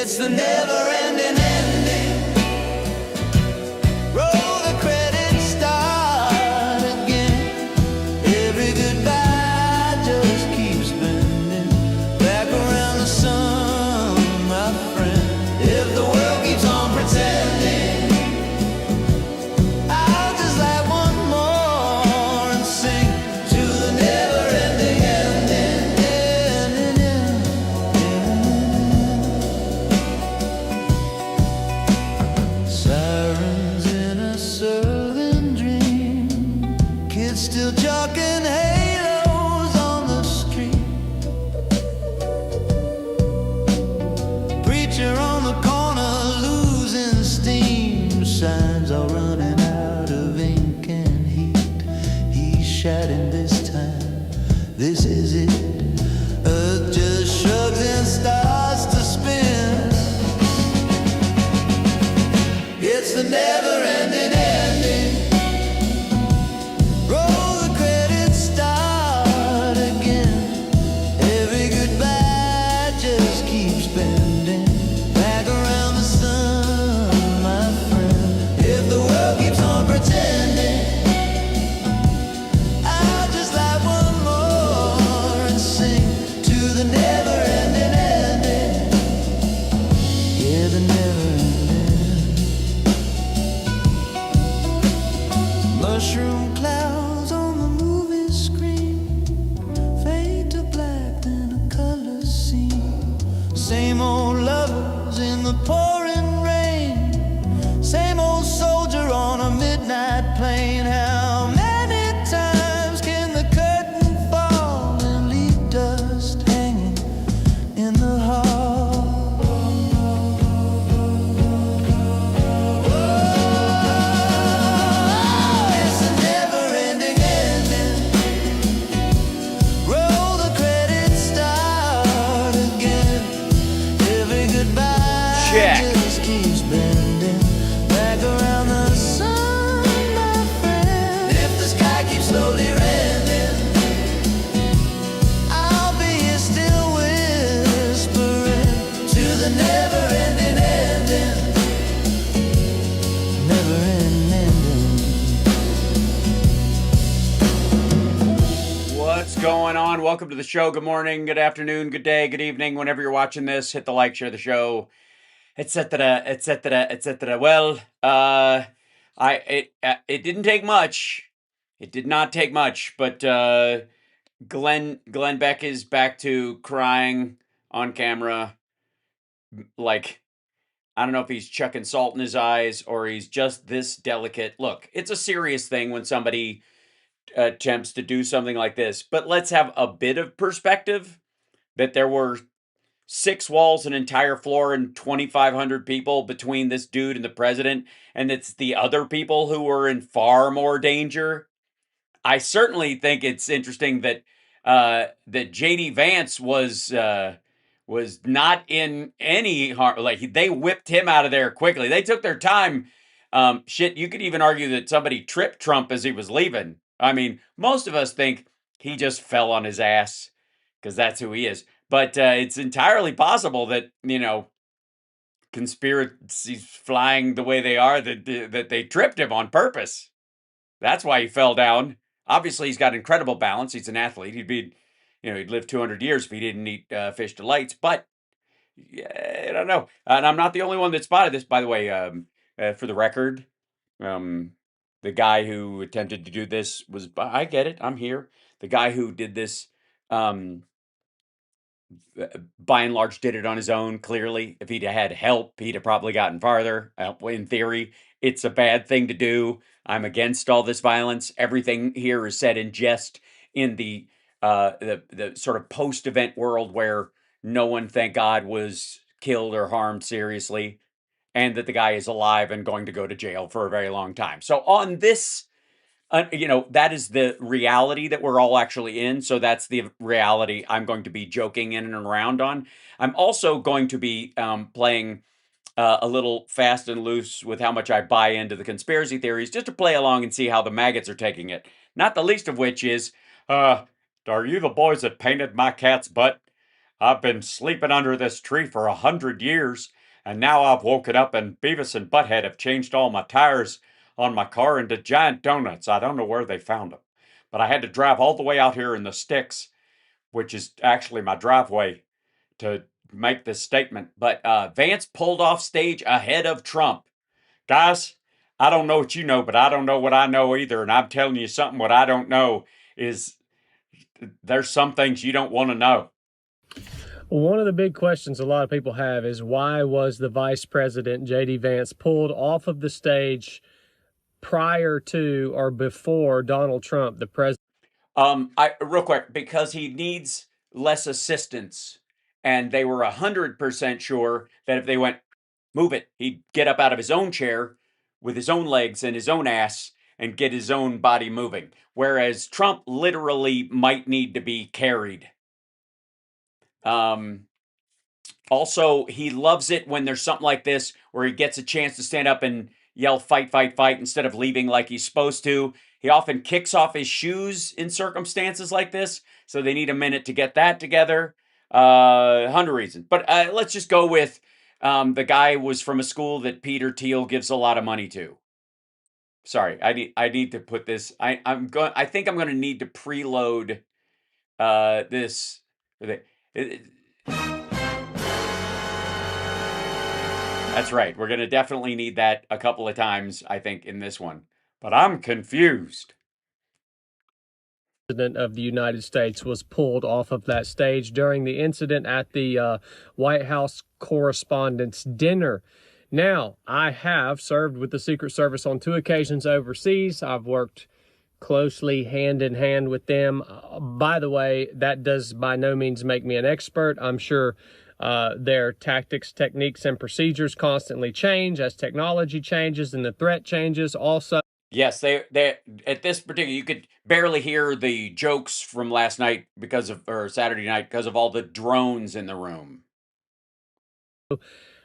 It's the never-ending ending. Roll the credits, start again. Every goodbye just keeps bending back around the sun, my friend. If the world keeps on pretending, I'll just light one more and sing to the never-ending ending. Sirens in a southern dream, kids still chalking halos on the street. Preacher on the corner losing steam, signs are running out of ink and heat. He's shouting this time, this is it. Earth just shrugs and starts to spin. It's the never-ending ending. Roll the credits, start again. Every goodbye just keeps bending back around the sun, my friend. If the world keeps on pretending, I'll just light one more and sing to the never-ending ending. Yeah, the never-ending. Mushroom clouds on the movie screen fade to black, then a color scene. Same old lovers in the pouring rain, same old soldier on a midnight plane. How many times can the curtain fall and leave dust hanging in the hall? It's a never-ending ending. Roll the credits, start again. Every goodbye Check. just keeps bending back around the sun, my friend. If the sky keeps slowly rending, I'll be here still whispering to the never-ending ending. Never-ending ending. What's going on? Welcome to the show. Good morning, good afternoon, good day, good evening. Whenever you're watching this, hit the like, share the show, etc., etc., etc. Well, it didn't take much. It did not take much, but Glenn Beck is back to crying on camera. Like, I don't know if he's chucking salt in his eyes or he's just this delicate. Look, it's a serious thing when somebody attempts to do something like this, but let's have a bit of perspective that there were 6 walls, an entire floor, and 2,500 people between this dude and the president, and it's the other people who were in far more danger. I certainly think it's interesting that that JD Vance was not in any harm. Like, they whipped him out of there quickly. They took their time. Shit, you could even argue that somebody tripped Trump as he was leaving. I mean, most of us think he just fell on his ass because that's who he is. But it's entirely possible that, conspiracies flying the way they are, that they tripped him on purpose. That's why he fell down. Obviously, he's got incredible balance. He's an athlete. He'd live 200 years if he didn't eat fish delights. But yeah, I don't know. And I'm not the only one that spotted this, by the way. For the record, the guy who attempted to do this was, I get it, I'm here. The guy who did this, by and large, did it on his own, clearly. If he'd had help, he'd have probably gotten farther. In theory, it's a bad thing to do. I'm against all this violence. Everything here is said in jest in the sort of post-event world where no one, thank God, was killed or harmed seriously, and that the guy is alive and going to go to jail for a very long time. So on this, that is the reality that we're all actually in. So that's the reality I'm going to be joking in and around on. I'm also going to be playing a little fast and loose with how much I buy into the conspiracy theories, just to play along and see how the maggots are taking it. Not the least of which is, are you the boys that painted my cat's butt? I've been sleeping under this tree for 100 years, and now I've woken up and Beavis and Butthead have changed all my tires on my car into giant donuts. I don't know where they found them, but I had to drive all the way out here in the sticks, which is actually my driveway, to make this statement. But Vance pulled off stage ahead of Trump. Guys, I don't know what you know, but I don't know what I know either. And I'm telling you something, what I don't know is there's some things you don't want to know. One of the big questions a lot of people have is why was the Vice President, J.D. Vance, pulled off of the stage prior to or before Donald Trump, the president? Real quick, because he needs less assistance, and they were 100% sure that if they went, move it, he'd get up out of his own chair with his own legs and his own ass and get his own body moving. Whereas Trump literally might need to be carried. Also, he loves it when there's something like this where he gets a chance to stand up and yell, fight, fight, fight, instead of leaving like he's supposed to. He often kicks off his shoes in circumstances like this, so they need a minute to get that together. 100 reasons. But let's just go with the guy was from a school that Peter Thiel gives a lot of money to. Sorry, I need to put this. I think I'm going to need to preload this. That's right. We're going to definitely need that a couple of times, I think, in this one. But I'm confused. President of the United States was pulled off of that stage during the incident at the White House Correspondents' Dinner. Now, I have served with the Secret Service on 2 occasions overseas. I've worked closely hand in hand with them. By the way, that does by no means make me an expert. I'm sure their tactics, techniques, and procedures constantly change as technology changes and the threat changes. Also, yes, they at this particular, you could barely hear the jokes from last night or Saturday night because of all the drones in the room.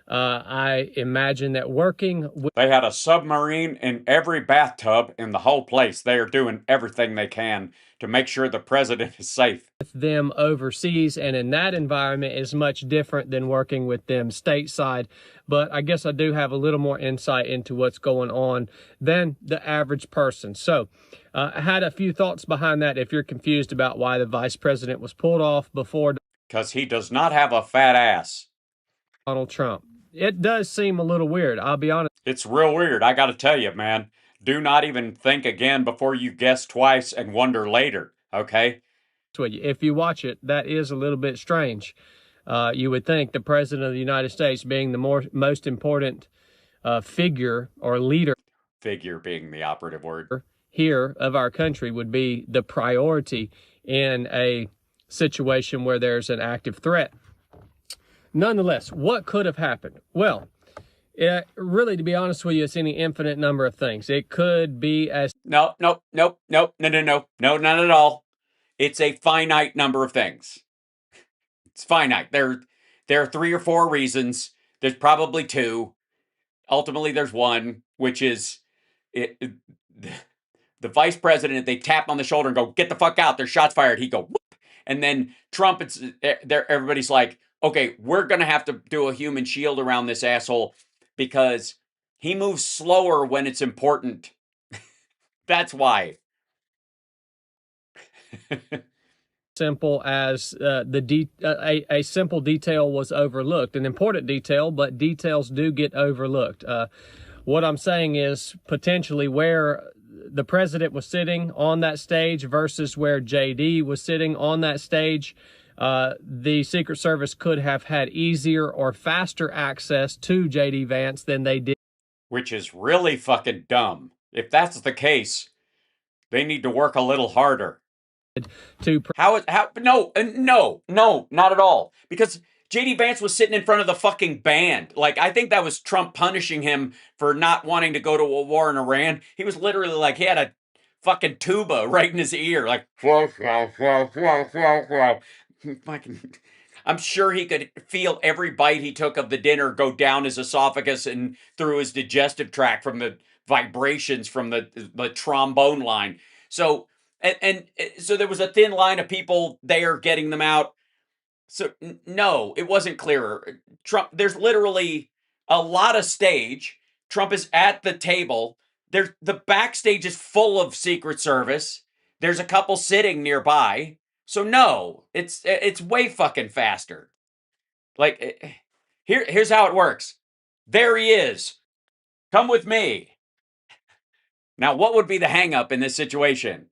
I imagine that working with They had a submarine in every bathtub in the whole place. They are doing everything they can to make sure the president is safe. them overseas and in that environment is much different than working with them stateside. But I guess I do have a little more insight into what's going on than the average person. So I had a few thoughts behind that if you're confused about why the vice president was pulled off before Because he does not have a fat ass. Donald Trump. It does seem a little weird, I'll be honest. It's real weird, I gotta tell you, man. Do not even think again before you guess twice and wonder later, okay? If you watch it, that is a little bit strange. You would think the President of the United States being the most important figure or leader. Figure being the operative word. Here of our country would be the priority in a situation where there's an active threat. Nonetheless, what could have happened? Well, really, to be honest with you, it's any infinite number of things. It could be as... No, not at all. It's a finite number of things. It's finite. There are 3 or 4 reasons. There's probably 2. Ultimately, there's one, which is the vice president. They tap on the shoulder and go, "Get the fuck out! There's shots fired." He go, "Whoop." And then Trump. Everybody's like, "Okay, we're gonna have to do a human shield around this asshole because he moves slower when it's important." That's why. Simple as a simple detail was overlooked, an important detail, but details do get overlooked. What I'm saying is potentially where the president was sitting on that stage versus where JD was sitting on that stage, the Secret Service could have had easier or faster access to JD Vance than they did. Which is really fucking dumb. If that's the case, they need to work a little harder. No, not at all. Because JD Vance was sitting in front of the fucking band. Like, I think that was Trump punishing him for not wanting to go to a war in Iran. He was literally like, he had a fucking tuba right in his ear. Like, fucking... I'm sure he could feel every bite he took of the dinner go down his esophagus and through his digestive tract from the vibrations from the trombone line. So, and so there was a thin line of people there getting them out. So no, it wasn't clearer. Trump, there's literally a lot of stage. Trump is at the table. The backstage is full of Secret Service. There's a couple sitting nearby. So no, it's way fucking faster. Like here's how it works. There he is. Come with me. Now, what would be the hang up in this situation?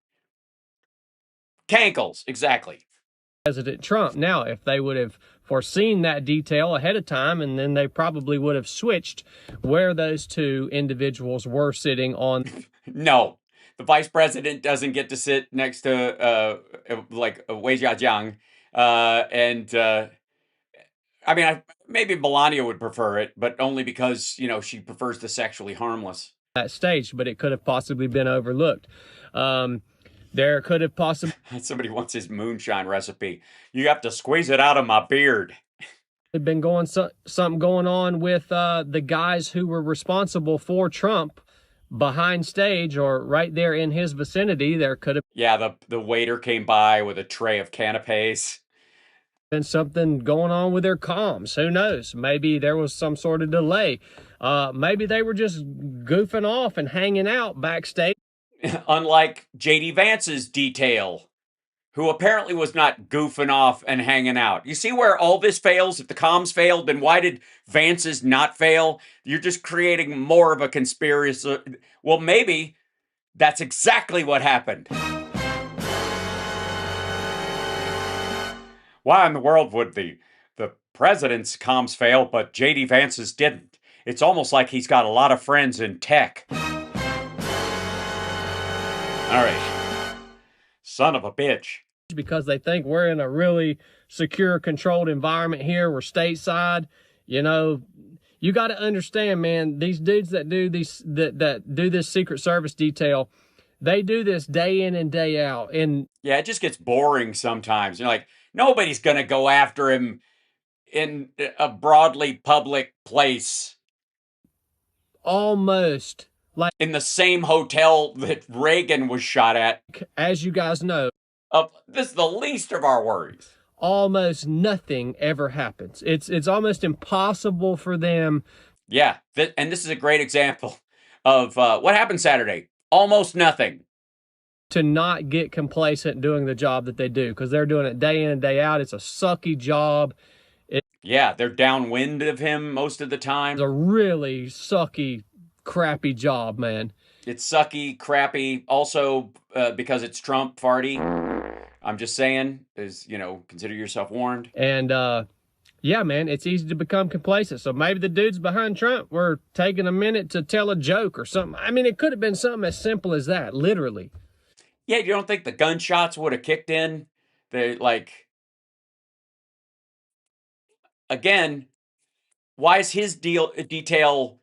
Cankles, exactly. President Trump. Now, if they would have foreseen that detail ahead of time, and then they probably would have switched where those two individuals were sitting on. No, the vice president doesn't get to sit next to like Wei Jiajiang, I mean, maybe Melania would prefer it, but only because she prefers the sexually harmless. That stage, but it could have possibly been overlooked. There could have possibly somebody wants his moonshine recipe. You have to squeeze it out of my beard. been something going on with the guys who were responsible for Trump behind stage or right there in his vicinity. There could have the waiter came by with a tray of canapes. Been something going on with their comms. Who knows? Maybe there was some sort of delay. Maybe they were just goofing off and hanging out backstage. Unlike J.D. Vance's detail, who apparently was not goofing off and hanging out. You see where all this fails? If the comms failed, then why did Vance's not fail? You're just creating more of a conspiracy. Well, maybe that's exactly what happened. Why in the world would the president's comms fail, but J.D. Vance's didn't? It's almost like he's got a lot of friends in tech. All right. Son of a bitch. Because they think we're in a really secure, controlled environment here. We're stateside. You got to understand, man, these dudes that do that do this Secret Service detail, they do this day in and day out. And yeah, it just gets boring sometimes. You're like, nobody's going to go after him in a broadly public place. Almost like in the same hotel that Reagan was shot at. As you guys know, this is the least of our worries. Almost nothing ever happens. It's almost impossible for them. Yeah, and this is a great example of what happened Saturday. Almost nothing. To not get complacent doing the job that they do, because they're doing it day in and day out. It's a sucky job. Yeah, they're downwind of him most of the time. It's a really sucky, crappy job, man. It's sucky, crappy. Also, because it's Trump farty. I'm just saying, consider yourself warned. And yeah, man, it's easy to become complacent. So maybe the dudes behind Trump were taking a minute to tell a joke or something. I mean, it could have been something as simple as that, literally. Yeah, you don't think the gunshots would have kicked in? Again, why is his detail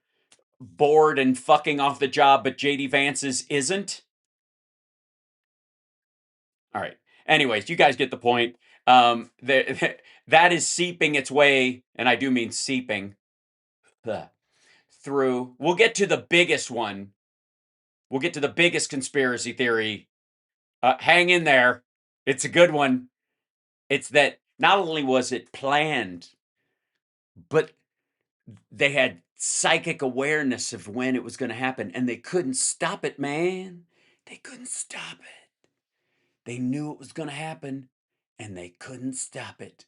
bored and fucking off the job, but J.D. Vance's isn't? All right. Anyways, you guys get the point. That is seeping its way, and I do mean seeping, through. We'll get to the biggest one. We'll get to the biggest conspiracy theory. Hang in there. It's a good one. It's that not only was it planned, but they had psychic awareness of when it was going to happen, and they couldn't stop it, man. They couldn't stop it. They knew it was going to happen, and they couldn't stop it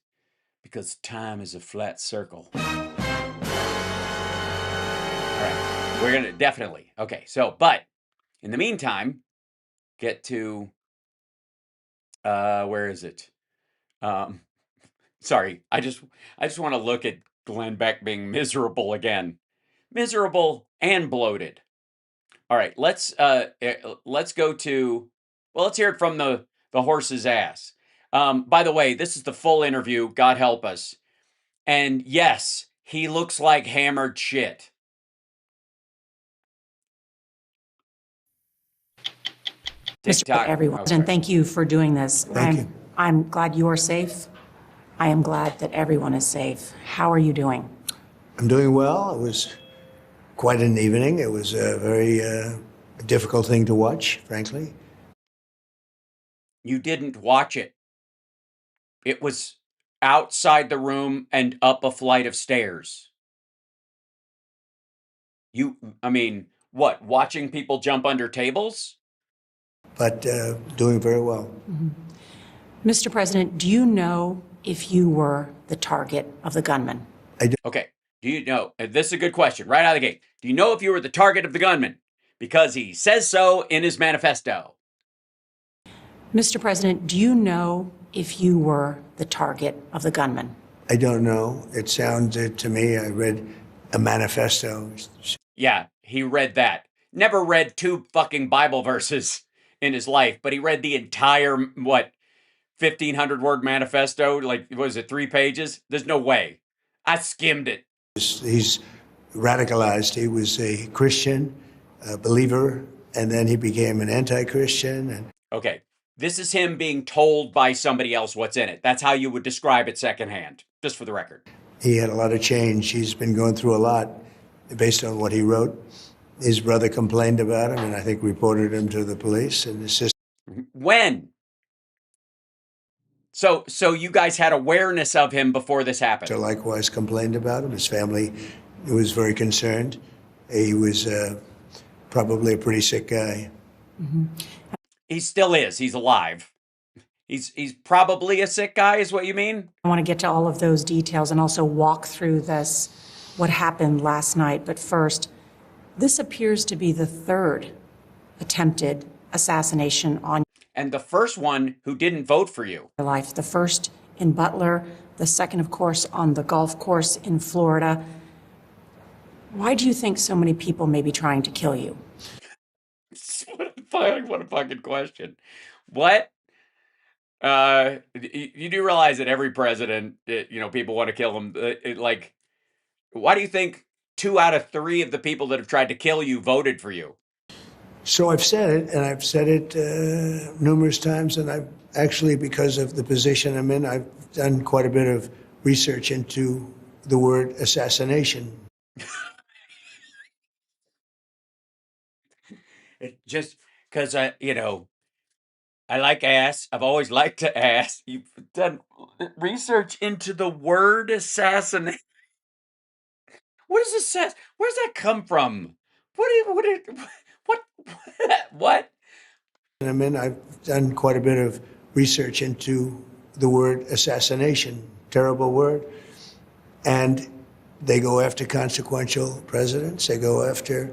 because time is a flat circle. All right, we're going to definitely. Okay, so, but in the meantime, get to, where is it? Sorry, I just want to look at Glenn Beck being miserable again. Miserable and bloated. All right, let's go to, well, let's hear it from the horse's ass. By the way, this is the full interview, God help us. And yes, he looks like hammered shit. Mr. Everyone, and thank you for doing this. Thank you. I'm glad you're safe. I am glad that everyone is safe. How are you doing? I'm doing well. It was quite an evening. It was a very difficult thing to watch, frankly. You didn't watch it. It was outside the room and up a flight of stairs. I mean, what? Watching people jump under tables? But doing very well. Mr. President, do you know if you were the target of the gunman? Okay. Do you know? This is a good question right out of the gate. Do you know if you were the target of the gunman? Because he says so in his manifesto. Mr. President, do you know if you were the target of the gunman? I don't know. It sounded to me, I read a manifesto. Yeah, he read that. Never read 2 fucking Bible verses in his life, but he read the entire, 1,500 word manifesto? Like, was it 3 pages? There's no way. I skimmed it. He's radicalized. He was a Christian, a believer, and then he became an anti-Christian. And Okay, this is him being told by somebody else what's in it. That's how you would describe it secondhand, just for the record. he had a lot of change. He's been going through a lot based on what he wrote. His brother complained about him and I think reported him to the police, and his sister When? So you guys had awareness of him before this happened? likewise complained about him. His family was very concerned. He was probably a pretty sick guy. He still is. He's alive. He's probably a sick guy, is what you mean? I want to get to all of those details and also walk through this, what happened last night. But first, this appears to be the third attempted assassination on And the first one who didn't vote for you. your life. The first in Butler, the second, of course, on the golf course in Florida. Why do you think so many people may be trying to kill you? What a fucking question. What? You do realize that every president, people want to kill him. Why do you think 2 out of 3 of the people that have tried to kill you voted for you? So I've said it, and I've said it numerous times, and I've actually, because of the position I'm in, I've done quite a bit of research into the word assassination. It just because I like ass. I've always liked to ass. You've done research into the word assassinate. What is assass? Where does that come from? What? What? I'm in, I've done quite a bit of research into the word assassination, terrible word. And they go after consequential presidents. They go after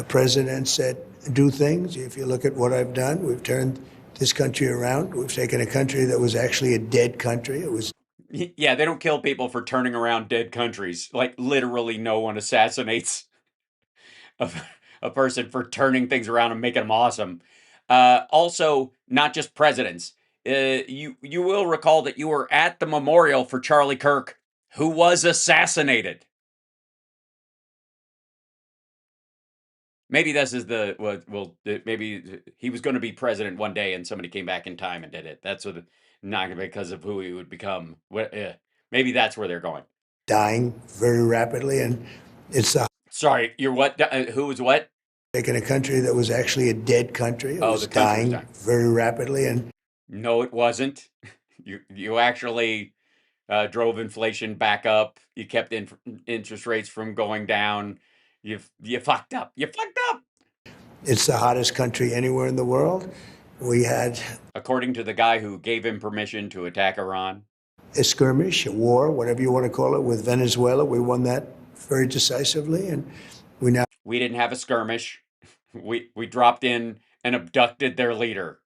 presidents that do things. If you look at what I've done, we've turned this country around. We've taken a country that was actually a dead country. It was Yeah, they don't kill people for turning around dead countries. Like, literally no one assassinates a, a person for turning things around and making them awesome. Also, not just presidents. You will recall that you were at the memorial for Charlie Kirk, who was assassinated. Maybe this is maybe he was going to be president one day and somebody came back in time and did it. That's not because of who he would become. Maybe that's where they're going. dying very rapidly, and it's Sorry, you're what? Who was what? taking a country that was actually a dead country. It was the country was dying very rapidly, and No, it wasn't. You actually drove inflation back up. You kept interest rates from going down. You fucked up. You fucked up. it's the hottest country anywhere in the world. We had According to the guy who gave him permission to attack Iran. a skirmish, a war, whatever you want to call it, with Venezuela. We won that very decisively, and We didn't have a skirmish. We dropped in and abducted their leader.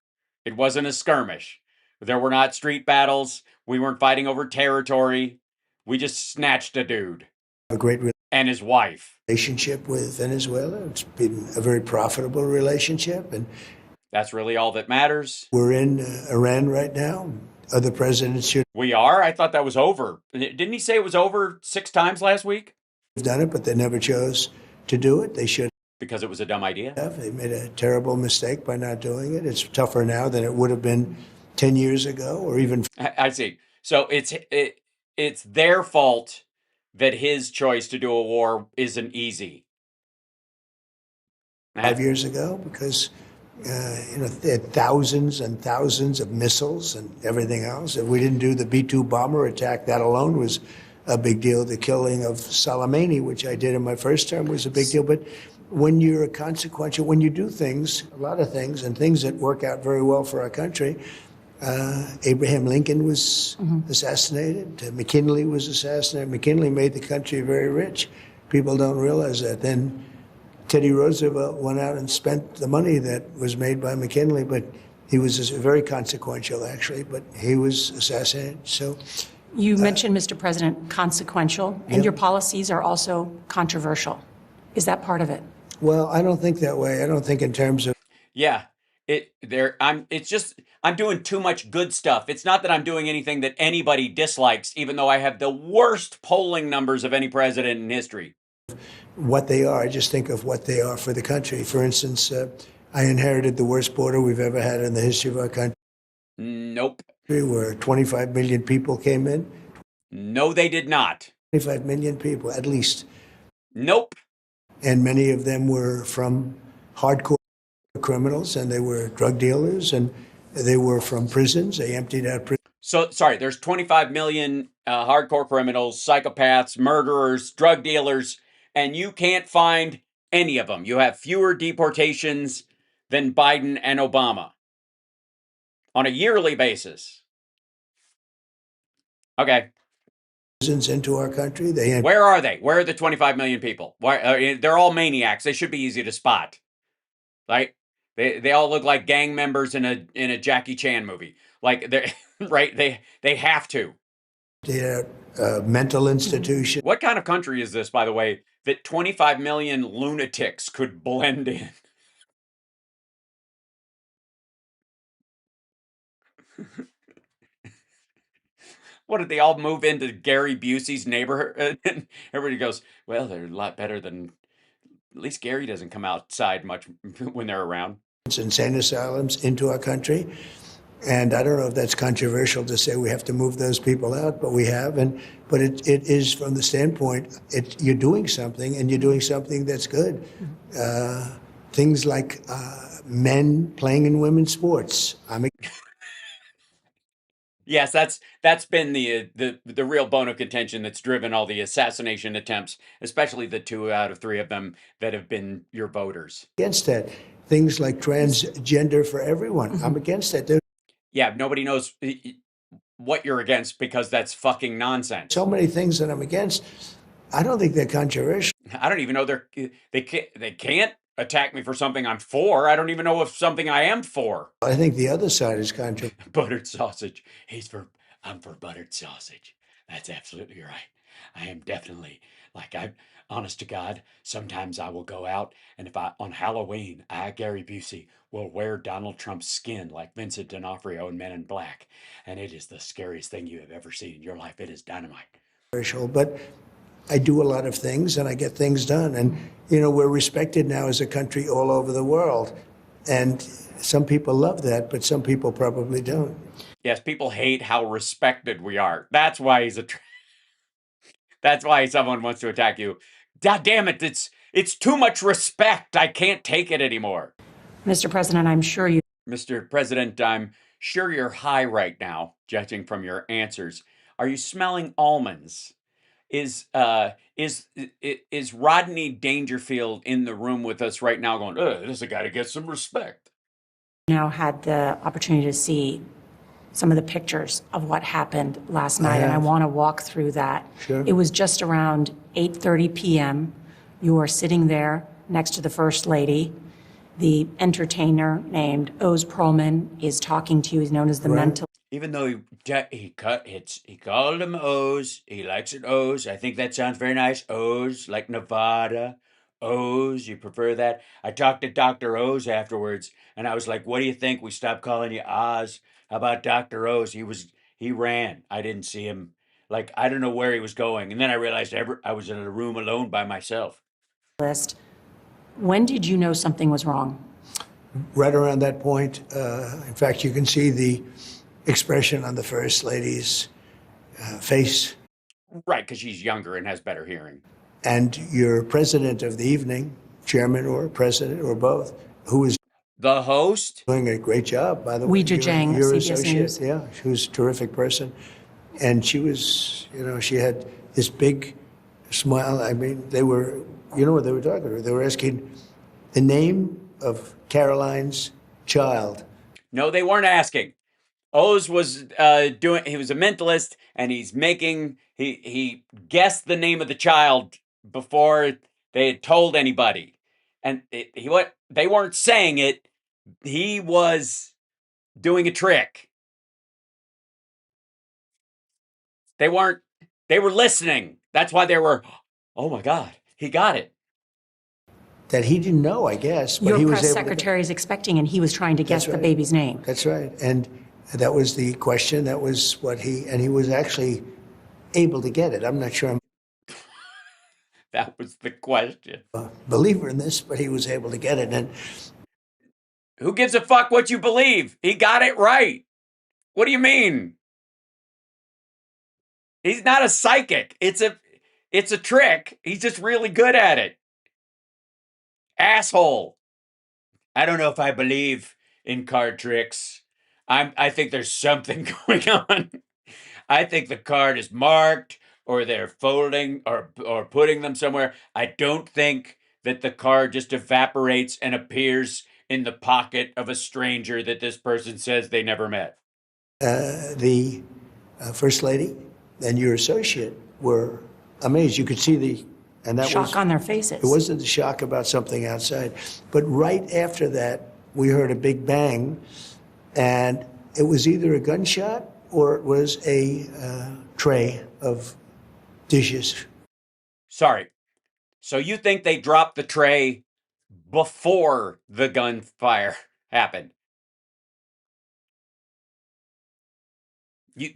It wasn't a skirmish. There were not street battles. We weren't fighting over territory. We just snatched a dude a great and his wife. relationship with Venezuela. It's been a very profitable relationship, and That's really all that matters. we're in Iran right now. Other presidents should We are? I thought that was over. Didn't he say it was over 6 times last week? have done it, but they never chose to do it. They should Because it was a dumb idea? have. They made a terrible mistake by not doing it. It's tougher now than it would have been 10 years ago or even I see. So it's their fault that his choice to do a war isn't easy. 5 years ago, because They had thousands and thousands of missiles and everything else. If we didn't do the B-2 bomber attack, that alone was a big deal. The killing of Soleimani, which I did in my first term, was a big deal. But when you're consequential, when you do things, a lot of things, and things that work out very well for our country, Abraham Lincoln was assassinated. McKinley was assassinated. McKinley made the country very rich. People don't realize that. Then Teddy Roosevelt went out and spent the money that was made by McKinley, but he was very consequential, actually, but he was assassinated. So You mentioned, Mr. President, consequential, and your policies are also controversial. Is that part of it? well, I don't think that way. I don't think in terms of Yeah. I'm doing too much good stuff. It's not that I'm doing anything that anybody dislikes, even though I have the worst polling numbers of any president in history. what they are. I just think of what they are for the country. For instance, I inherited the worst border we've ever had in the history of our country, Nope. where 25 million people came in. No, they did not. 25 million people, at least. Nope. And many of them were from hardcore criminals, and they were drug dealers, and they were from prisons. They emptied out prisons. So, sorry, there's 25 million hardcore criminals, psychopaths, murderers, drug dealers, and you can't find any of them. You have fewer deportations than Biden and Obama on a yearly basis. Okay. Into our country. Where are they? Where are the 25 million people? They're all maniacs. They should be easy to spot. Right? They all look like gang members in a Jackie Chan movie. Like they right? They have to. They're mental institution. What kind of country is this, by the way, that 25 million lunatics could blend in? What, did they all move into Gary Busey's neighborhood? And everybody goes, well, they're a lot better than, at least Gary doesn't come outside much when they're around. Insane asylums into our country. And I don't know if that's controversial to say we have to move those people out, but we have. But it is from the standpoint, you're doing something, and you're doing something that's good. Things like men playing in women's sports. Yes, that's been the real bone of contention that's driven all the assassination attempts, especially the 2 out of 3 of them that have been your voters. Against that. Things like transgender for everyone. I'm against that. Yeah, nobody knows what you're against because that's fucking nonsense. So many things that I'm against. I don't think they're controversial. I don't even know they can't attack me for something I'm for. I don't even know if something I am for. I think the other side is controversial. Buttered sausage. I'm for buttered sausage. That's absolutely right. I am definitely, I'm honest to God, sometimes I will go out and on Halloween, Gary Busey, will wear Donald Trump's skin like Vincent D'Onofrio in Men in Black. And it is the scariest thing you have ever seen in your life. It is dynamite. But I do a lot of things and I get things done. And, we're respected now as a country all over the world. And some people love that, but some people probably don't. Yes, people hate how respected we are. That's why that's why someone wants to attack you. God damn it, it's too much respect. I can't take it anymore. Mr. President, Mr. President, I'm sure you're high right now, judging from your answers. Are you smelling almonds? Is Rodney Dangerfield in the room with us right now going, this is a guy to get some respect? now had the opportunity to see some of the pictures of what happened last night, and I want to walk through that. Sure. It was just around 8:30 p.m. You are sitting there next to the First Lady. The entertainer named Oz Perlman is talking to you. He's known as the mental. Even though he called him Oz, he likes it Oz. I think that sounds very nice. Oz, like Nevada. Oz, you prefer that? I talked to Dr. Oz afterwards, and I was like, what do you think? We stopped calling you Oz. How about Dr. Oz? He ran. I didn't see him. Like, I don't know where he was going. And then I realized I was in a room alone by myself. List. When did you know something was wrong? Right around that point. In fact, you can see the expression on the First Lady's face. Right, because she's younger and has better hearing. And your president of the evening, chairman or president or both, who is The host? Doing a great job, by the way. Weijia Jiang, Your CBS associate, News. yeah, she was a terrific person. And she was, she had this big smile. I mean, they were, what they were talking about? They were asking the name of Caroline's child. No, they weren't asking. Oz was he was a mentalist, and he guessed the name of the child before they had told anybody. And they weren't saying it. He was doing a trick. They were listening. That's why they were, oh my God, he got it. That he didn't know, I guess. But Your he was press able secretary is expecting, and he was trying to guess That's the right. baby's name. That's right. And that was the question. That was what he was actually able to get it. I'm not sure I'm That was the question. a believer in this, but he was able to get it. And Who gives a fuck what you believe? He got it right. What do you mean? He's not a psychic. It's a trick. He's just really good at it. Asshole. I don't know if I believe in card tricks. I think there's something going on. I think the card is marked, or they're folding or putting them somewhere. I don't think that the card just evaporates and appears in the pocket of a stranger that this person says they never met. the First Lady and your associate were amazed. You could see and that Shock was on their faces. It wasn't the shock about something outside. But right after that, we heard a big bang, and it was either a gunshot or it was a tray of dishes. Sorry. So you think they dropped the tray before the gunfire happened? You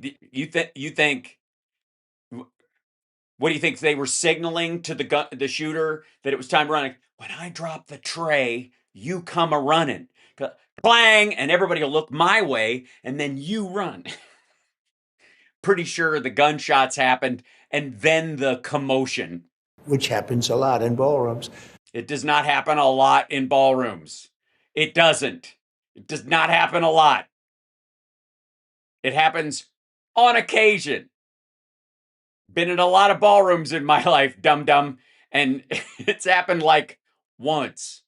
think? What do you think? They were signaling to the shooter that it was time to run? When I drop the tray, you come a running, clang, and everybody will look my way, and then you run. Pretty sure the gunshots happened, and then the commotion. Which happens a lot in ballrooms. It does not happen a lot in ballrooms. It doesn't. It does not happen a lot. It happens on occasion. Been in a lot of ballrooms in my life, dum-dum, and it's happened like once.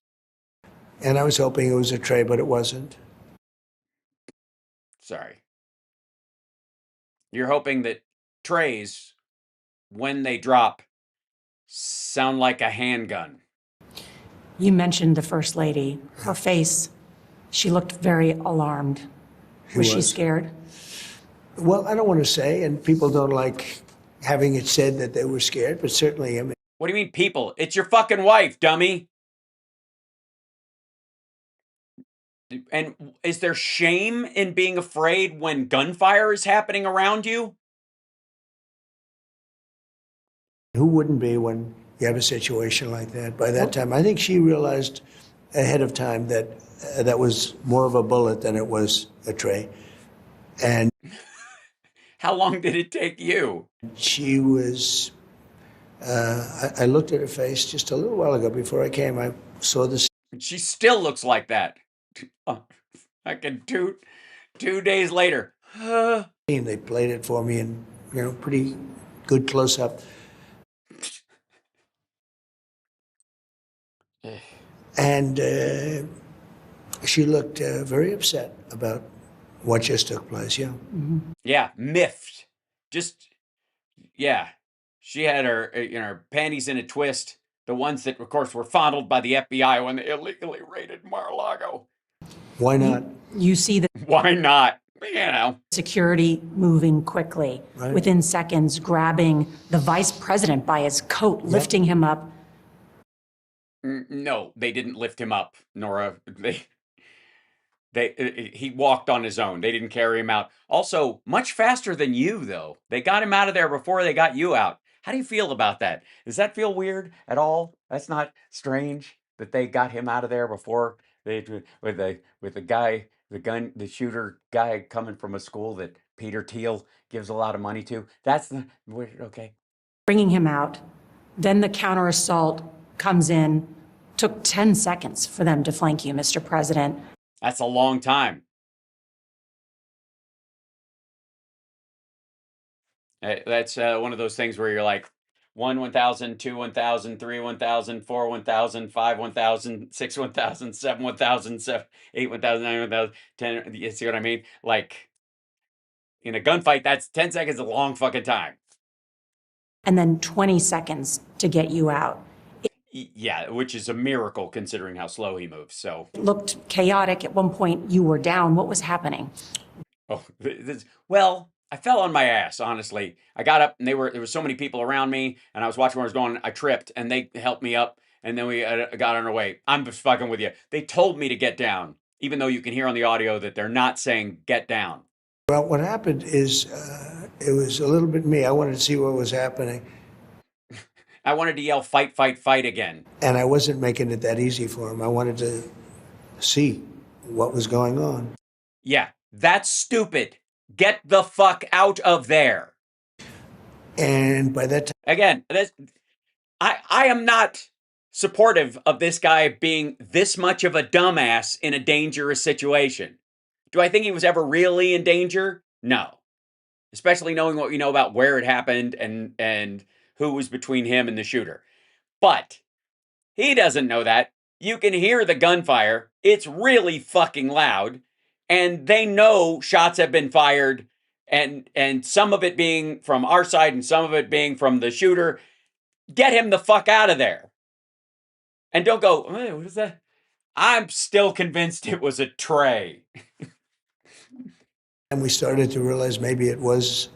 And I was hoping it was a tray, but it wasn't. Sorry. You're hoping that trays, when they drop, sound like a handgun. You mentioned the First Lady. Her face, she looked very alarmed. Was she scared? Well, I don't want to say, and people don't like having it said that they were scared, but certainly, I mean. What do you mean, people? It's your fucking wife, dummy. And is there shame in being afraid when gunfire is happening around you? Who wouldn't be when you have a situation like that? By that time, I think she realized ahead of time that that was more of a bullet than it was a tray. And how long did it take you? She was, I looked at her face just a little while ago before I came. I saw this. She still looks like that. Fucking two days later. They played it for me in, pretty good close-up. And she looked very upset about what just took place, yeah. Mm-hmm. Yeah, miffed. Yeah. She had her panties in a twist. The ones that, of course, were fondled by the FBI when they illegally raided Mar-a-Lago. Why not? You see the Why not? security moving quickly, right. Within seconds, grabbing the vice president by his coat, lifting him up. No, they didn't lift him up, Nora. He walked on his own. They didn't carry him out. Also, much faster than you, though. They got him out of there before they got you out. How do you feel about that? Does that feel weird at all? That's not strange that they got him out of there before with the shooter guy coming from a school that Peter Thiel gives a lot of money to. That's okay. Bringing him out. Then the counter assault comes in Took 10 seconds for them to flank you, Mr. President. That's a long time. That's one of those things where you're like 1 1000, 2 1000, 3 1000, 4 1000, 5 1000, 6 1000, 7 1000, 8 1000, 9 1000, 10. You see what I mean? Like in a gunfight, that's 10 seconds a long fucking time. And then 20 seconds to get you out. Yeah, which is a miracle considering how slow he moves. So It looked chaotic. At one point, you were down. What was happening? well, I fell on my ass, honestly. I got up and there were so many people around me and I was watching where I was going. I tripped and they helped me up and then we got on our way. I'm just fucking with you. They told me to get down, even though you can hear on the audio that they're not saying get down. Well, what happened is it was a little bit me. I wanted to see what was happening. I wanted to yell, fight, fight, fight again. And I wasn't making it that easy for him. I wanted to see what was going on. Yeah, that's stupid. Get the fuck out of there. And by that time, again, I am not supportive of this guy being this much of a dumbass in a dangerous situation. Do I think he was ever really in danger? No. Especially knowing what we know about where it happened and who was between him and the shooter. But he doesn't know that. You can hear the gunfire. It's really fucking loud. And they know shots have been fired and some of it being from our side and some of it being from the shooter. Get him the fuck out of there. And don't go, hey, what is that? I'm still convinced it was a tray. and we started to realize maybe it was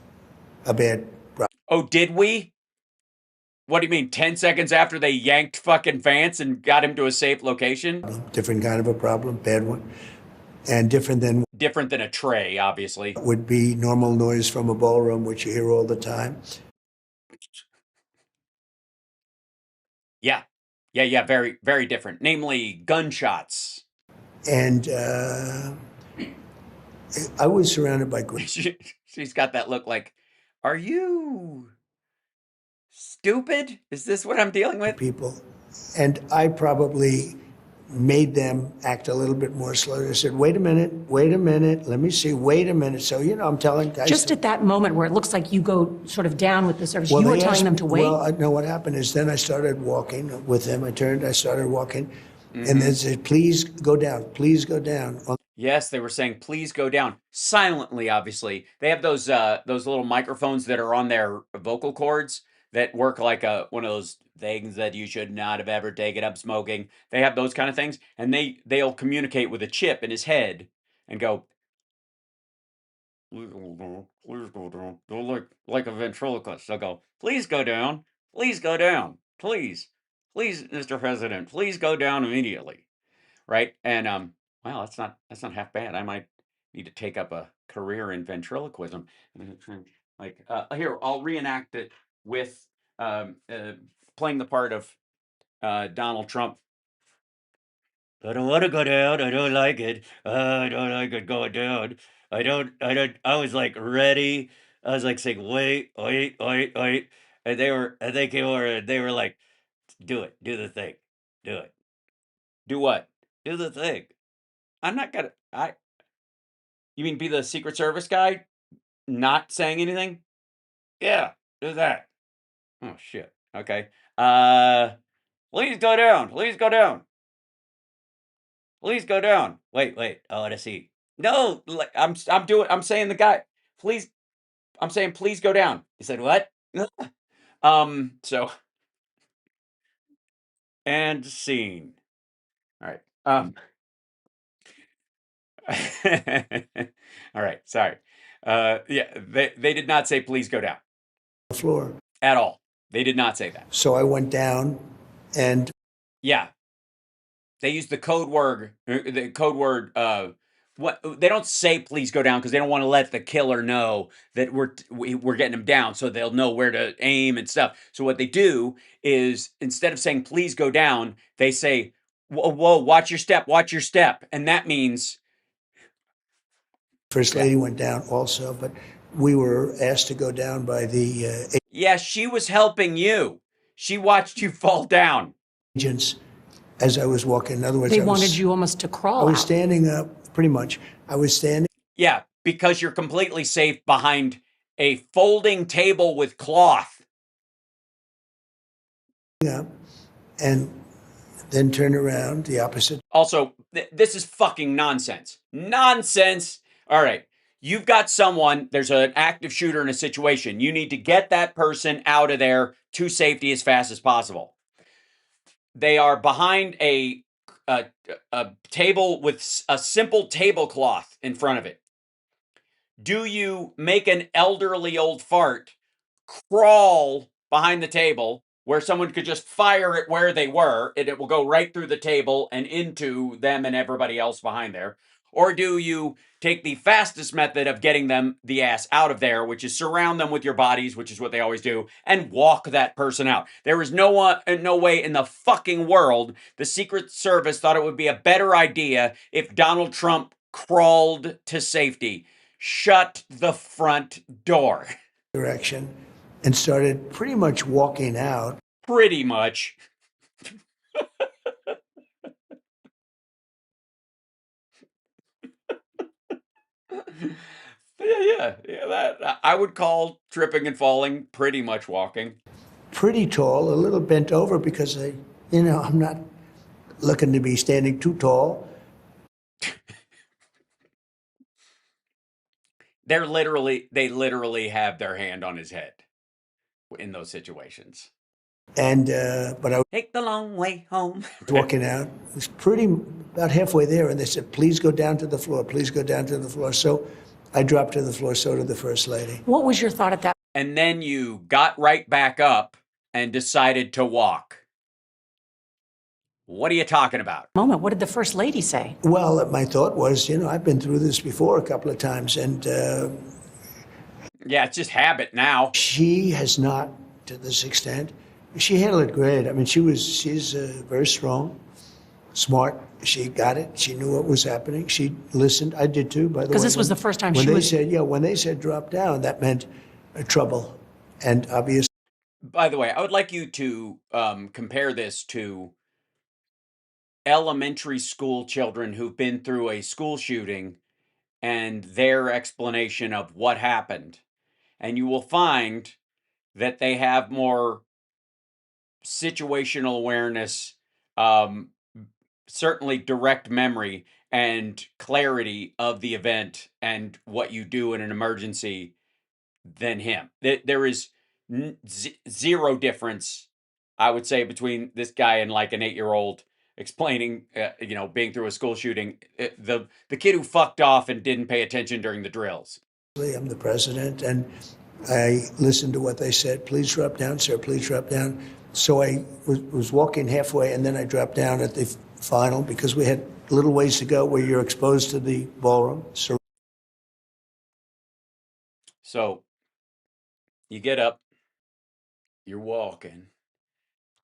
a bad problem. Oh, did we? What do you mean, 10 seconds after they yanked fucking Vance and got him to a safe location? Different kind of a problem, bad one. And different than a tray, obviously. would be normal noise from a ballroom, which you hear all the time. Yeah. Yeah, very, very different. Namely, gunshots. And I was surrounded by She's got that look like, are you stupid? Is this what I'm dealing with? people. And I probably made them act a little bit more slowly. I said, wait a minute, let me see, wait a minute. So, I'm telling guys. Just at that moment where it looks like you go sort of down with the service, you were telling them to wait? Well, no, what happened is then I started walking with them. I started walking, and then said, please go down, please go down. Yes, they were saying, please go down. Silently, obviously. They have those little microphones that are on their vocal cords that work like one of those things that you should not have ever taken up smoking. They have those kind of things, and they'll communicate with a chip in his head and go, please go down. They'll like a ventriloquist. They'll go, please go down, please, Mr. President, please go down immediately. Right? And wow, that's not half bad. I might need to take up a career in ventriloquism. Like here, I'll reenact it with playing the part of Donald Trump. I don't want to go down. I don't like it. I don't like it going down. I don't. I was like ready. I was like saying, wait. And they came over and they were like, do it. Do the thing. Do it. Do what? Do the thing. I'm not gonna. You mean be the Secret Service guy, not saying anything? Yeah, do that. Oh shit. Okay. Please go down. Please go down. Please go down. Wait. I want to see. No, I'm saying the guy. Please. I'm saying please go down. He said what? So. And scene. All right. All right, sorry. Yeah, they did not say please go down. The floor. At all. They did not say that. So I went down and. Yeah. They used the code word, what they don't say please go down because they don't want to let the killer know that we're getting him down so they'll know where to aim and stuff. So what they do is instead of saying please go down, they say, whoa, watch your step. And that means First Lady went down also, but we were asked to go down by the yeah, she was helping you. She watched you fall down. Agents as I was walking. In other words, They wanted you almost to crawl I was out. standing up, pretty much. I was standing Yeah, because you're completely safe behind a folding table with cloth. up and then turn around the opposite. Also, this is fucking nonsense. Nonsense. All right. You've got someone, there's an active shooter in a situation. You need to get that person out of there to safety as fast as possible. They are behind a table with a simple tablecloth in front of it. Do you make an elderly old fart crawl behind the table where someone could just fire it where they were and it will go right through the table and into them and everybody else behind there? Or do you take the fastest method of getting them the ass out of there, which is surround them with your bodies, which is what they always do, and walk that person out? There is no way in the fucking world the Secret Service thought it would be a better idea if Donald Trump crawled to safety. Shut the front door. Direction and started pretty much walking out. Pretty much. Yeah, that I would call tripping and falling pretty much walking. Pretty tall, a little bent over because I'm not looking to be standing too tall. They literally have their hand on his head in those situations. And but I was Take the long way home. walking out. It was about halfway there, and they said, "Please go down to the floor. Please go down to the floor." So I dropped to the floor. So did the First Lady. What was your thought at that And then you got right back up and decided to walk. What are you talking about? moment? What did the First Lady say? Well, my thought was, I've been through this before a couple of times, and Yeah, it's just habit now. she has not to this extent. She handled it great. I mean, she's very strong, smart. She got it. She knew what was happening. She listened. I did too, by the way. Because this was the first time when she they was. said, when they said drop down, that meant trouble, and obviously. By the way, I would like you to compare this to elementary school children who've been through a school shooting and their explanation of what happened. And you will find that they have more situational awareness, certainly direct memory and clarity of the event and what you do in an emergency than him. There is zero difference, I would say, between this guy and like an 8-year-old explaining, being through a school shooting. The kid who fucked off and didn't pay attention during the drills. I'm the president, and I listened to what they said. Please drop down, sir. Please drop down. So I was walking halfway, and then I dropped down at the final because we had a little ways to go where you're exposed to the ballroom. So you get up, you're walking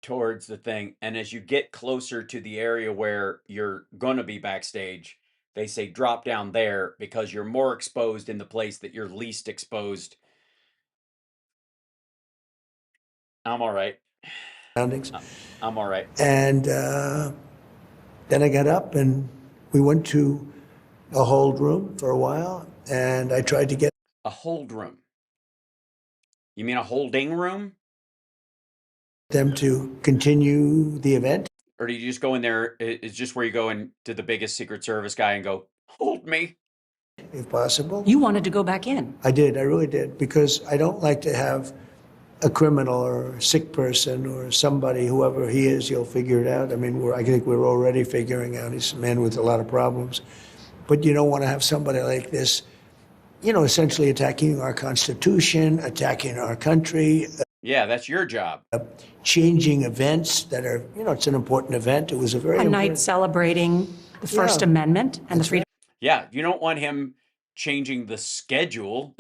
towards the thing, and as you get closer to the area where you're going to be backstage, they say drop down there because you're more exposed in the place that you're least exposed. I'm all right. surroundings. I'm all right. And then I got up, and we went to a hold room for a while, and I tried to get A hold room. You mean a holding room? them to continue the event. Or do you just go in there? It's just where you go into the biggest Secret Service guy and go, hold me. If possible. You wanted to go back in. I did. I really did. Because I don't like to have a criminal or a sick person or somebody, whoever he is, you'll figure it out. I mean, I think we're already figuring out he's a man with a lot of problems. But you don't want to have somebody like this, essentially attacking our Constitution, attacking our country. Yeah, that's your job. Changing events that are, it's an important event. It was a very A important. night celebrating the First Amendment and the freedom. Yeah, you don't want him changing the schedule.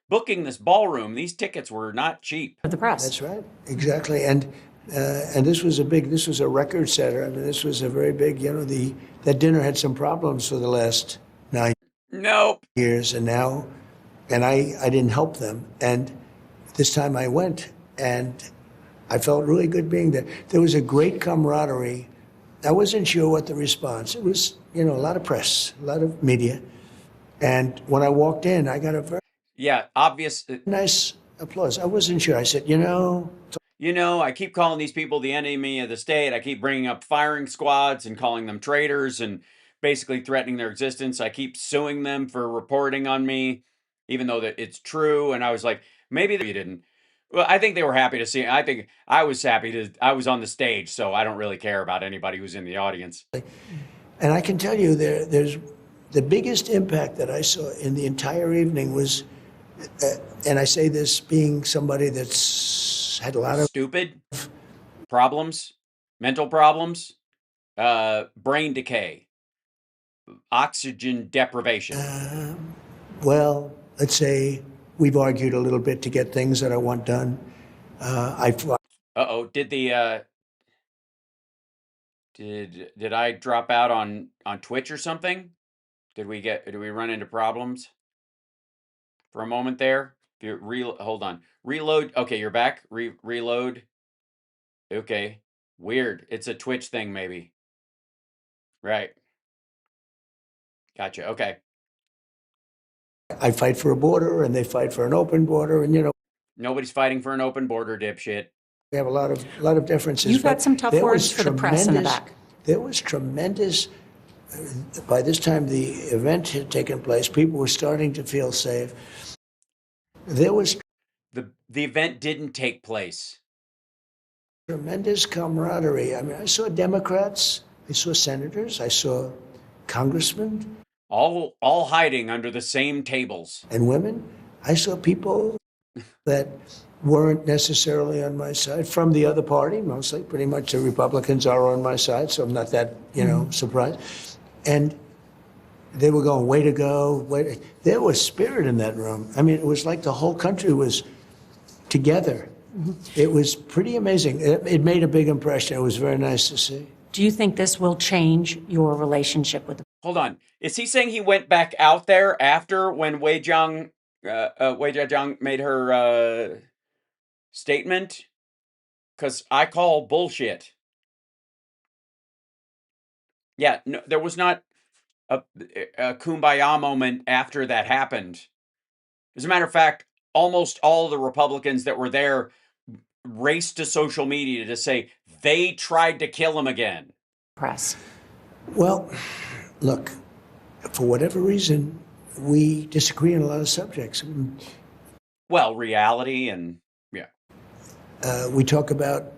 Booking this ballroom, these tickets were not cheap. Of the press. That's right, exactly. And this was a record setter. I mean, this was a very big, that dinner had some problems for the last 9 Nope. years, and I didn't help them. And this time I went, and I felt really good being there. There was a great camaraderie I wasn't sure what the response. It was, a lot of press, a lot of media. And when I walked in, I got a very Yeah, obvious. nice applause. I wasn't sure. I said, I keep calling these people the enemy of the state. I keep bringing up firing squads and calling them traitors and basically threatening their existence. I keep suing them for reporting on me, even though that it's true. And I was like, maybe you didn't. Well, I think they were happy to see. I think I was happy to. I was on the stage, so I don't really care about anybody who's in the audience. and I can tell you there's the biggest impact that I saw in the entire evening was, and I say this being somebody that's had a lot of Stupid problems, mental problems, brain decay, oxygen deprivation. well, let's say we've argued a little bit to get things that I want done. Uh-oh, did I drop out on Twitch or something? Did we run into problems for a moment there? If you hold on. Reload. Okay, you're back. Reload. Okay. Weird. It's a Twitch thing maybe. Right. Gotcha. Okay. I fight for a border, and they fight for an open border, and Nobody's fighting for an open border, dipshit. we have a lot of differences. You've got but some tough there words was for the press in the back. There was tremendous. By this time, the event had taken place. People were starting to feel safe. There was The event didn't take place. tremendous camaraderie. I mean, I saw Democrats, I saw senators, I saw congressmen All hiding under the same tables. and women. I saw people that weren't necessarily on my side from the other party, mostly. Pretty much the Republicans are on my side, so I'm not that, surprised. And they were going, way to go. There was spirit in that room. I mean, it was like the whole country was together. It was pretty amazing. It made a big impression. It was very nice to see. Do you think this will change your relationship with the Hold on. Is he saying he went back out there after when Wei Jiang made her statement? Because I call bullshit. Yeah, no, there was not a kumbaya moment after that happened. As a matter of fact, almost all the Republicans that were there raced to social media to say they tried to kill him again. press? Well, look, for whatever reason, we disagree on a lot of subjects. Well, reality and yeah. We talk about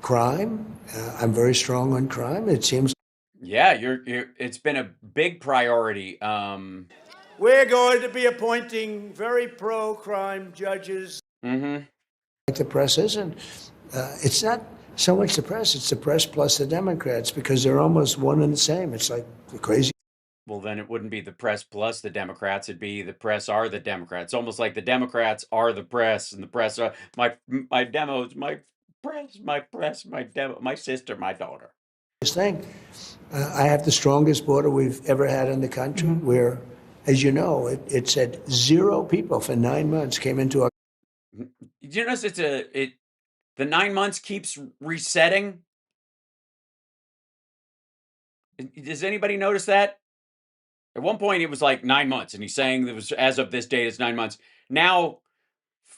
crime. I'm very strong on crime. It seems. Yeah, you're it's been a big priority. We're going to be appointing very pro-crime judges. Mm-hmm. Like the press isn't. It's not so much the press, it's the press plus the Democrats, because they're almost one and the same. It's like crazy. Well, then it wouldn't be the press plus the Democrats. It'd be the press are the Democrats. Almost like the Democrats are the press, and the press are my demos, my press, my demo, my sister, my daughter. Thing. I have the strongest border we've ever had in the country, where, as you know, it said 0 people for 9 months came into our. Did you notice the 9 months keeps resetting? Does anybody notice that? At one point, it was like 9 months, and he's saying it was as of this date, it's 9 months. Now,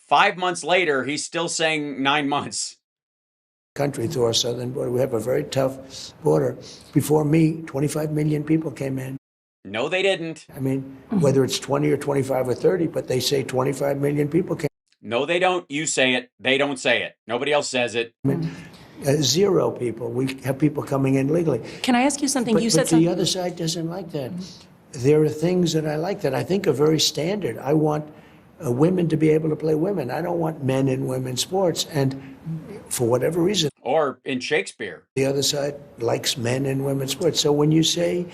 5 months later, he's still saying 9 months. Country through our southern border. We have a very tough border. Before me, 25 million people came in. No, they didn't. I mean, whether it's 20 or 25 or 30, but they say 25 million people came. No, they don't. You say it. They don't say it. Nobody else says it. 0 people. We have people coming in legally. Can I ask you something? But, You said but something. the other side doesn't like that. There are things that I like that I think are very standard. I want women to be able to play women. I don't want men in women's sports. And for whatever reason, Or in Shakespeare. the other side likes men in women's sports. So when you say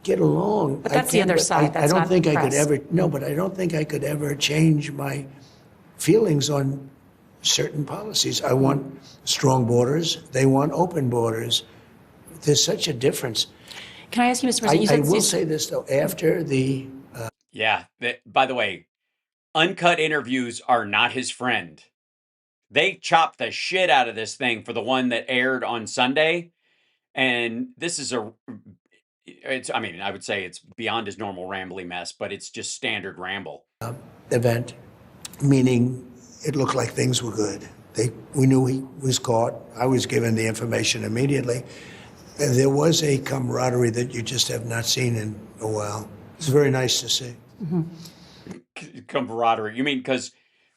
get along, But that's I the can, other but side. I That's don't not think the I could press. ever. No, but I don't think I could ever change my feelings on certain policies. I want strong borders. They want open borders. There's such a difference. Can I ask you, Mr. President? I will say this though. After the Yeah. By the way, uncut interviews are not his friend. They chopped the shit out of this thing for the one that aired on Sunday. And this is I mean, I would say it's beyond his normal rambly mess, but it's just standard ramble. Event, meaning it looked like things were good. We knew he was caught. I was given the information immediately. And there was a camaraderie that you just have not seen in a while. It's very nice to see. Camaraderie. You mean because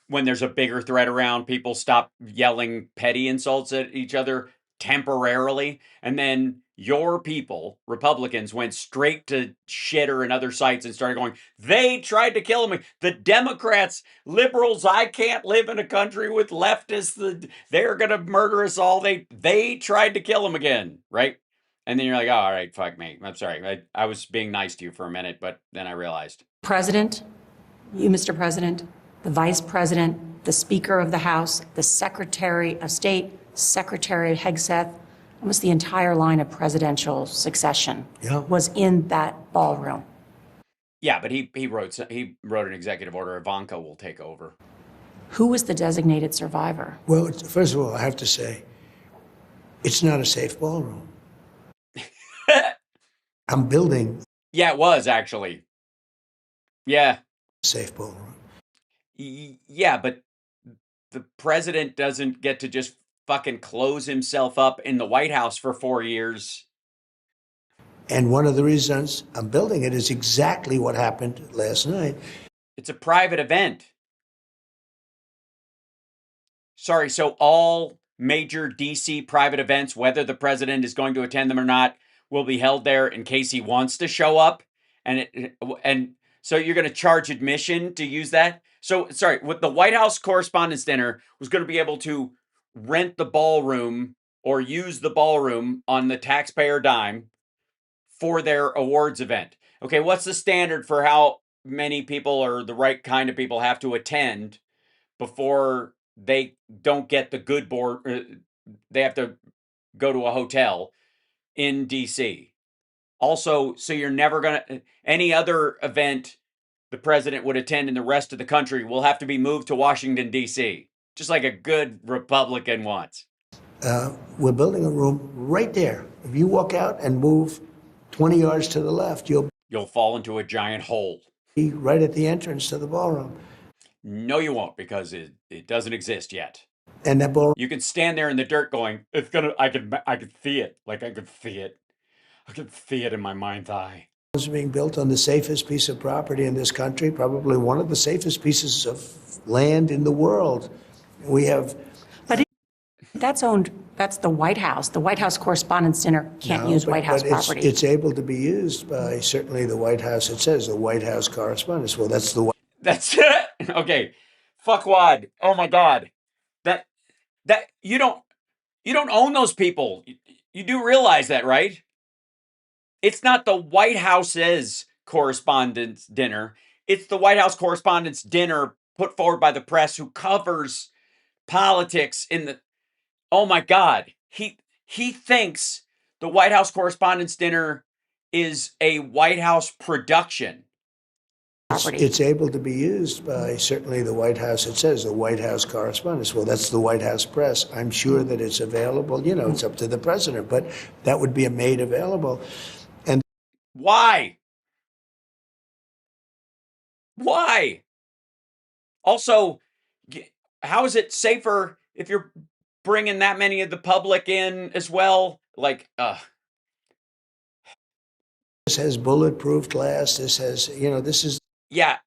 when there's a bigger threat around, people stop yelling petty insults at each other temporarily, and then your people, Republicans, went straight to shitter and other sites and started going, they tried to kill him. The Democrats, liberals, I can't live in a country with leftists. They're going to murder us all. They tried to kill him again, right? And then you're like, oh, all right, fuck me. I'm sorry. I was being nice to you for a minute, but then I realized. President, you, Mr. President, the Vice President, the Speaker of the House, the Secretary of State, Secretary Hegseth, almost the entire line of presidential succession was in that ballroom. Yeah, but he wrote an executive order. Ivanka will take over. Who was the designated survivor? Well, first of all, I have to say, it's not a safe ballroom. I'm building. Yeah, it was actually. Yeah. Safe ballroom. Yeah, but the president doesn't get to just fucking close himself up in the White House for 4 years. And one of the reasons I'm building it is exactly what happened last night. It's a private event. Sorry, so all major DC private events, whether the president is going to attend them or not, will be held there in case he wants to show up. And so you're going to charge admission to use that? So, sorry, with the White House Correspondents' Dinner was going to be able to rent the ballroom or use the ballroom on the taxpayer dime for their awards event. Okay, what's the standard for how many people or the right kind of people have to attend before they don't get the good board? They have to go to a hotel in DC. Also, so you're never going to, any other event the president would attend in the rest of the country will have to be moved to Washington, D.C., just like a good Republican wants. We're building a room right there. If you walk out and move 20 yards to the left, you'll fall into a giant hole. Be right at the entrance to the ballroom. No, you won't, because it doesn't exist yet. And that ballroom, you can stand there in the dirt going, it's gonna, I could see it. Like I could see it. I could see it in my mind's eye. Is being built on the safest piece of property in this country, probably one of the safest pieces of land in the world. We have. But that's the White House. The White House Correspondents' Dinner can't use White House property. It's able to be used by certainly the White House. It says the White House Correspondents. Well, that's the. That's it. Okay. Fuckwad. Oh my God. That you don't own those people. You do realize that, right? It's not the White House's Correspondents' Dinner. It's the White House Correspondents' Dinner put forward by the press who covers politics in the... Oh my God. He thinks the White House Correspondents' Dinner is a White House production. It's able to be used by certainly the White House. It says the White House Correspondents. Well, that's the White House press. I'm sure that it's available. You know, it's up to the president, but that would be made available. And why? Why? Also, how is it safer if you're bringing that many of the public in as well? Like, This has bulletproof glass. This has, this is. Yeah,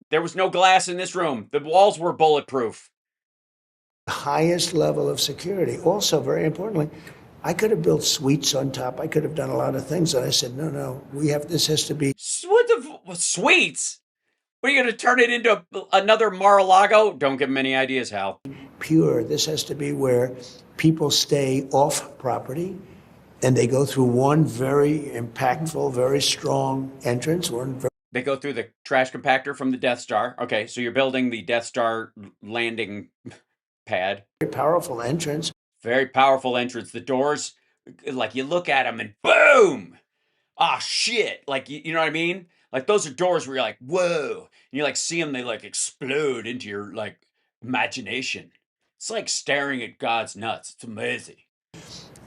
there was no glass in this room. The walls were bulletproof. The highest level of security. Also, very importantly, I could have built suites on top. I could have done a lot of things. And I said, no, this has to be. What the suites? What are you going to turn it into another Mar-a-Lago? Don't give them any ideas, Hal. Pure. This has to be where people stay off property and they go through one very impactful, very strong entrance. They go through the trash compactor from the Death Star. Okay, so you're building the Death Star landing pad. Very powerful entrance. Very powerful entrance. The doors, like you look at them and boom! Ah, shit! Like, you know what I mean? Like those are doors where you're like, whoa! And you like see them, they like explode into your like imagination. It's like staring at God's nuts. It's amazing.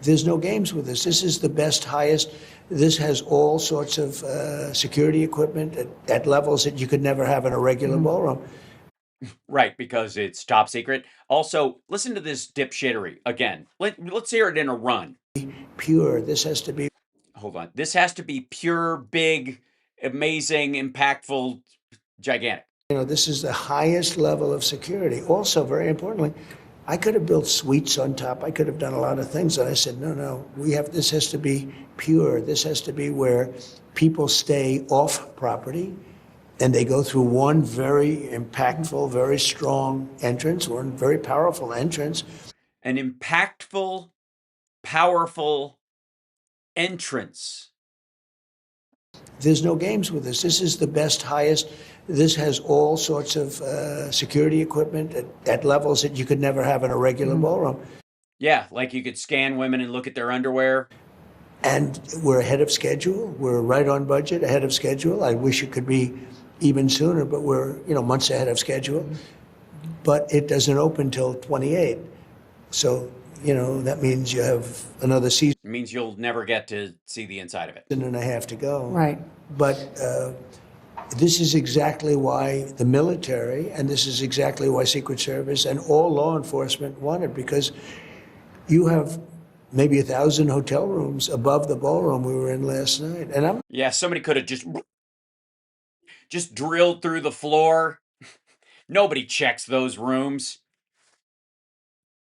There's no games with this. This is the best, highest. This has all sorts of security equipment at levels that you could never have in a regular ballroom. Right, because it's top secret. Also, listen to this dipshittery again. Let's hear it in a run. Pure. This has to be. Hold on. This has to be pure, big, amazing, impactful, gigantic. You know, this is the highest level of security. Also, very importantly, I could have built suites on top. I could have done a lot of things. And I said, no, this has to be pure. This has to be where people stay off property and they go through one very impactful, very strong entrance, one very powerful entrance. An impactful, powerful entrance. There's no games with this. This is the best, highest. This has all sorts of security equipment at levels that you could never have in a regular ballroom. Yeah, like you could scan women and look at their underwear. And we're ahead of schedule. We're right on budget, ahead of schedule. I wish it could be even sooner, but we're months ahead of schedule. But it doesn't open till 28. So, that means you have another season. It means you'll never get to see the inside of it. And a half to go. Right. But this is exactly why the military, and this is exactly why Secret Service and all law enforcement want it, because you have maybe 1,000 hotel rooms above the ballroom we were in last night. And Yeah, somebody could have just drilled through the floor. Nobody checks those rooms.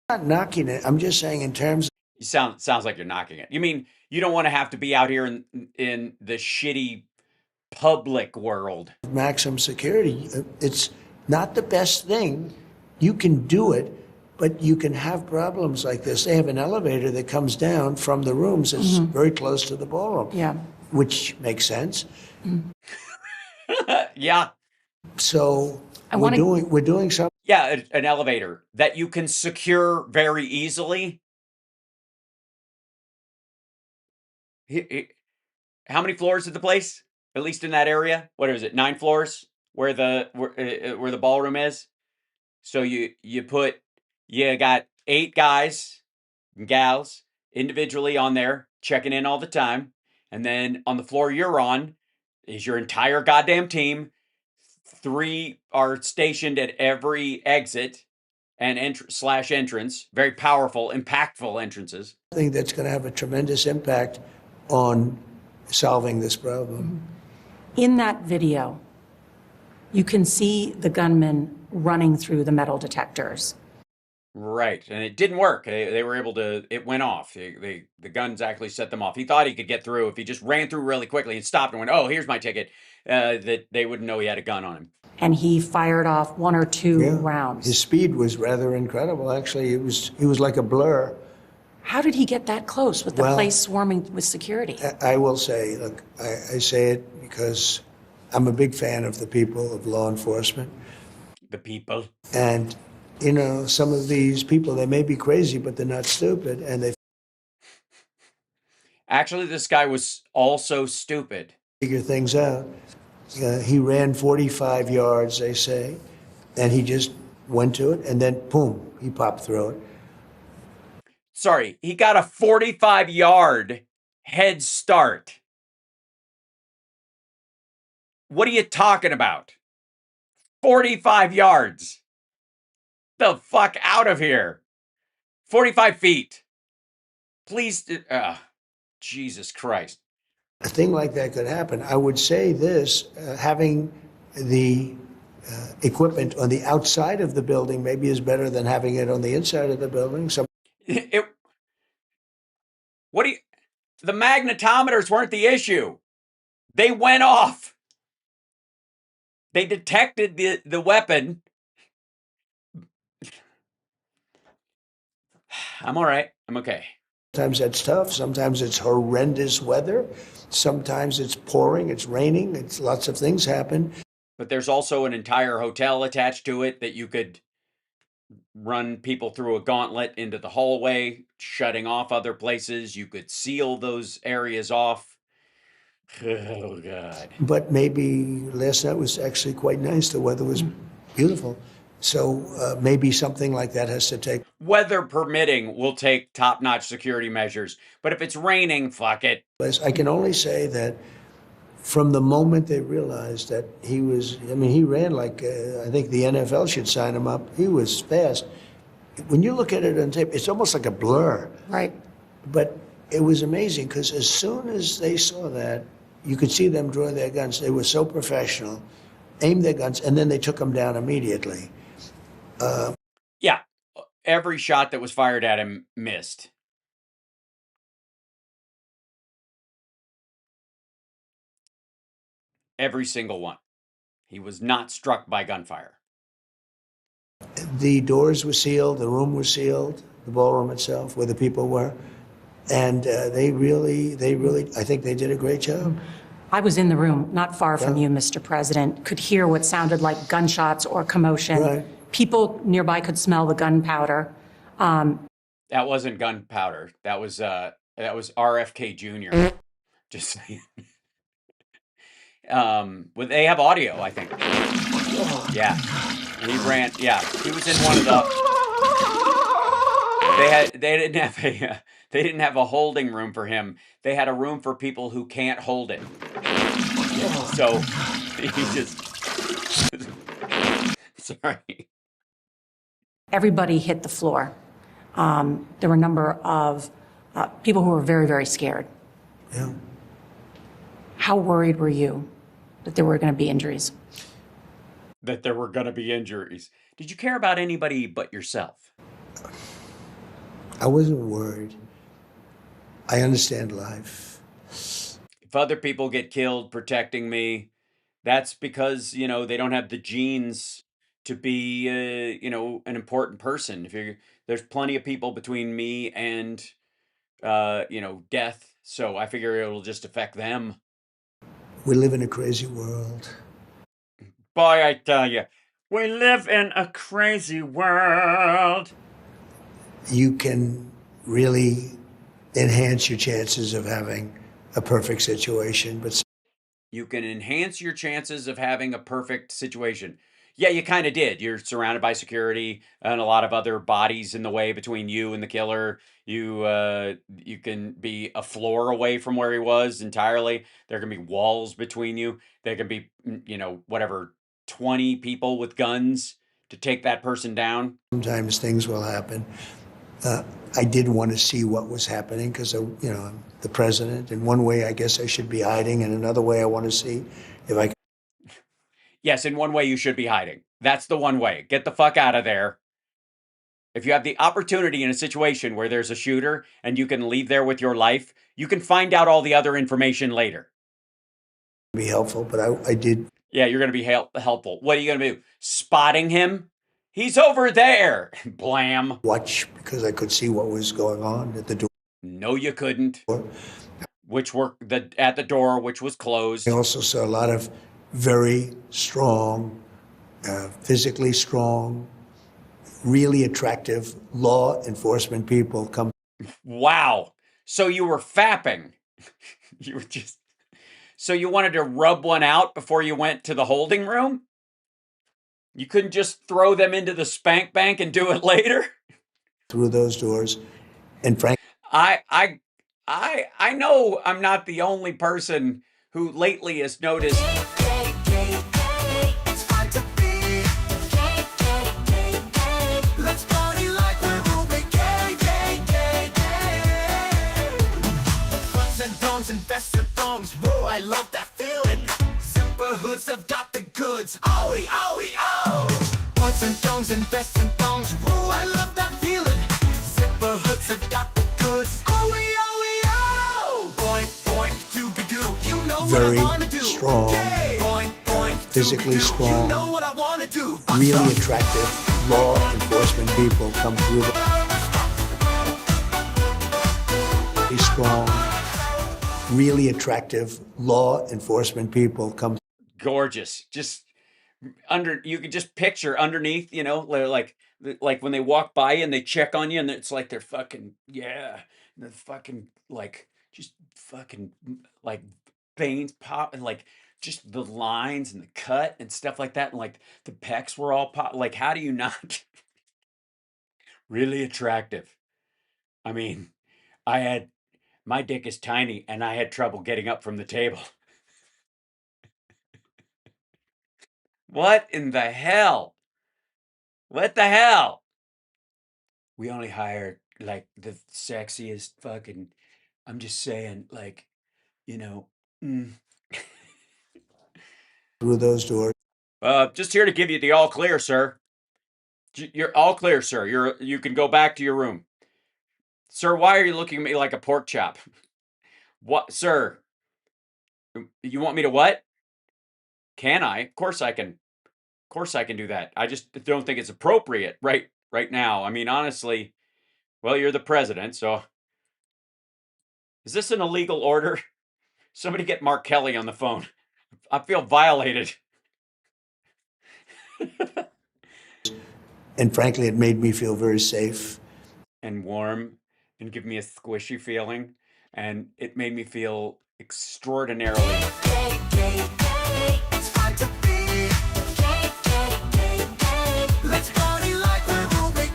I'm not knocking it. I'm just saying in terms You sounds like you're knocking it. You mean you don't want to have to be out here in the shitty public world. of maximum security. It's not the best thing. You can do it, but you can have problems like this. They have an elevator that comes down from the rooms. It's very close to the ballroom. Yeah. Which makes sense. Yeah. So I we're wanna- doing something. Yeah, an elevator that you can secure very easily. How many floors is the place? At least in that area? What is it? 9 floors where the ballroom is? So you got 8 guys and gals individually on there checking in all the time. And then on the floor you're on is your entire goddamn team. 3 are stationed at every exit and entrance. Very powerful, impactful entrances. Thing that's going to have a tremendous impact on solving this problem. In that video, you can see the gunman running through the metal detectors. Right, and it didn't work. They were able to. It went off. The guns actually set them off. He thought he could get through if he just ran through really quickly and stopped and went, "Oh, here's my ticket." That they wouldn't know he had a gun on him. And he fired off 1 or 2 Yeah. rounds. His speed was rather incredible. Actually, he was like a blur. How did he get that close with the Well- place swarming with security? I will say, look, I say it because I'm a big fan of the people of law enforcement. The people. And, some of these people, they may be crazy, but they're not stupid. And they Actually, this guy was also stupid. figure things out. He ran 45 yards, they say, and he just went to it, and then, boom, he popped through it. Sorry, he got a 45-yard head start. What are you talking about? 45 yards. The fuck out of here. 45 feet. Please. Jesus Christ. A thing like that could happen. I would say this, having the equipment on the outside of the building maybe is better than having it on the inside of the building. The magnetometers weren't the issue. They went off. They detected the weapon. I'm all right. I'm okay. Sometimes that's tough. Sometimes it's horrendous weather. Sometimes it's pouring, it's raining, it's lots of things happen. But there's also an entire hotel attached to it that you could run people through a gauntlet into the hallway, shutting off other places. You could seal those areas off. Oh, God. But maybe last night was actually quite nice. The weather was beautiful. So maybe something like that has to take. Weather permitting, we'll take top-notch security measures. But if it's raining, fuck it. I can only say that from the moment they realized that he was, I mean, he ran like, I think the NFL should sign him up. He was fast. When you look at it on tape, it's almost like a blur. Right. But it was amazing because as soon as they saw that, you could see them draw their guns. They were so professional, aimed their guns, and then they took him down immediately. Yeah, every shot that was fired at him missed. Every single one. He was not struck by gunfire. The doors were sealed, the room was sealed, the ballroom itself, where the people were. And they really, I think they did a great job. I was in the room, not far from you, Mr. President, could hear what sounded like gunshots or commotion. Right. People nearby could smell the gunpowder. That wasn't gunpowder. That was RFK Jr. Just saying. Well, they have audio, I think. Yeah, he ran. Yeah, he was in one of the. They didn't have a holding room for him. They had a room for people who can't hold it. So he just. Sorry. Everybody hit the floor. There were a number of people who were very, very scared. Yeah. How worried were you that there were going to be injuries? That there were going to be injuries. Did you care about anybody but yourself? I wasn't worried. I understand life. If other people get killed protecting me, that's because, they don't have the genes to be, an important person. There's plenty of people between me and, death. So I figure it'll just affect them. We live in a crazy world. Boy, I tell you, we live in a crazy world. You can really enhance your chances of having a perfect situation, but You can enhance your chances of having a perfect situation. Yeah, you kind of did. You're surrounded by security and a lot of other bodies in the way between you and the killer. You can be a floor away from where he was entirely. There can be walls between you. There can be, whatever, 20 people with guns to take that person down. sometimes things will happen. I did want to see what was happening because, I'm the president. In one way, I guess I should be hiding. In another way, I want to see if I can. Yes, in one way you should be hiding. That's the one way. Get the fuck out of there. If you have the opportunity in a situation where there's a shooter and you can leave there with your life, you can find out all the other information later. Be helpful, but I did. Yeah, you're going to be helpful. What are you going to do? Spotting him? He's over there. Blam. Watch because I could see what was going on at the door. No, you couldn't. Which were at the door, which was closed. I also saw a lot of very strong, physically strong, really attractive law enforcement people come. Wow. So you were fapping. You were just. So you wanted to rub one out before you went to the holding room? You couldn't just throw them into the spank bank and do it later? Through those doors, and frankly, I know I'm not the only person who lately has noticed. It's fun to be. Let's party like we're moving. Guns and dongs and vests and thongs. Whoa, I love that feeling. Zipper hoods have got the goods. Owie, owie, oh. Guns and dongs and vests and thongs. Whoa, I love that feeling. Zipper hoods have got the goods. Owie, owie, oh. Boing, boing, doo-ba-doo. You know Very what I wanna do. strong, Yay. Boing, boing, physically doo-ba-doo. strong, You know what I wanna do. really attractive law enforcement people come through. Very strong, really attractive law enforcement people come. Gorgeous. Just you can just picture underneath, like when they walk by and they check on you and it's like they're fucking, yeah. They're fucking like, just fucking like veins pop and like just the lines and the cut and stuff like that. And like the pecs were all pop. Like, how do you not? Really attractive. I mean, my dick is tiny and I had trouble getting up from the table. What in the hell? What the hell? We only hire like the sexiest fucking, I'm just saying, like, you know, through those doors. just here to give you the all clear, sir. You're all clear, sir. You can go back to your room. Sir, why are you looking at me like a pork chop? What, sir? You want me to what? Can I? Of course I can. Of course I can do that. I just don't think it's appropriate right now. I mean, honestly, well, you're the president, so is this an illegal order? Somebody get Mark Kelly on the phone. I feel violated. And frankly, it made me feel very safe. And warm and give me a squishy feeling. And it made me feel extraordinarily. It's fun to be. Let's party like we're moving.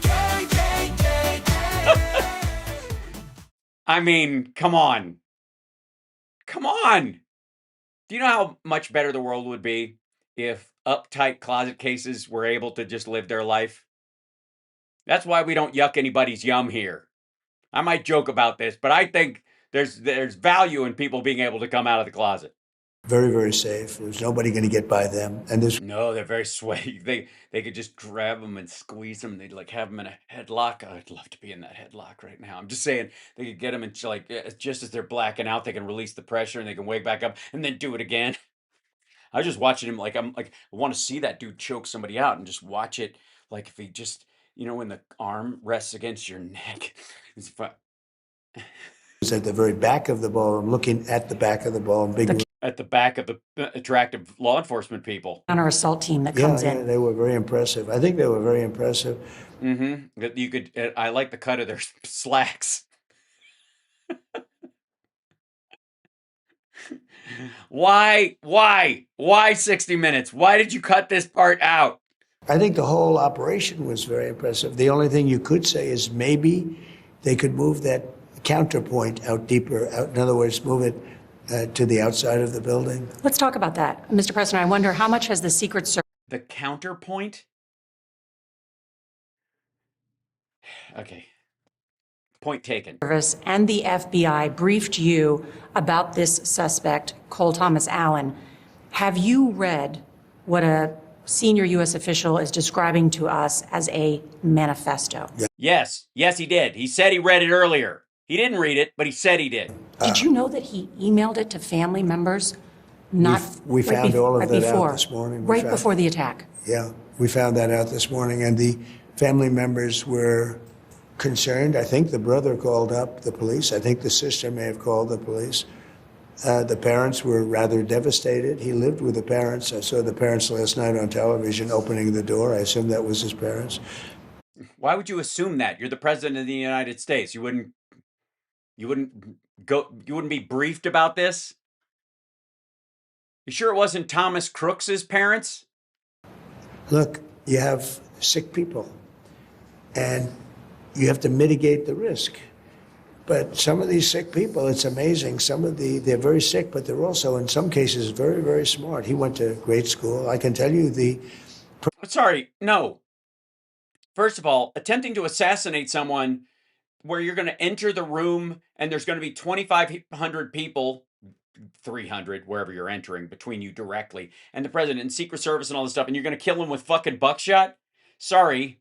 I mean, come on. Come on. Do you know how much better the world would be if uptight closet cases were able to just live their life? That's why we don't yuck anybody's yum here. I might joke about this, but I think there's value in people being able to come out of the closet. Very, very safe. There's nobody going to get by them. And this No, they're very sweaty. They could just grab them and squeeze them. They'd like have them in a headlock. I'd love to be in that headlock right now. I'm just saying they could get them and like just as they're blacking out, they can release the pressure and they can wake back up and then do it again. I was just watching him like I want to see that dude choke somebody out and just watch it. Like if he just when the arm rests against your neck. It's fun. was at the very back of the ballroom, looking at the back of the ballroom. At the back of the attractive law enforcement people. Counter assault team that comes yeah, in. they were very impressive. I think they were very impressive. Mm-hmm. You could. I like the cut of their slacks. Why 60 minutes? Why did you cut this part out? I think the whole operation was very impressive. The only thing you could say is maybe they could move that counterpoint out deeper. In other words, move it to the outside of the building. Let's talk about that. Mr. President, I wonder how much has the Secret Service... The counterpoint? Okay. Point taken. And the FBI briefed you about this suspect, Cole Thomas Allen. Have you read what a senior U.S. official is describing to us as a manifesto? Yes, he did. He said he read it earlier. He didn't read it, but he said he did. Did you know that he emailed it to family members? We found all of that out this morning. Right before the attack. Yeah, we found that out this morning, and the family members were concerned. I think the brother called up the police. I think the sister may have called the police. The parents were rather devastated. He lived with the parents. I saw the parents last night on television opening the door. I assume that was his parents. Why would you assume that? You're the president of the United States. You wouldn't be briefed about this? You sure it wasn't Thomas Crooks's parents? Look, you have sick people, and you have to mitigate the risk. But some of these sick people, it's amazing. They're very sick, but they're also, in some cases, very, very smart. He went to great school. I can tell you Sorry, no. First of all, attempting to assassinate someone where you're going to enter the room and there's going to be 2,500 people, 300, wherever you're entering, between you directly, and the president and Secret Service and all this stuff, and you're going to kill him with fucking buckshot? Sorry,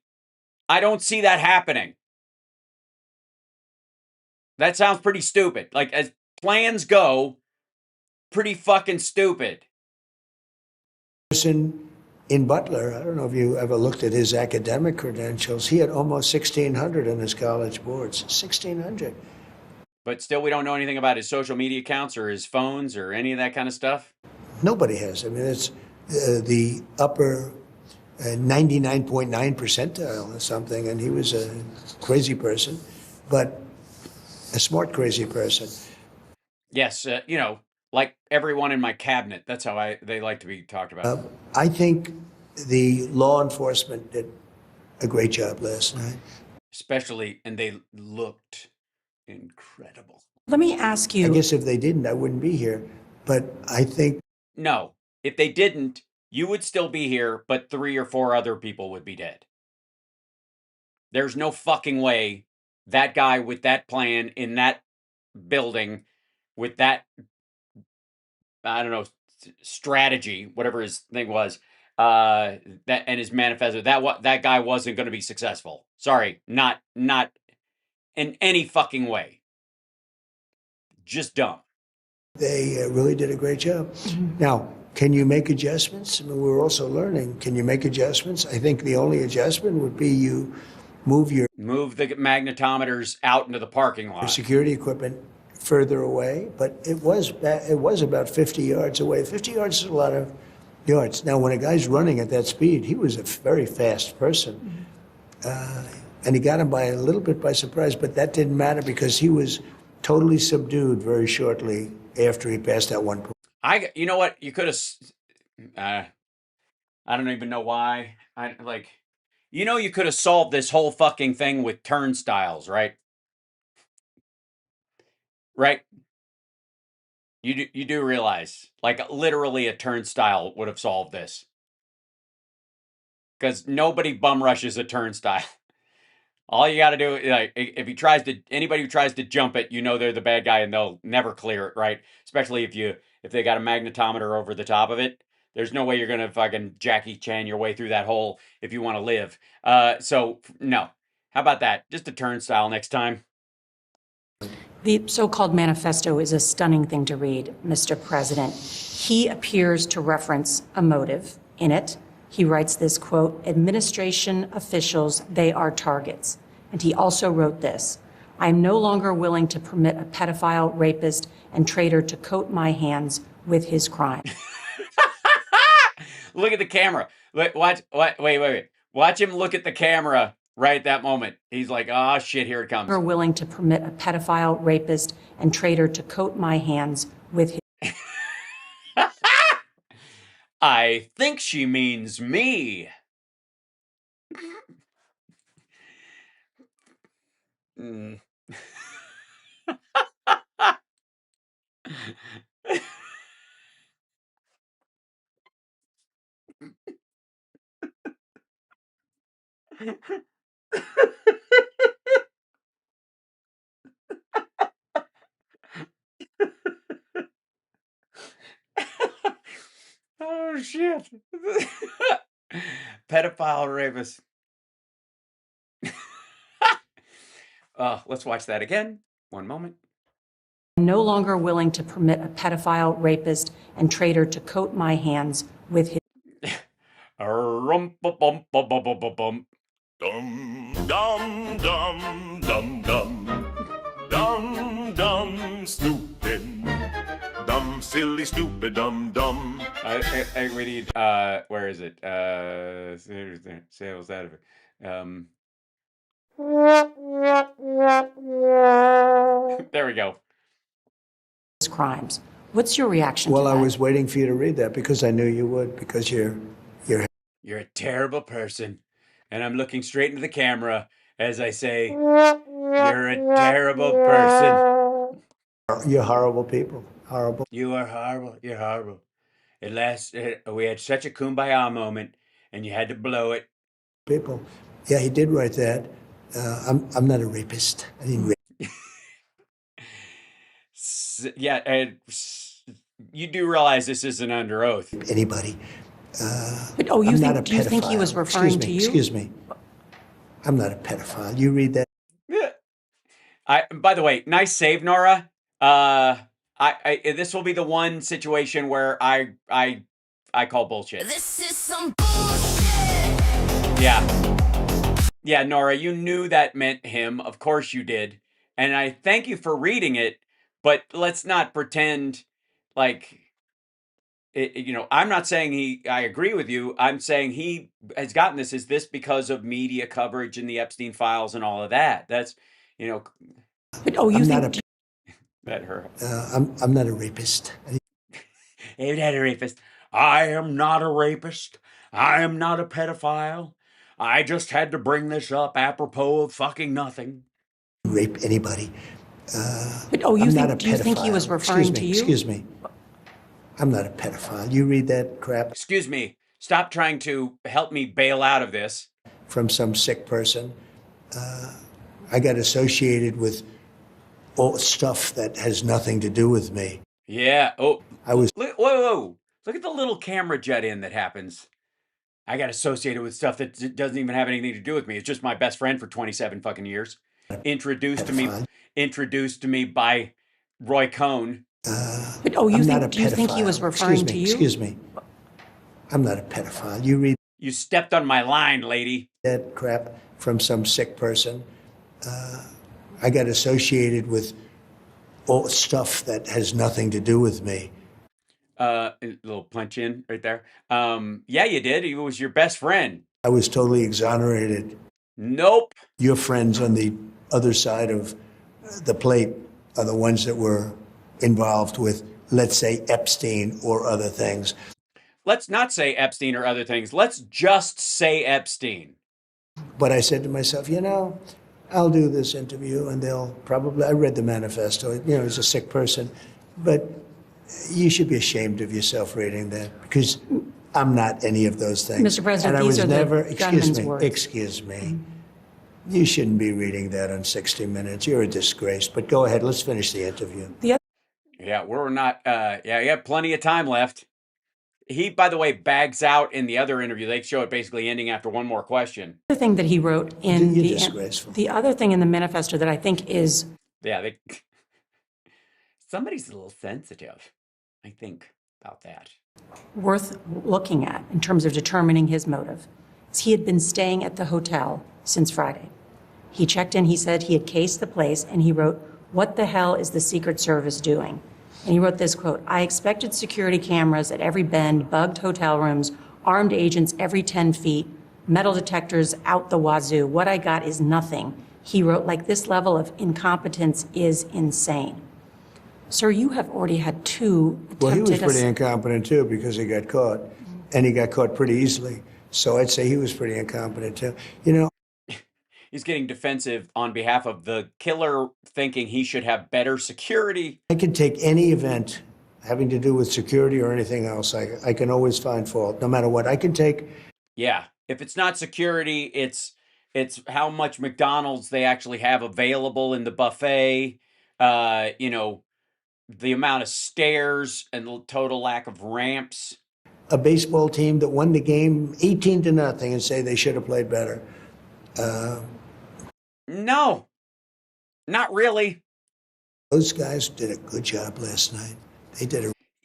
I don't see that happening. That sounds pretty stupid. Like, as plans go, pretty fucking stupid. Person in Butler, I don't know if you ever looked at his academic credentials. He had almost 1,600 on his college boards. 1,600. But still, we don't know anything about his social media accounts or his phones or any of that kind of stuff? Nobody has. I mean, it's the upper 99.9 percentile or something, and he was a crazy person, but a smart crazy person. Yes, like everyone in my cabinet. That's how they like to be talked about. I think the law enforcement did a great job last night. Especially, and they looked incredible. Let me ask I you, guess if they didn't, I wouldn't be here. But I think No, if they didn't, you would still be here, but 3 or 4 other people would be dead. There's no fucking way that guy with that plan in that building with that, I don't know, strategy, whatever his thing was, that and his manifesto, that guy wasn't going to be successful. Sorry, not in any fucking way. Just dumb. they really did a great job. Now, can you make adjustments? I mean, we're also learning. Can you make adjustments? I think the only adjustment would be you move your Move the magnetometers out into the parking lot. security equipment further away. But it was about 50 yards away. 50 yards is a lot of yards. Now, when a guy's running at that speed, he was a very fast person. And he got him by a little bit by surprise, but that didn't matter because he was totally subdued very shortly after he passed that one point. You know what? You could have. I don't even know why. You could have solved this whole fucking thing with turnstiles, right? Right? You do realize, like, literally a turnstile would have solved this, because nobody bum rushes a turnstile. All you got to do, like, if anybody who tries to jump it, they're the bad guy and they'll never clear it, right? Especially if they got a magnetometer over the top of it. There's no way you're gonna fucking Jackie Chan your way through that hole if you want to live. So no. How about that? Just a turnstile next time. the so-called manifesto is a stunning thing to read, Mr. President. He appears to reference a motive in it. He writes this, quote, administration officials, they are targets. And he also wrote this, I am no longer willing to permit a pedophile, rapist, and traitor to coat my hands with his crime. Look at the camera. Wait. Watch him look at the camera right at that moment. He's like, oh shit, here it comes. We're willing to permit a pedophile, rapist, and traitor to coat my hands with his. I think she means me. Mm. Oh shit. Pedophile rapist. Let's watch that again. One moment. I'm no longer willing to permit a pedophile, rapist, and traitor to coat my hands with his. Rum-ba-bum-ba-ba-ba-bum. Dum dum dum dum dum dum dum stupid dum silly stupid dum dum. We need where is it? Sales out of it. There we go. Crimes. What's your reaction Well, to I that? was waiting for you to read that because I knew you would, because you're You're a terrible person. And I'm looking straight into the camera as I say, you're a terrible person. you're horrible people. Horrible You are horrible. You're horrible. We had such a kumbaya moment, and you had to blow it. people. Yeah, he did write that. I'm not a rapist. I didn't rape Yeah, and you do realize this isn't under oath. anybody. But, oh, I'm not a do you think he was pedophile. referring to you? Excuse me. I'm not a pedophile. You read that? By the way, nice save, Nora. This will be the one situation where I call bullshit. This is some bullshit. Yeah, Nora, you knew that meant him. Of course you did. And I thank you for reading it, but let's not pretend like I'm not saying I agree with you. I'm saying he has gotten this. Is this because of media coverage and the Epstein files and all of that? That's, But, oh, you I'm think not that her. I'm not a rapist. rapist. I am not a rapist. I am not a pedophile. I just had to bring this up apropos of fucking nothing. Rape anybody. But, oh, I'm not a do you think he was pedophile. referring to you? Excuse me. I'm not a pedophile. You read that crap Excuse me. Stop trying to help me bail out of this. from some sick person. I got associated with all stuff that has nothing to do with me. Yeah. Oh, I was whoa. Look at the little camera jet in that happens. I got associated with stuff that doesn't even have anything to do with me. It's just my best friend for 27 fucking years. Introduced to me by Roy Cohn. But, oh, do you think he was referring to you? Excuse me. I'm not a pedophile. You read You stepped on my line, lady. that crap from some sick person. I got associated with all stuff that has nothing to do with me. A little punch in right there. Yeah, you did. He was your best friend. I was totally exonerated. Nope. Your friends on the other side of the plate are the ones that were involved with, let's say, Epstein or other things. Let's not say Epstein or other things. Let's just say Epstein. But I said to myself, I'll do this interview and they'll probably, I read the manifesto, he's a sick person, but you should be ashamed of yourself reading that because I'm not any of those things. Mr. President, and I these was are never, the gunman's words. Excuse me. You shouldn't be reading that on 60 Minutes. You're a disgrace. But go ahead, let's finish the interview. Yeah, we're not, you have plenty of time left. He, by the way, bags out in the other interview. They show it basically ending after one more question. The other thing that he wrote in You're disgraceful. the other thing in the manifesto that I think is Yeah, somebody's a little sensitive, I think, about that. worth looking at in terms of determining his motive is he had been staying at the hotel since Friday. He checked in, he said he had cased the place, and he wrote, "What the hell is the Secret Service doing?" And he wrote this quote, "I expected security cameras at every bend, bugged hotel rooms, armed agents every 10 feet, metal detectors out the wazoo. What I got is nothing." He wrote, like, this level of incompetence is insane. Sir, you have already had two attempted... Well, he was pretty incompetent, too, because he got caught. And he got caught pretty easily. So I'd say he was pretty incompetent, too. He's getting defensive on behalf of the killer, thinking he should have better security. I can take any event having to do with security or anything else. I can always find fault, no matter what. I can take... Yeah, if it's not security, it's how much McDonald's they actually have available in the buffet. The amount of stairs and the total lack of ramps. A baseball team that won the game 18-0 and say they should have played better. No, not really. Those guys did a good job last night.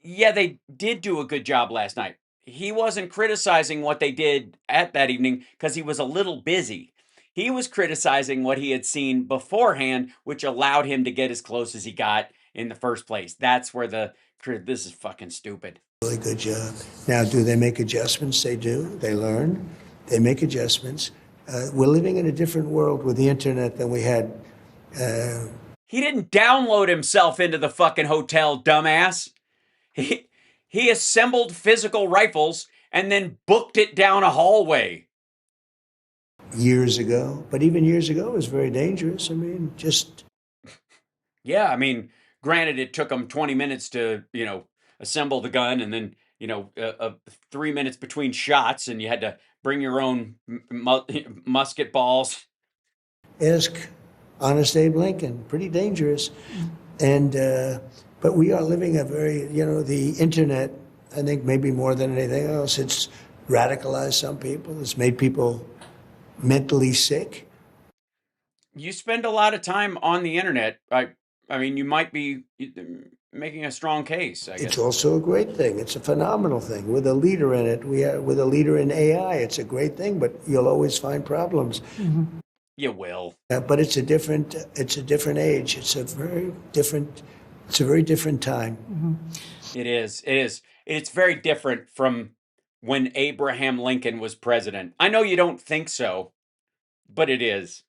Yeah, they did do a good job last night. He wasn't criticizing what they did at that evening because he was a little busy. He was criticizing what he had seen beforehand, which allowed him to get as close as he got in the first place. That's where this is fucking stupid. Really good job. Now, do they make adjustments? They do. They learn. They make adjustments. We're living in a different world with the internet than we had. He didn't download himself into the fucking hotel, dumbass. He assembled physical rifles and then booked it down a hallway. Years ago. But even years ago, it was very dangerous. Yeah, granted, it took them 20 minutes to, assemble the gun and then, 3 minutes between shots and you had to bring your own musket balls. Ask Honest Abe Lincoln. Pretty dangerous. But we are living a very, the internet, I think maybe more than anything else, it's radicalized some people. It's made people mentally sick. You spend a lot of time on the internet. You might be making a strong case, I guess. It's also a great thing. It's a phenomenal thing. We're the leader in it. We're the leader in AI. It's a great thing, but you'll always find problems. Mm-hmm. You will. But it's a different age. It's a very different time. Mm-hmm. It is. It's very different from when Abraham Lincoln was president. I know you don't think so, but it is.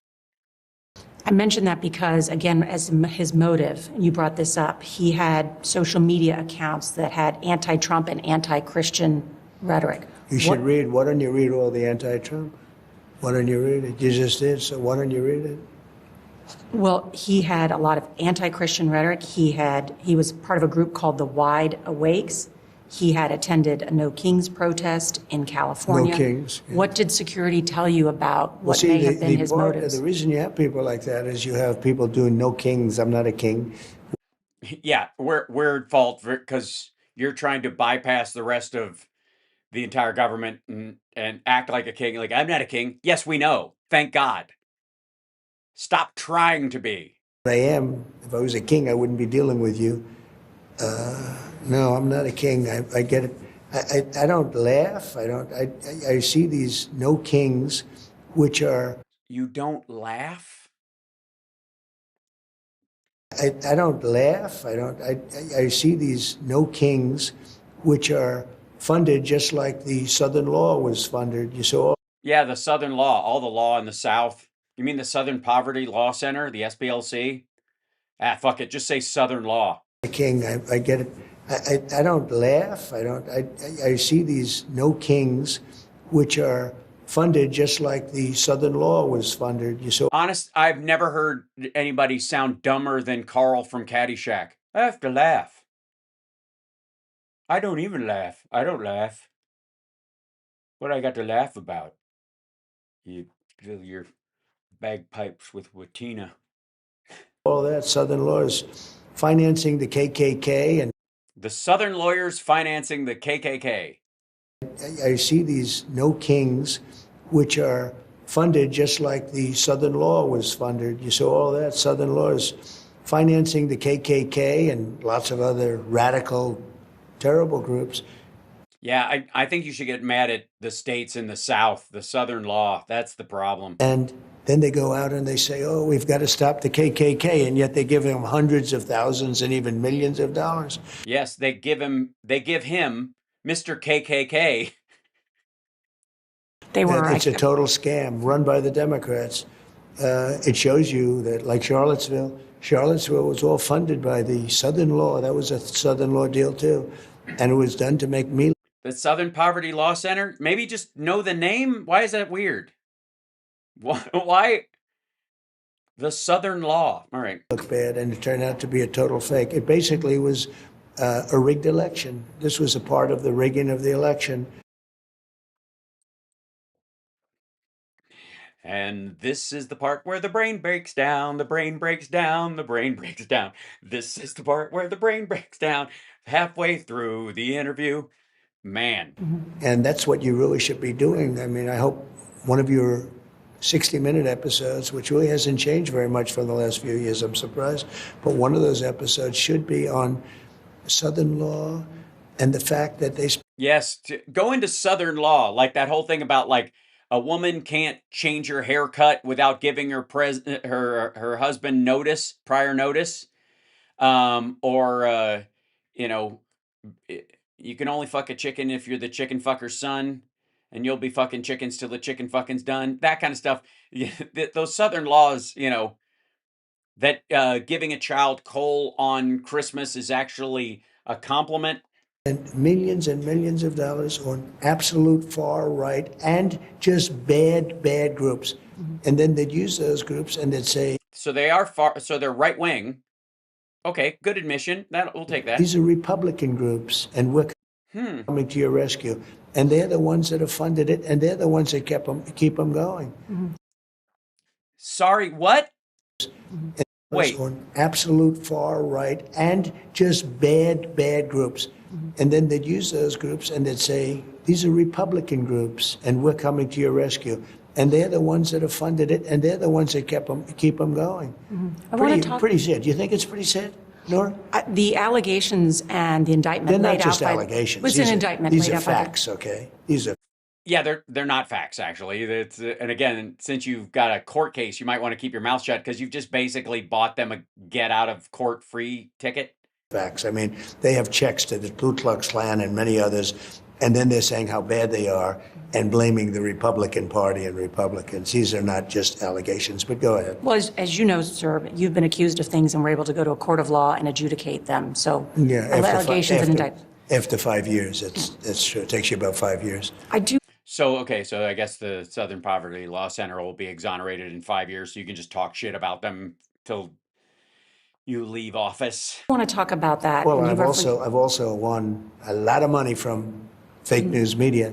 I mentioned that because, again, as his motive, and you brought this up, he had social media accounts that had anti-Trump and anti-Christian rhetoric. You should read, why don't you read all the anti-Trump? Why don't you read it? You just did, so why don't you read it? Well, he had a lot of anti-Christian rhetoric. He was part of a group called the Wide Awakes. He had attended a No Kings protest in California. No Kings. Yeah. What did security tell you about what may have been his motives? The reason you have people like that is you have people doing no kings, I'm not a king. Yeah, we're at fault because you're trying to bypass the rest of the entire government and act like a king. Like, I'm not a king. Yes, we know. Thank God. Stop trying to be. I am. If I was a king, I wouldn't be dealing with you. No, I'm not a king. I get it. I don't laugh. I see these no kings, which are. You don't laugh? I don't laugh. I see these no kings, which are funded just like the Southern Law was funded. You saw. Yeah, the Southern Law, all the law in the South. You mean the Southern Poverty Law Center, the SPLC? Ah, fuck it. Just say Southern Law. King, I get it. I don't laugh. I see these no kings, which are funded just like the Southern Law was funded. You saw. Honest, I've never heard anybody sound dumber than Carl from Caddyshack. I have to laugh. I don't even laugh. I don't laugh. What I got to laugh about? You fill your bagpipes with Watina. All that Southern Law is financing the KKK, and the Southern lawyers financing the KKK. I see these no kings, which are funded just like the Southern Law was funded. You saw all that Southern Law is financing the KKK and lots of other radical, terrible groups. Yeah, I think you should get mad at the states in the South, the Southern Law. That's the problem. And then they go out and they say, oh, we've got to stop the KKK, and yet they give him hundreds of thousands and even millions of dollars. Yes, they give him, Mr. KKK. It's a total scam run by the Democrats. It shows you that, like Charlottesville was all funded by the Southern Law. That was a Southern Law deal too. And it was done to make me. The Southern Poverty Law Center? Maybe just know the name? Why is that weird? Why? The Southern Law. All right. Look bad, and it turned out to be a total fake. It basically was a rigged election. This was a part of the rigging of the election. And this is the part where the brain breaks down, the brain breaks down, the brain breaks down. This is the part where the brain breaks down halfway through the interview. Man. And that's what you really should be doing. I mean, I hope one of your 60-minute episodes, which really hasn't changed very much from the last few years, I'm surprised, but one of those episodes should be on Southern Law and the fact that they... Yes, go into Southern Law, like that whole thing about like a woman can't change her haircut without giving her her husband prior notice, or you know, you can only fuck a chicken if you're the chicken fucker's son, and you'll be fucking chickens till the chicken fucking's done. That kind of stuff. Those Southern laws, you know, that giving a child coal on Christmas is actually a compliment. And millions of dollars on absolute far right and just bad groups. And then they'd use those groups and they'd say... So they're right wing. Okay, good admission. We'll take that. These are Republican groups, and we're coming to your rescue. And they're the ones that have funded it, and they're the ones that keep them going. Sorry, what? Wait. On absolute far right and just bad groups. And then they'd use those groups and they'd say, these are Republican groups, and we're coming to your rescue. And they're the ones that have funded it, and they're the ones that keep them going. Pretty sad. Do you think it's pretty sad, Nora? The allegations and the indictment They're laid not just out allegations. Was an indictment These laid are out by facts, okay? These are... Yeah, they're not facts, actually. And again, since you've got a court case, you might want to keep your mouth shut because you've just basically bought them a get-out-of-court-free ticket. Facts. I mean, they have checks to the Ku Klux Klan and many others, And then they're saying how bad they are and blaming the Republican Party and Republicans. These are not just allegations, but go ahead. Well, as you know, sir, you've been accused of things and we're able to go to a court of law and adjudicate them. So allegations and indictments. After 5 years, it's true. It takes you about 5 years. I do. So, okay, so I guess the Southern Poverty Law Center will be exonerated in 5 years, so you can just talk shit about them till you leave office. I want to talk about that. Well, And I've you've referenced- also won a lot of money from fake news media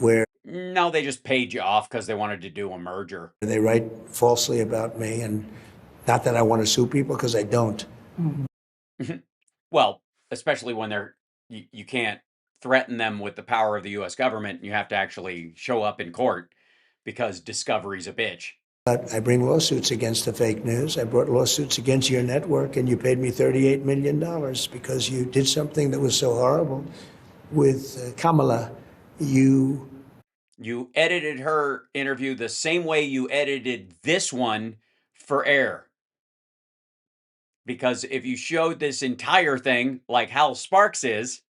where No, they just paid you off because they wanted to do a merger. they write falsely about me, and not that I want to sue people, because I don't. Well, especially when you can't threaten them with the power of the U.S. government. You have to actually show up in court because discovery's a bitch. But I bring lawsuits against the fake news. I brought lawsuits against your network, and you paid me $38 million because you did something that was so horrible with Kamala. You edited her interview the same way you edited this one for air. Because if you showed this entire thing like Hal Sparks is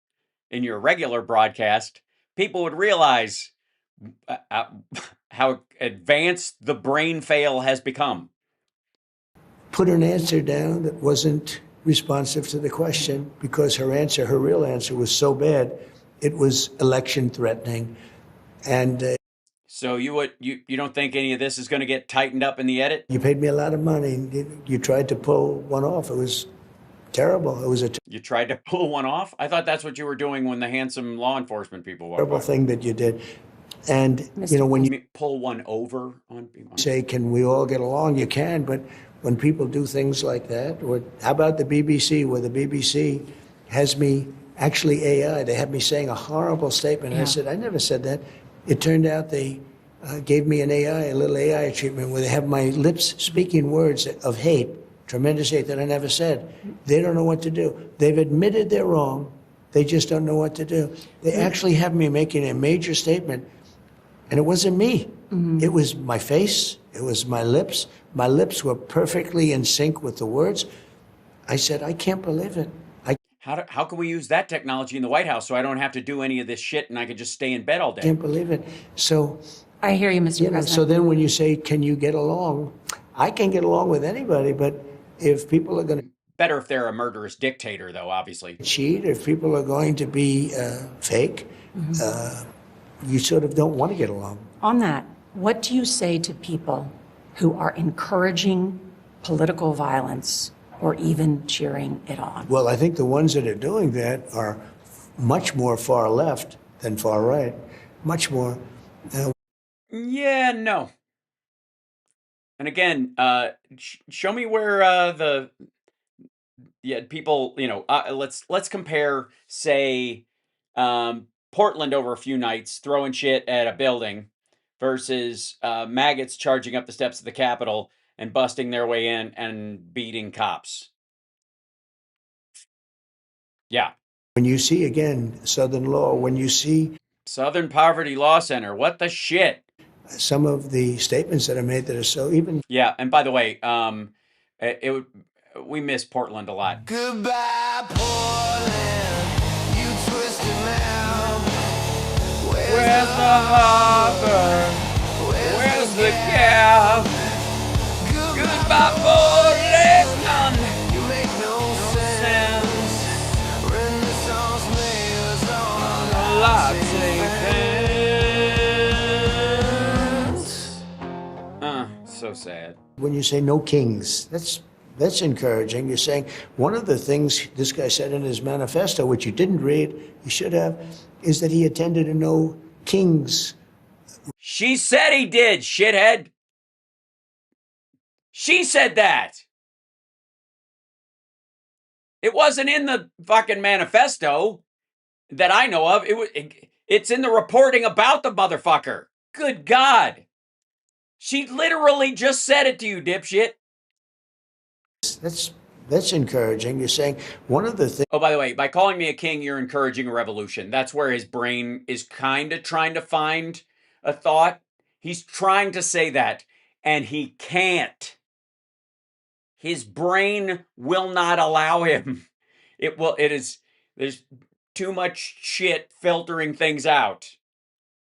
in your regular broadcast, people would realize how advanced the brain fail has become. put an answer down that wasn't responsive to the question because her real answer was so bad, it was election threatening. And So you don't think any of this is going to get tightened up in the edit? you paid me a lot of money. You tried to pull one off. It was terrible. It was a You tried to pull one off? I thought that's what you were doing when the handsome law enforcement people walked terrible by. thing that you did. And, you know, when you Pull one over on people? say, can we all get along? You can, but when people do things like that, or how about the BBC, where the BBC has me, actually AI, they have me saying a horrible statement. And I said, I never said that. It turned out they gave me a little AI treatment where they have my lips speaking words of hate, tremendous hate that I never said. They don't know what to do. They've admitted they're wrong. They just don't know what to do. They actually have me making a major statement, and it wasn't me. It was my face. It was my lips. My lips were perfectly in sync with the words. I said, I can't believe it. I How can we use that technology in the White House so I don't have to do any of this shit and I can just stay in bed all day? can't believe it. So, I hear you, Mr. you know, President. so then when you say, can you get along? I can get along with anybody, but if people are going to Better if they're a murderous dictator, though, obviously. cheat, if people are going to be fake, you sort of don't want to get along. On that, what do you say to people who are encouraging political violence or even cheering it on? Well, I think the ones that are doing that are much more far left than far right, much more. Yeah, no. And again, show me where people, let's compare, say, Portland over a few nights throwing shit at a building versus maggots charging up the steps of the Capitol and busting their way in and beating cops. Yeah. When you see, again, Southern law, when you see Southern Poverty Law Center. What the shit? some of the statements that are made that are so even Yeah, and by the way, we miss Portland a lot. Goodbye, Portland, you twisted man. Where's the harbor? Where's the cab? Goodbye, Portland. You make no sense. Renaissance mayors on Latte pens. So sad. when you say no kings, that's encouraging. You're saying one of the things this guy said in his manifesto, which you didn't read, you should have, is that he attended a no kings. She said he did, shithead. She said that. It wasn't in the fucking manifesto that I know of. It's in the reporting about the motherfucker. Good God. She literally just said it to you, dipshit. That's encouraging. You're saying one of the things. Oh, by the way, by calling me a king, you're encouraging a revolution. That's where his brain is kind of trying to find a thought. He's trying to say that, and he can't. His brain will not allow him. There's too much shit filtering things out.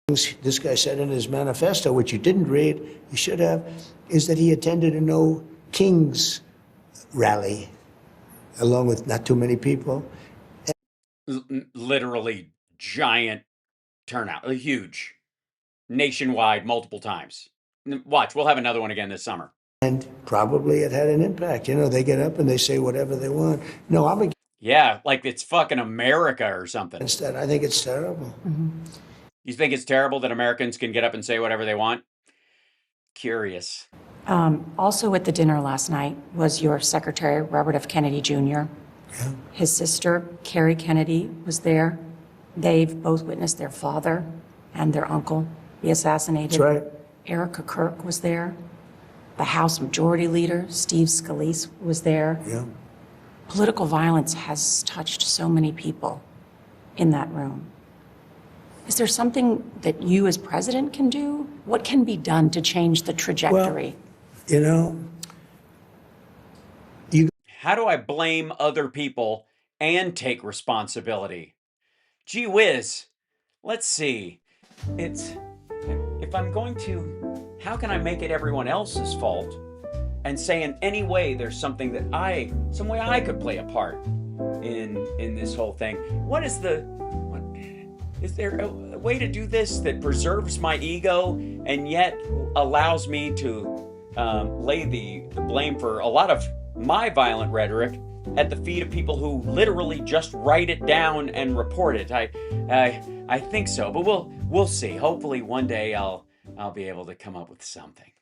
This guy said in his manifesto, which you didn't read, you should have, is that he attended a No Kings rally, along with not too many people. Literally giant turnout, huge, nationwide, multiple times. Watch, we'll have another one again this summer. And probably it had an impact. You know, they get up and they say whatever they want. No, I'm Yeah, like it's fucking America or something. against that. I think it's terrible. You think it's terrible that Americans can get up and say whatever they want? Curious. Also at the dinner last night was your secretary, Robert F. Kennedy Jr. His sister, Carrie Kennedy, was there. They've both witnessed their father and their uncle be assassinated. That's right. Erica Kirk was there. The House Majority Leader, Steve Scalise, was there. Yeah. Political violence has touched so many people in that room. Is there something that you as president can do? What can be done to change the trajectory? You know, How do I blame other people and take responsibility? Gee whiz. Let's see. If I'm going to, how can I make it everyone else's fault and say in any way there's something that some way I could play a part in this whole thing? Is there a way to do this that preserves my ego and yet allows me to lay the blame for a lot of my violent rhetoric at the feet of people who literally just write it down and report it? I think so, but we'll see. Hopefully one day I'll be able to come up with something.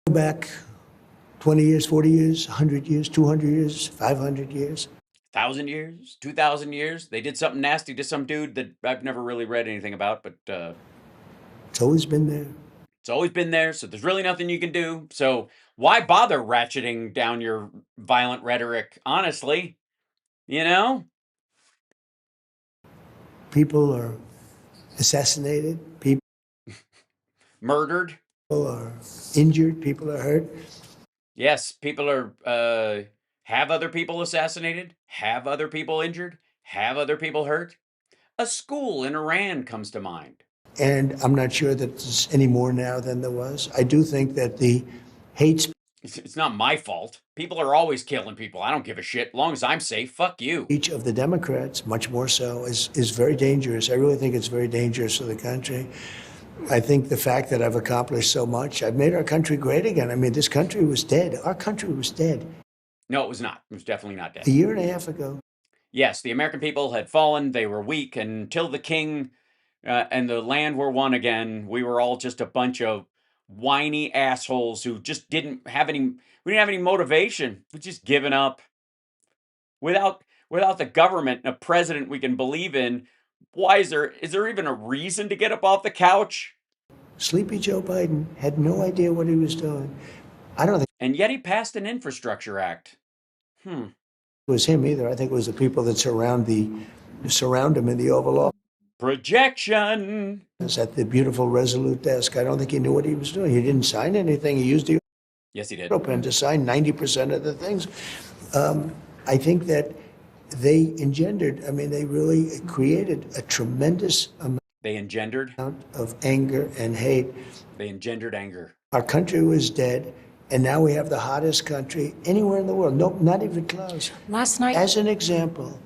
go back 20 years, 40 years, 100 years, 200 years, 500 years. 1,000 years, 2,000 years. They did something nasty to some dude that I've never really read anything about, but It's always been there. it's always been there, so there's really nothing you can do. So why bother ratcheting down your violent rhetoric, honestly? You know? People are assassinated. People Murdered. are injured. People are hurt. Yes, people are, have other people assassinated, have other people injured, have other people hurt. A school in Iran comes to mind. And I'm not sure that there's any more now than there was. I do think that the hate It's not my fault. People are always killing people. I don't give a shit. As long as I'm safe, fuck you. speech of the Democrats, much more so, is very dangerous. I really think it's very dangerous for the country. I think the fact that I've accomplished so much, I've made our country great again. I mean, this country was dead. Our country was dead No, it was not. It was definitely not dead. a year and a half ago. Yes, the American people had fallen. They were weak until the king and the land were won again. We were all just a bunch of whiny assholes who just didn't have any motivation. We just given up. Without the government and a president we can believe in, is there even a reason to get up off the couch? Sleepy Joe Biden had no idea what he was doing. I don't think And yet he passed an infrastructure act. it was him either. I think it was the people that surround him in the Oval Office Projection. at the beautiful Resolute desk. I don't think he knew what he was doing. He didn't sign anything. He used the Yes, he did. pen to sign 90% of the things. I think that they really created a tremendous They engendered amount of anger and hate. anger. Our country was dead, and now we have the hottest country anywhere in the world. No, not even close. Last night, As an example,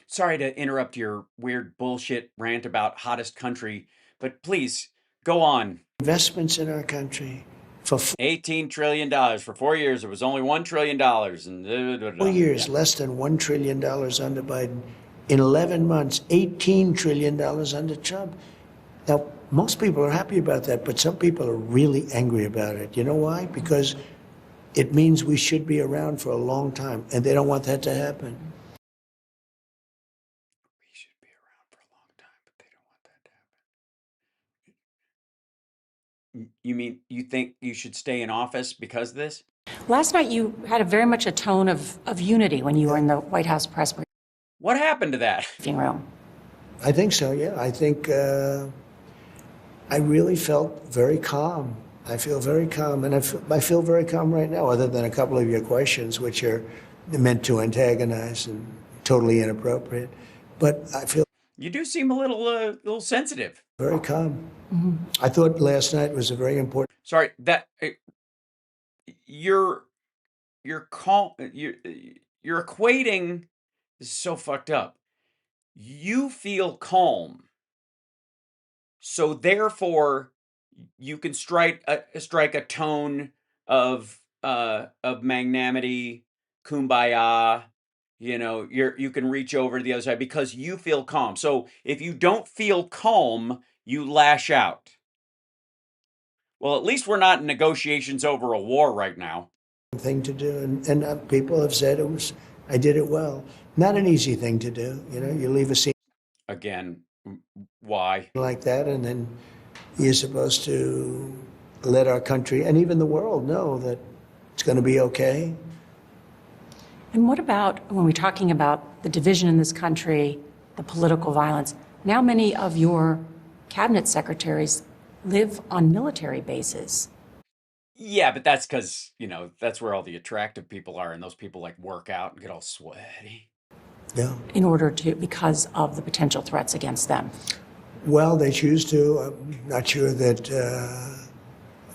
Sorry to interrupt your weird bullshit rant about hottest country, but please go on. investments in our country for $18 trillion. For 4 years, it was only $1 trillion. And 4 years, less than $1 trillion under Biden. In 11 months, $18 trillion under Trump. Now, most people are happy about that, but some people are really angry about it. You know why? Because it means we should be around for a long time, and they don't want that to happen. We should be around for a long time, but they don't want that to happen. You mean you think you should stay in office because of this? last night you had very much a tone of unity when you were in the White House press What happened to that? briefing room. I think so, yeah. I think I really felt very calm. I feel very calm, and I feel very calm right now, other than a couple of your questions, which are meant to antagonize and totally inappropriate. But I feel You do seem a little sensitive. very calm. I thought last night was a very important. Sorry, that you're calm. You're equating. This is so fucked up. You feel calm, so therefore you can strike a tone of magnanimity, kumbaya. You know, you can reach over to the other side because you feel calm. So if you don't feel calm, you lash out. Well, at least we're not in negotiations over a war right now. Thing to do, and people have said I did it well. Not an easy thing to do. You know, you leave a scene Again, why? like that, and then you're supposed to let our country and even the world know that it's going to be okay. And what about when we're talking about the division in this country, the political violence? Now many of your cabinet secretaries live on military bases. Yeah, but that's because, you know, that's where all the attractive people are, and those people like work out and get all sweaty. Yeah. Because of the potential threats against them. Well, they choose to. I'm not sure that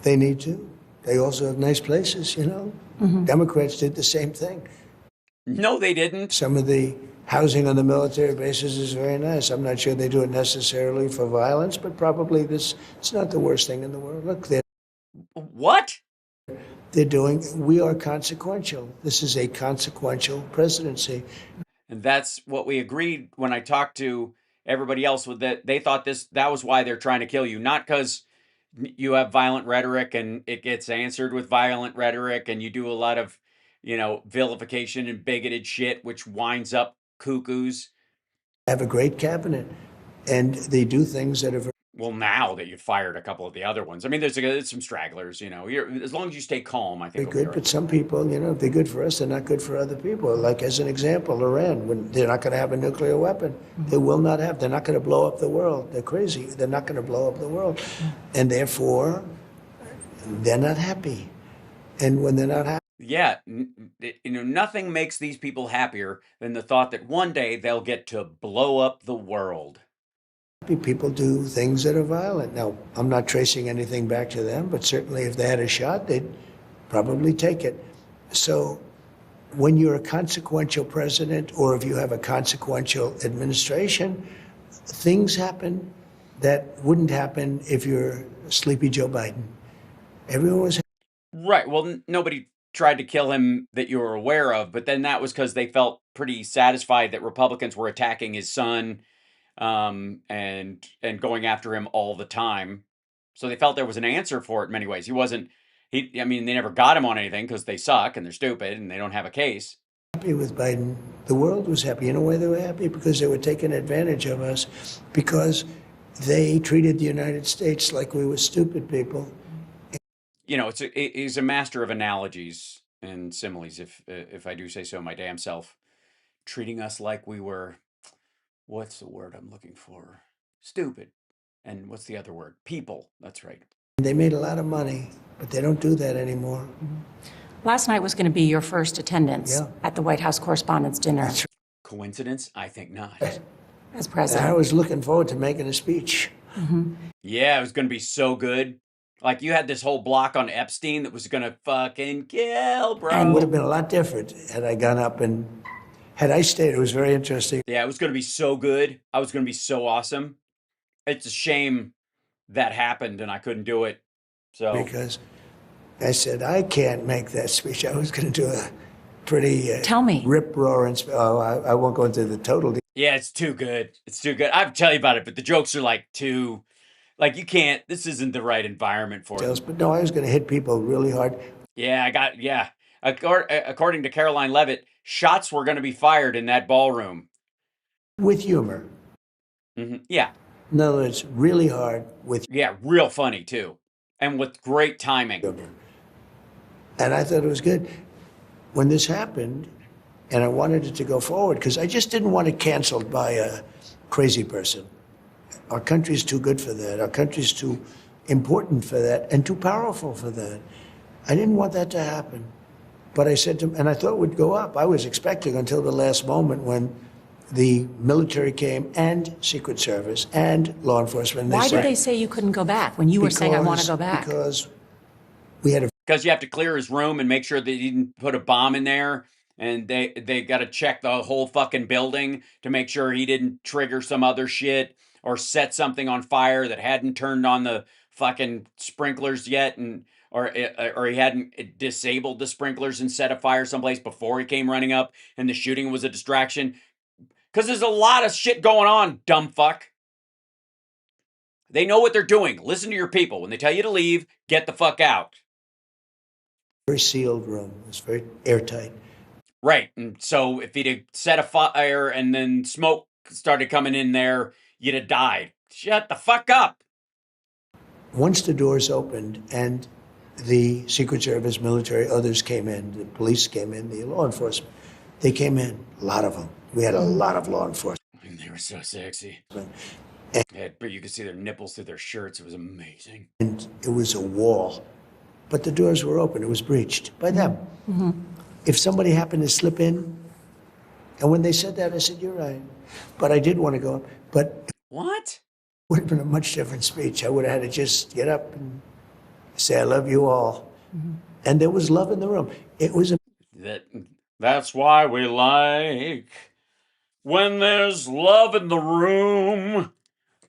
they need to. They also have nice places, you know. Democrats did the same thing. No, they didn't. Some of the housing on the military bases is very nice. I'm not sure they do it necessarily for violence, but probably it's not the worst thing in the world. Look, What? we are consequential. This is a consequential presidency. And that's what we agreed when I talked to everybody else with that. They thought that was why they're trying to kill you, not because you have violent rhetoric and it gets answered with violent rhetoric and you do a lot of, you know, vilification and bigoted shit, which winds up cuckoos. Have a great cabinet, and they do things that are Well, now that you've fired a couple of the other ones, I mean, there's some stragglers, you know. As long as you stay calm, I think. very good. But some people, you know, if they're good for us, they're not good for other people. Like, as an example, Iran, when they're not going to have a nuclear weapon. They will not have. They're not going to blow up the world. They're crazy. They're not going to blow up the world. And therefore, they're not happy. And when they're not happy, Yeah, you know, nothing makes these people happier than the thought that one day they'll get to blow up the world. people do things that are violent. Now, I'm not tracing anything back to them, but certainly if they had a shot, they'd probably take it. So when you're a consequential president, or if you have a consequential administration, things happen that wouldn't happen if you're Sleepy Joe Biden. Everyone was Right. Well, nobody tried to kill him that you were aware of, but then that was because they felt pretty satisfied that Republicans were attacking his son, and going after him all the time. So they felt there was an answer for it in many ways. I mean, they never got him on anything because they suck and they're stupid and they don't have a case. happy with Biden. The world was happy. You know why they were happy? Because they were taking advantage of us, because they treated the United States like we were stupid people. You know, he's a master of analogies and similes, if I do say so my damn self. Treating us like we were, what's the word I'm looking for? Stupid. And what's the other word? People. That's right. They made a lot of money, but they don't do that anymore. Last night was going to be your first attendance at the White House Correspondents' Dinner Coincidence? I think not. as And president. I was looking forward to making a speech. Yeah, it was going to be so good. Like, you had this whole block on Epstein that was going to fucking kill, bro. And it would have been a lot different had I gone up and had I stayed. It was very interesting. Yeah, it was going to be so good. I was going to be so awesome. It's a shame that happened and I couldn't do it. So Because I said, I can't make that speech. I was going to do a pretty Tell me. rip-roaring speech. Oh, I won't go into the total yeah, it's too good. It's too good. I have to tell you about it, but the jokes are like too, like, you can't. This isn't the right environment for details, it. but no, I was going to hit people really hard. Yeah. According to Caroline Levitt, shots were going to be fired in that ballroom. With humor. Yeah, In other words, really hard with yeah, real funny too, and with great timing. humor. And I thought it was good. When this happened, and I wanted it to go forward, because I just didn't want it canceled by a crazy person. Our country's too good for that. Our country's too important for that, and too powerful for that. I didn't want that to happen. But I said to him, and I thought it would go up. I was expecting until the last moment when the military came and Secret Service and law enforcement. Why did they say you couldn't go back when you were saying, I want to go back? Because we had a Because you have to clear his room and make sure that he didn't put a bomb in there. And they got to check the whole fucking building to make sure he didn't trigger some other shit or set something on fire that hadn't turned on the fucking sprinklers yet, and or he hadn't disabled the sprinklers and set a fire someplace before he came running up, and the shooting was a distraction. Because there's a lot of shit going on, dumb fuck. They know what they're doing. Listen to your people. When they tell you to leave, get the fuck out. very sealed room. It was very airtight. Right. And so if he'd have set a fire and then smoke started coming in there, you'd have died. Shut the fuck up. Once the doors opened and the Secret Service, military, others came in, the police came in, the law enforcement, they came in, a lot of them. We had a lot of law enforcement. And they were so sexy. And But you could see their nipples through their shirts. It was amazing. it was a wall. But the doors were open. It was breached by them. If somebody happened to slip in, and when they said that, I said, you're right. But I did want to go up. But What? it would have been a much different speech. I would have had to just get up and say, I love you all. And there was love in the room. It was That's why we like when there's love in the room.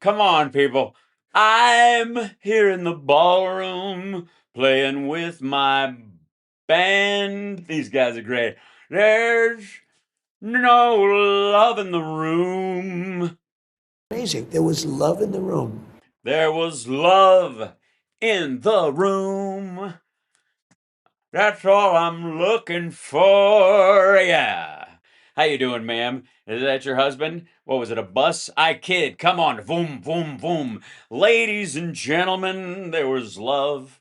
Come on, people. I'm here in the ballroom playing with my band. These guys are great. There's no love in the room. amazing. There was love in the room. There was love in the room. That's all I'm looking for. Yeah. How you doing, ma'am? Is that your husband? What was it, a bus? I kid. Come on. Boom, boom, boom. Ladies and gentlemen, there was love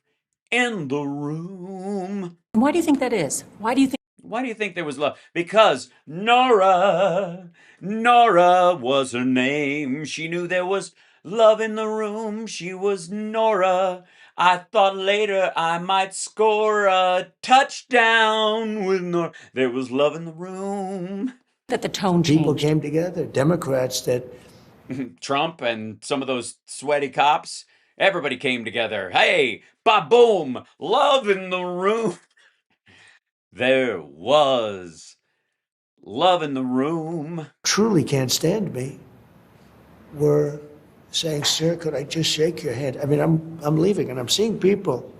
in the room. Why do you think that is? Why do you think? Why do you think there was love? Because Nora was her name. She knew there was love in the room. She was Nora. I thought later I might score a touchdown with Nora. There was love in the room. That the tone People changed. came together, Democrats that Trump and some of those sweaty cops, everybody came together. Hey, ba-boom, love in the room. There was love in the room. truly can't stand me were saying, sir, could I just shake your hand? I mean, I'm leaving and I'm seeing people.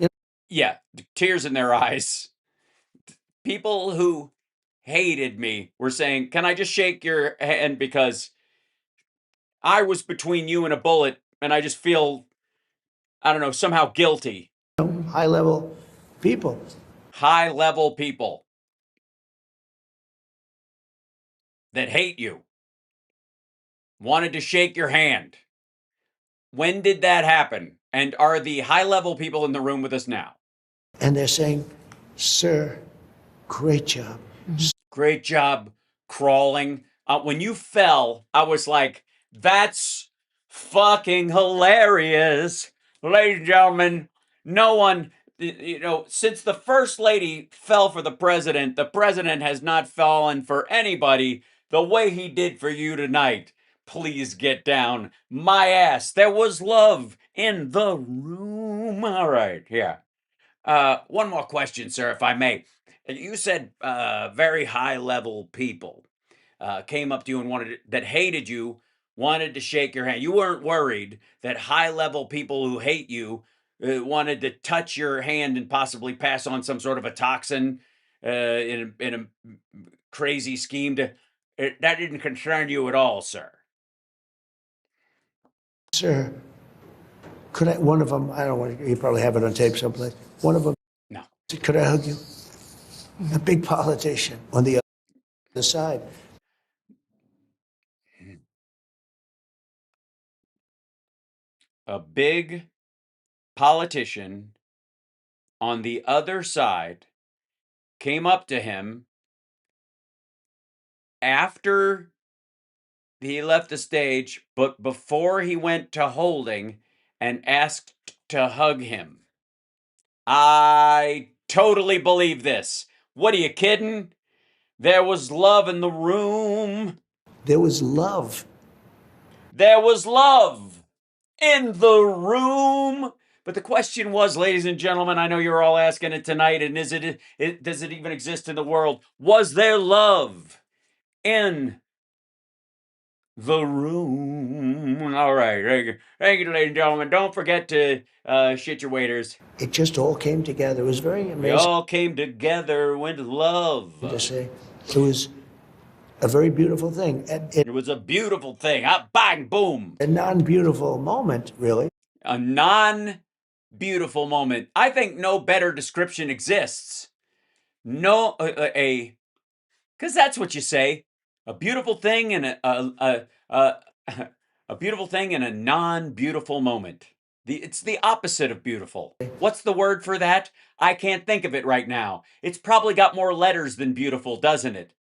Yeah, tears in their eyes. People who hated me were saying, can I just shake your hand because I was between you and a bullet and I just feel, I don't know, somehow guilty. High level people. High level people that hate you wanted to shake your hand. When did that happen? And are the high level people in the room with us now? And they're saying, sir, great job. Great job crawling. When you fell, I was like, that's fucking hilarious. Ladies and gentlemen, no one, since the first lady fell for the president has not fallen for anybody the way he did for you tonight. Please get down. My ass. There was love in the room. All right, yeah. One more question, sir, if I may. You said very high level people came up to you and that hated you, wanted to shake your hand. You weren't worried that high level people who hate you wanted to touch your hand and possibly pass on some sort of a toxin in a crazy scheme that didn't concern you at all, sir. Sir, could I, one of them, I don't want to, you probably have it on tape someplace. One of them, No. said, could I hug you? A big politician on the other side. A big politician on the other side came up to him after he left the stage, but before he went to holding, and asked to hug him. I totally believe this. What are you kidding? There was love in the room. There was love. There was love in the room. But the question was, ladies and gentlemen, I know you're all asking it tonight, and does it even exist in the world? Was there love in the room? All right. Thank you, ladies and gentlemen. Don't forget to shit your waiters. It just all came together. It was very We amazing all came together with love. to see. It was a very beautiful thing. It was a beautiful thing. Bang, boom. A non-beautiful moment, really. A non-beautiful moment. I think no better description exists. No, because that's what you say. A beautiful thing and a beautiful thing and a non-beautiful moment. It's the opposite of beautiful. What's the word for that? I can't think of it right now. It's probably got more letters than beautiful, doesn't it?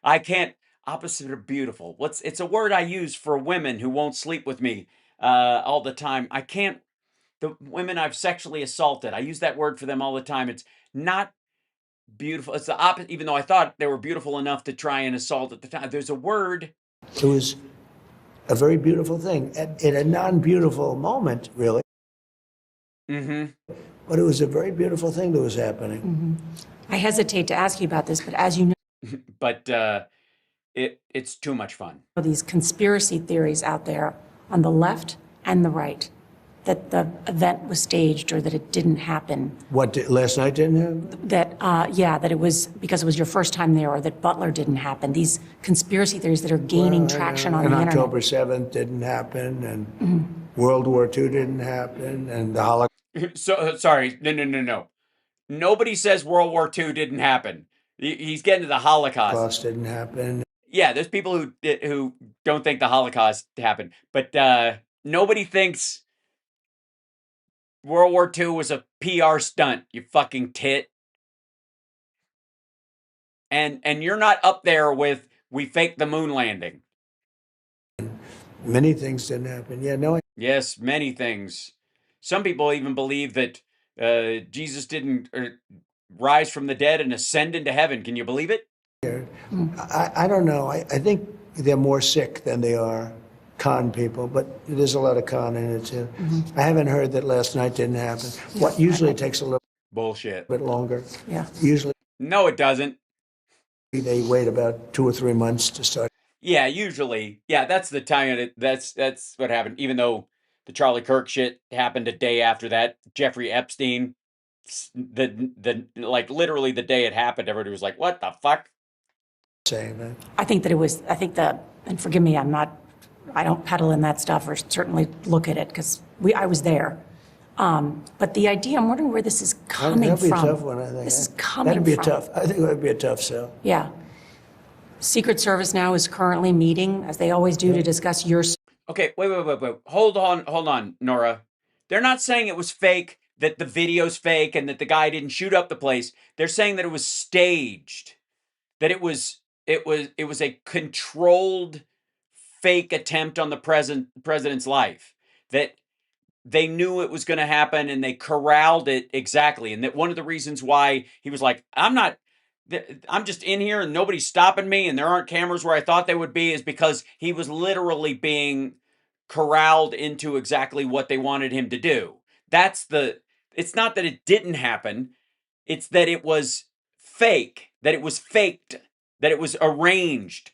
I can't. Opposite of beautiful. It's a word I use for women who won't sleep with me all the time. I can't. The women I've sexually assaulted, I use that word for them all the time. It's not beautiful. It's the opposite, even though I thought they were beautiful enough to try and assault at the time. There's a word. It was a very beautiful thing. In a non-beautiful moment, really. Mm-hmm. But it was a very beautiful thing that was happening. Mm-hmm. I hesitate to ask you about this, but as you know, But it's too much fun. these conspiracy theories out there on the left and the right, that the event was staged or that it didn't happen. Last night didn't happen? That it was because it was your first time there, or that Butler didn't happen. These conspiracy theories that are gaining traction on the and internet. October 7th didn't happen, and World War II didn't happen, and the Holocaust. Sorry, no. Nobody says World War II didn't happen. He's getting to the Holocaust. Didn't happen. Yeah, there's people who don't think the Holocaust happened, but nobody thinks World War II was a PR stunt, you fucking tit. And you're not up there with we faked the moon landing. Many things didn't happen. Yeah, no. Yes, many things. Some people even believe that Jesus didn't rise from the dead and ascend into heaven. Can you believe it? I don't know. I think they're more sick than they are con people, but there's a lot of con in it too. I haven't heard that last night didn't happen. What usually takes a little Bullshit. bit longer. Yeah. Usually No, it doesn't. they wait about 2 or 3 months to start. Yeah, usually. Yeah, that's the time. That's what happened. Even though the Charlie Kirk shit happened a day after that, Jeffrey Epstein, like literally the day it happened, everybody was like, "What the fuck?" Saying that. I think that, and forgive me, I don't peddle in that stuff or certainly look at it because I was there. But the idea, I'm wondering where this is coming That'd be from. a tough one, I think. This is coming That'd be from. tough. I think it would be a tough sell. Yeah. Secret Service now is currently meeting, as they always do, to discuss your. Okay, wait. Hold on, Nora. They're not saying it was fake, that the video's fake, and that the guy didn't shoot up the place. They're saying that it was staged, that it was a controlled fake attempt on the president's life, that they knew it was going to happen and they corralled it exactly, and that one of the reasons why he was like, I'm just in here and nobody's stopping me and there aren't cameras where I thought they would be, is because he was literally being corralled into exactly what they wanted him to do. It's not that it didn't happen. It's that it was fake, that it was faked, that it was arranged,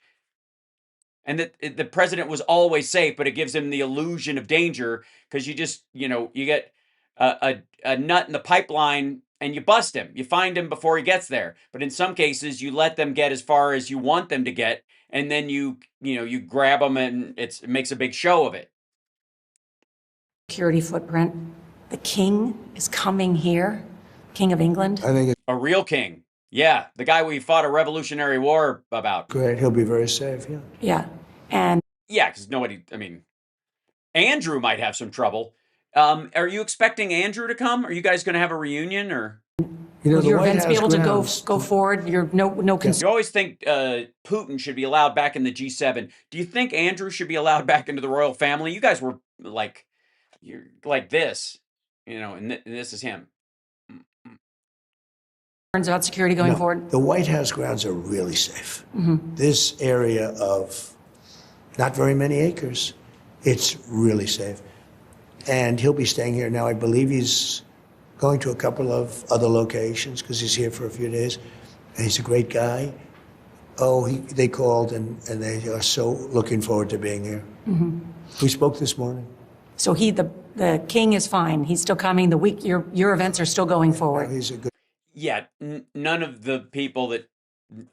and that the president was always safe, but it gives him the illusion of danger because you just, you get a nut in the pipeline and you bust him. You find him before he gets there. But in some cases, you let them get as far as you want them to get, and then you grab them and it makes a big show of it. Security footprint. The king is coming here, King of England. I think it's A real king. Yeah, the guy we fought a Revolutionary War about. great. He'll be very safe, yeah. Yeah. And Yeah, because Andrew might have some trouble. Are you expecting Andrew to come? Are you guys going to have a reunion, or? will the your White events be House able to grounds- go forward? You're no concern. You always think Putin should be allowed back in the G7. Do you think Andrew should be allowed back into the royal family? You guys were you're like this, and this is him. About security going No, forward. the White House grounds are really safe. This area of not very many acres. It's really safe. And he'll be staying here now. I believe he's going to a couple of other locations because he's here for a few days. And he's a great guy. Oh, they called and they are so looking forward to being here. We spoke this morning. So the king is fine. He's still coming. Your events are still going forward. He's a good. Yeah, none of the people that,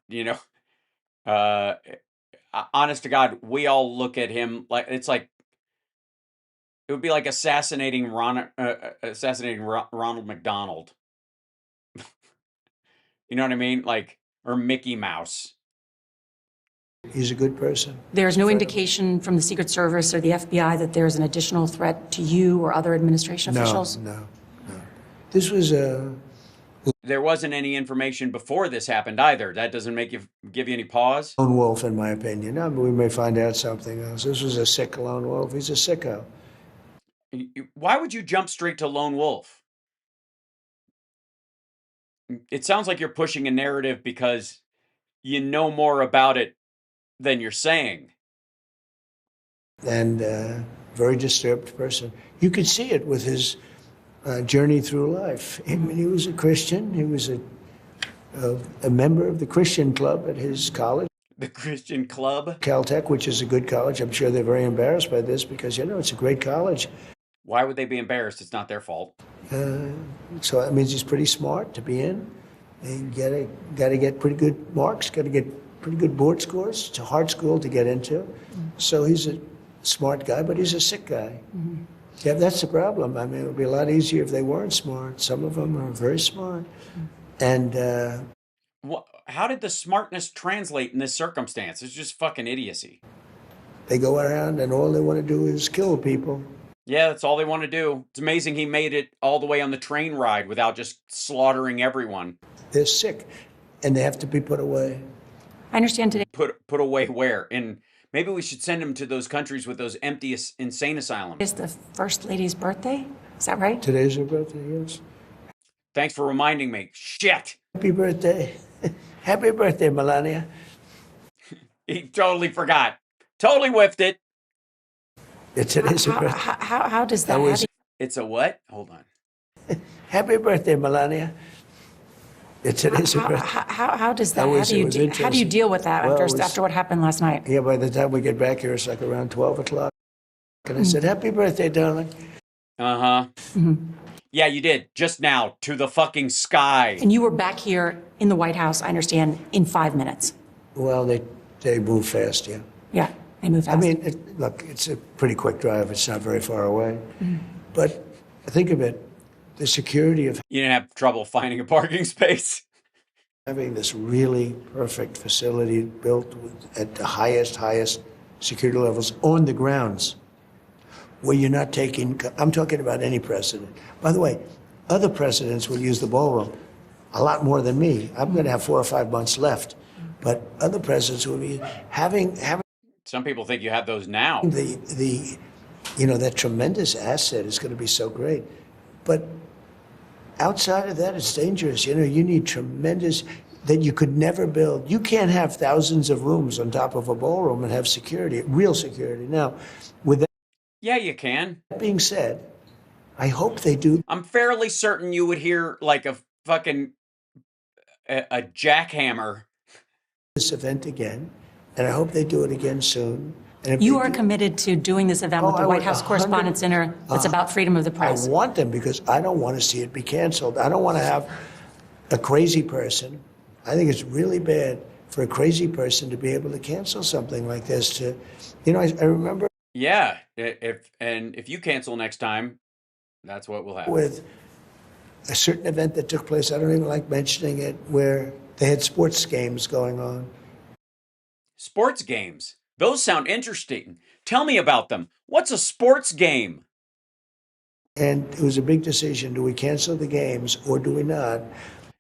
you know, honest to God, we all look at him like it's like it would be like assassinating Ronald McDonald. You know what I mean? Like, or Mickey Mouse. He's a good person. There's no indication from the Secret Service or the FBI that there's an additional threat to you or other administration officials? No. This was There wasn't any information before this happened either. That doesn't give you any pause. lone wolf, in my opinion. No, but we may find out something else. This was a sick lone wolf. He's a sicko. Why would you jump straight to lone wolf? It sounds like you're pushing a narrative because you know more about it than you're saying. And very disturbed person. You could see it with his journey through life. I mean, he was a Christian. He was a member of the Christian club at his college. The Christian club? Caltech, which is a good college. I'm sure they're very embarrassed by this because, it's a great college. Why would they be embarrassed? It's not their fault. So that means he's pretty smart to be in. And got to get pretty good marks, got to get pretty good board scores. It's a hard school to get into. So he's a smart guy, but he's a sick guy. Yeah, that's the problem. I mean, it would be a lot easier if they weren't smart. Some of them are very smart. And how did the smartness translate in this circumstance? It's just fucking idiocy. they go around and all they want to do is kill people. Yeah, that's all they want to do. It's amazing he made it all the way on the train ride without just slaughtering everyone. They're sick, and they have to be put away. I understand today. Put away where? And maybe we should send him to those countries with those empty insane asylums. Is the First Lady's birthday? Is that right? Today's her birthday, yes. Thanks for reminding me. Shit. Happy birthday. Happy birthday, Melania. He totally forgot. Totally whiffed it. Today's her birthday. How does that? It's a what? Hold on. Happy birthday, Melania. Today's her birthday. How does that? It was How do you interesting. deal with that Well, after what happened last night? Yeah, by the time we get back here, it's like around 12 o'clock. And I said, happy birthday, darling. Uh-huh. Yeah, you did. Just now. To the fucking sky. And you were back here in the White House, I understand, in 5 minutes. Well, they move fast, yeah. Yeah, they moved fast. I mean, look, it's a pretty quick drive. It's not very far away. But think of it, the security of You didn't have trouble finding a parking space. having this really perfect facility built at the highest security levels on the grounds where you're not taking, I'm talking about any president. By the way, other presidents will use the ballroom a lot more than me. I'm going to have 4 or 5 months left. But other presidents will be having Some people think you have those now. the that tremendous asset is going to be so great. But outside of that, it's dangerous. You need tremendous that you could never build. You can't have thousands of rooms on top of a ballroom and have security, real security. Now, with Yeah, you can. that being said, I hope they do I'm fairly certain you would hear like a fucking a jackhammer. this event again, and I hope they do it again soon. And if You they are do- committed to doing this event with Oh, the I White would House 100 Correspondents' Dinner that's about freedom of the I press. want them because I don't want to see it be canceled. I don't want to have a crazy person. I think it's really bad for a crazy person to be able to cancel something like this. I remember Yeah, if you cancel next time, that's what will happen. with a certain event that took place, I don't even like mentioning it, where they had sports games going on. Sports games. Those sound interesting. Tell me about them. What's a sports game? And it was a big decision. Do we cancel the games or do we not?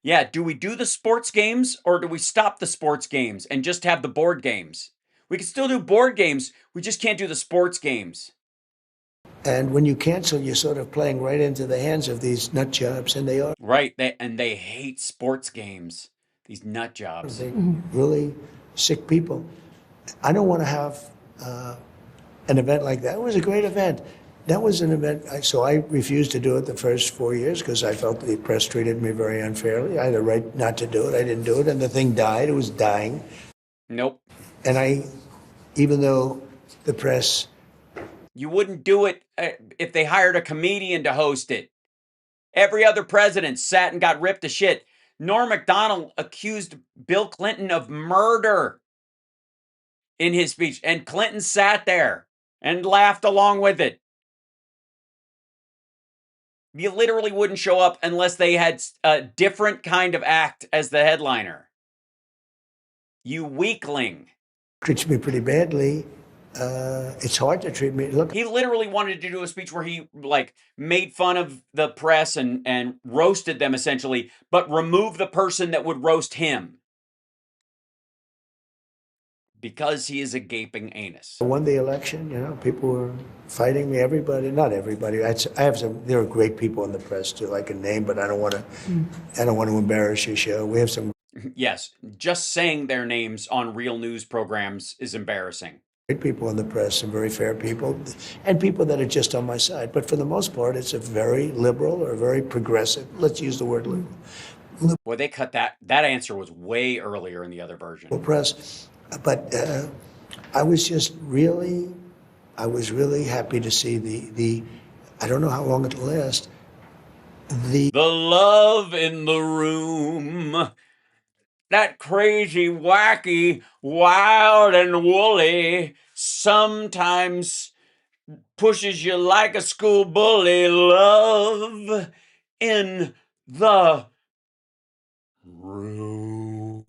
Yeah, do we do the sports games or do we stop the sports games and just have the board games? We can still do board games. We just can't do the sports games. And when you cancel, you're sort of playing right into the hands of these nut jobs, and they are. Right, they hate sports games. These nut jobs. They're really sick people. I don't want to have an event like that. It was a great event. That was an event, so I refused to do it the first 4 years because I felt the press treated me very unfairly. I had a right not to do it. I didn't do it, and the thing died. It was dying. Nope. And even though the press... You wouldn't do it if they hired a comedian to host it. Every other president sat and got ripped to shit. Norm Macdonald accused Bill Clinton of murder in his speech, and Clinton sat there and laughed along with it. You literally wouldn't show up unless they had a different kind of act as the headliner. You weakling. Treats me pretty badly. It's hard to treat me. Look, he literally wanted to do a speech where he made fun of the press and roasted them essentially, but remove the person that would roast him. Because he is a gaping anus. I won the election, people were fighting me, everybody, not everybody. I have some, there are great people in the press too, I can name, but I don't want to embarrass your show. We have some Yes, just saying their names on real news programs is embarrassing. great people in the press, some very fair people, and people that are just on my side. But for the most part, it's a very liberal or very progressive, let's use the word liberal. Well, they cut that answer was way earlier in the other version. Press. But I was really happy to see the I don't know how long it'll last. The love in the room. That crazy, wacky, wild and woolly, sometimes pushes you like a school bully. Love in the room.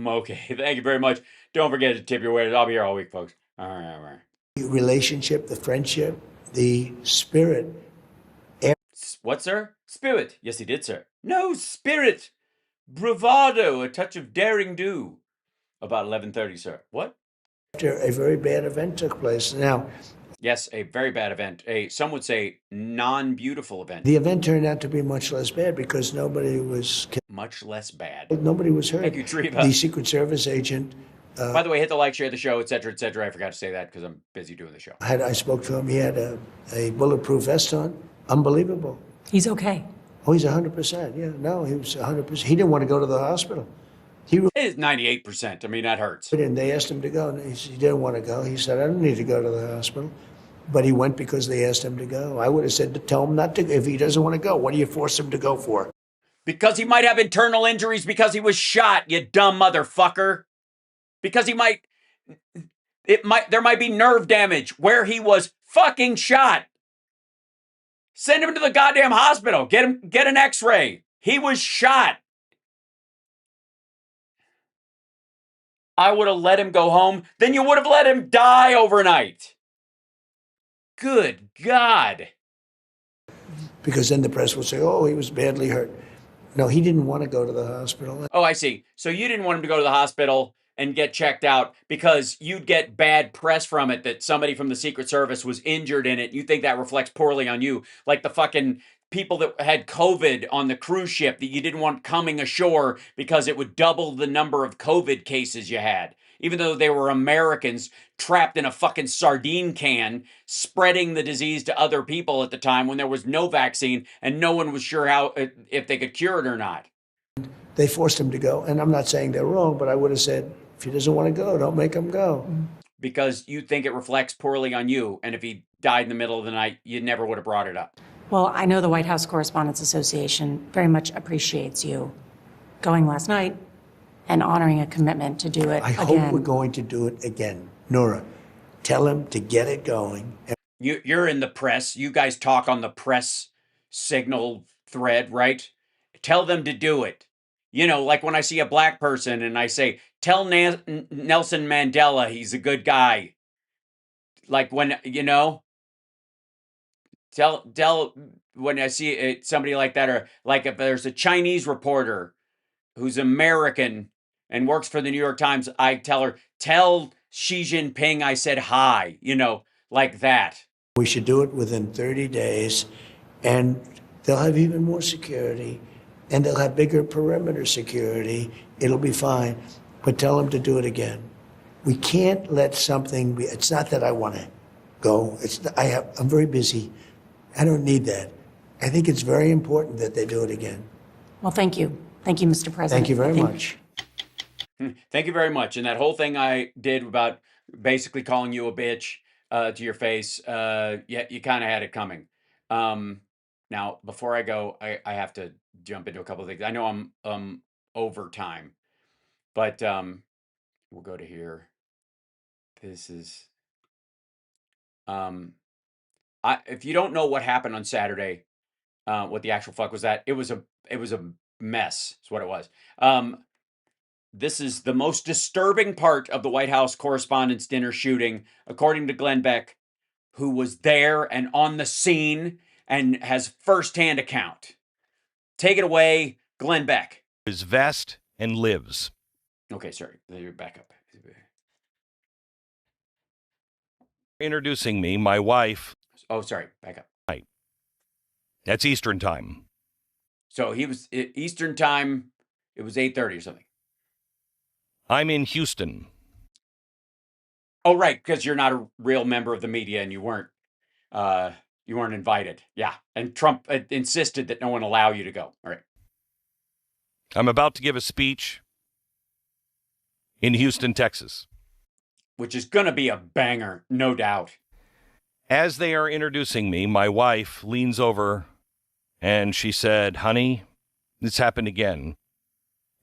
Okay, thank you very much. Don't forget to tip your waiters. I'll be here all week, folks. All right. relationship, the friendship, the spirit. What, sir? Spirit. Yes, he did, sir. No, spirit. Bravado, a touch of daring do. About 11:30, sir. What? After a very bad event took place. Now, yes, a very bad event. Some would say non-beautiful event. The event turned out to be much less bad because nobody was killed. Much less bad. Nobody was hurt. Thank you, Treva. The Secret Service agent. By the way, hit the like, share the show, etc., etc. I forgot to say that because I'm busy doing the show. I spoke to him. He had a bulletproof vest on. Unbelievable. He's okay. Oh, he's 100%. Yeah, no, he was 100%. He didn't want to go to the hospital. It is 98%. I mean, that hurts. And they asked him to go, and he didn't want to go. He said, I don't need to go to the hospital. But he went because they asked him to go. I would have said to tell him not to. If he doesn't want to go, what do you force him to go for? Because he might have internal injuries because he was shot, you dumb motherfucker. Because there might be nerve damage where he was fucking shot. Send him to the goddamn hospital. Get an x-ray. He was shot. I would have let him go home. Then you would have let him die overnight. Good God. Because then the press will say, oh, he was badly hurt. No, he didn't want to go to the hospital. Oh, I see. So you didn't want him to go to the hospital and get checked out because you'd get bad press from it that somebody from the Secret Service was injured in it. You think that reflects poorly on you. Like the fucking people that had COVID on the cruise ship that you didn't want coming ashore because it would double the number of COVID cases you had. Even though they were Americans trapped in a fucking sardine can, spreading the disease to other people at the time when there was no vaccine and no one was sure if they could cure it or not. They forced him to go. And I'm not saying they're wrong, but I would have said, if he doesn't want to go, don't make him go. Because you think it reflects poorly on you. And if he died in the middle of the night, you never would have brought it up. Well, I know the White House Correspondents Association very much appreciates you going last night and honoring a commitment to do it I again. hope we're going to do it again. Nora, tell him to get it going. You're in the press. You guys talk on the press signal thread, right? Tell them to do it. You know, like when I see a black person and I say, tell Nelson Mandela he's a good guy. Like when, tell when I see somebody like that, or like if there's a Chinese reporter who's American and works for the New York Times, I tell her, tell Xi Jinping I said hi, like that. We should do it within 30 days, and they'll have even more security, and they'll have bigger perimeter security. It'll be fine, but tell them to do it again. We can't let something be. It's not that I want to go. I'm very busy. I don't need that. I think it's very important that they do it again. Well, thank you. Thank you, Mr. President. Thank you very I think- much. Thank you very much. And that whole thing I did about basically calling you a bitch to your face, yeah, you kind of had it coming. Now, before I go, I have to jump into a couple of things. I know I'm over time, but we'll go to here. This is if you don't know what happened on Saturday, what the actual fuck was that? It was a mess. Is what it was. This is the most disturbing part of the White House Correspondents' Dinner shooting, according to Glenn Beck, who was there and on the scene and has firsthand account. Take it away, Glenn Beck. His vest and lives. Okay, sorry. You're back up. Introducing me, my wife. Oh, sorry. Back up. That's Eastern time. So he was Eastern time. It was 8:30 or something. I'm in Houston. Oh, right, because you're not a real member of the media and you weren't invited. Yeah, and Trump insisted that no one allow you to go. All right. I'm about to give a speech in Houston, Texas. Which is going to be a banger, no doubt. As they are introducing me, my wife leans over and she said, "Honey, this happened again."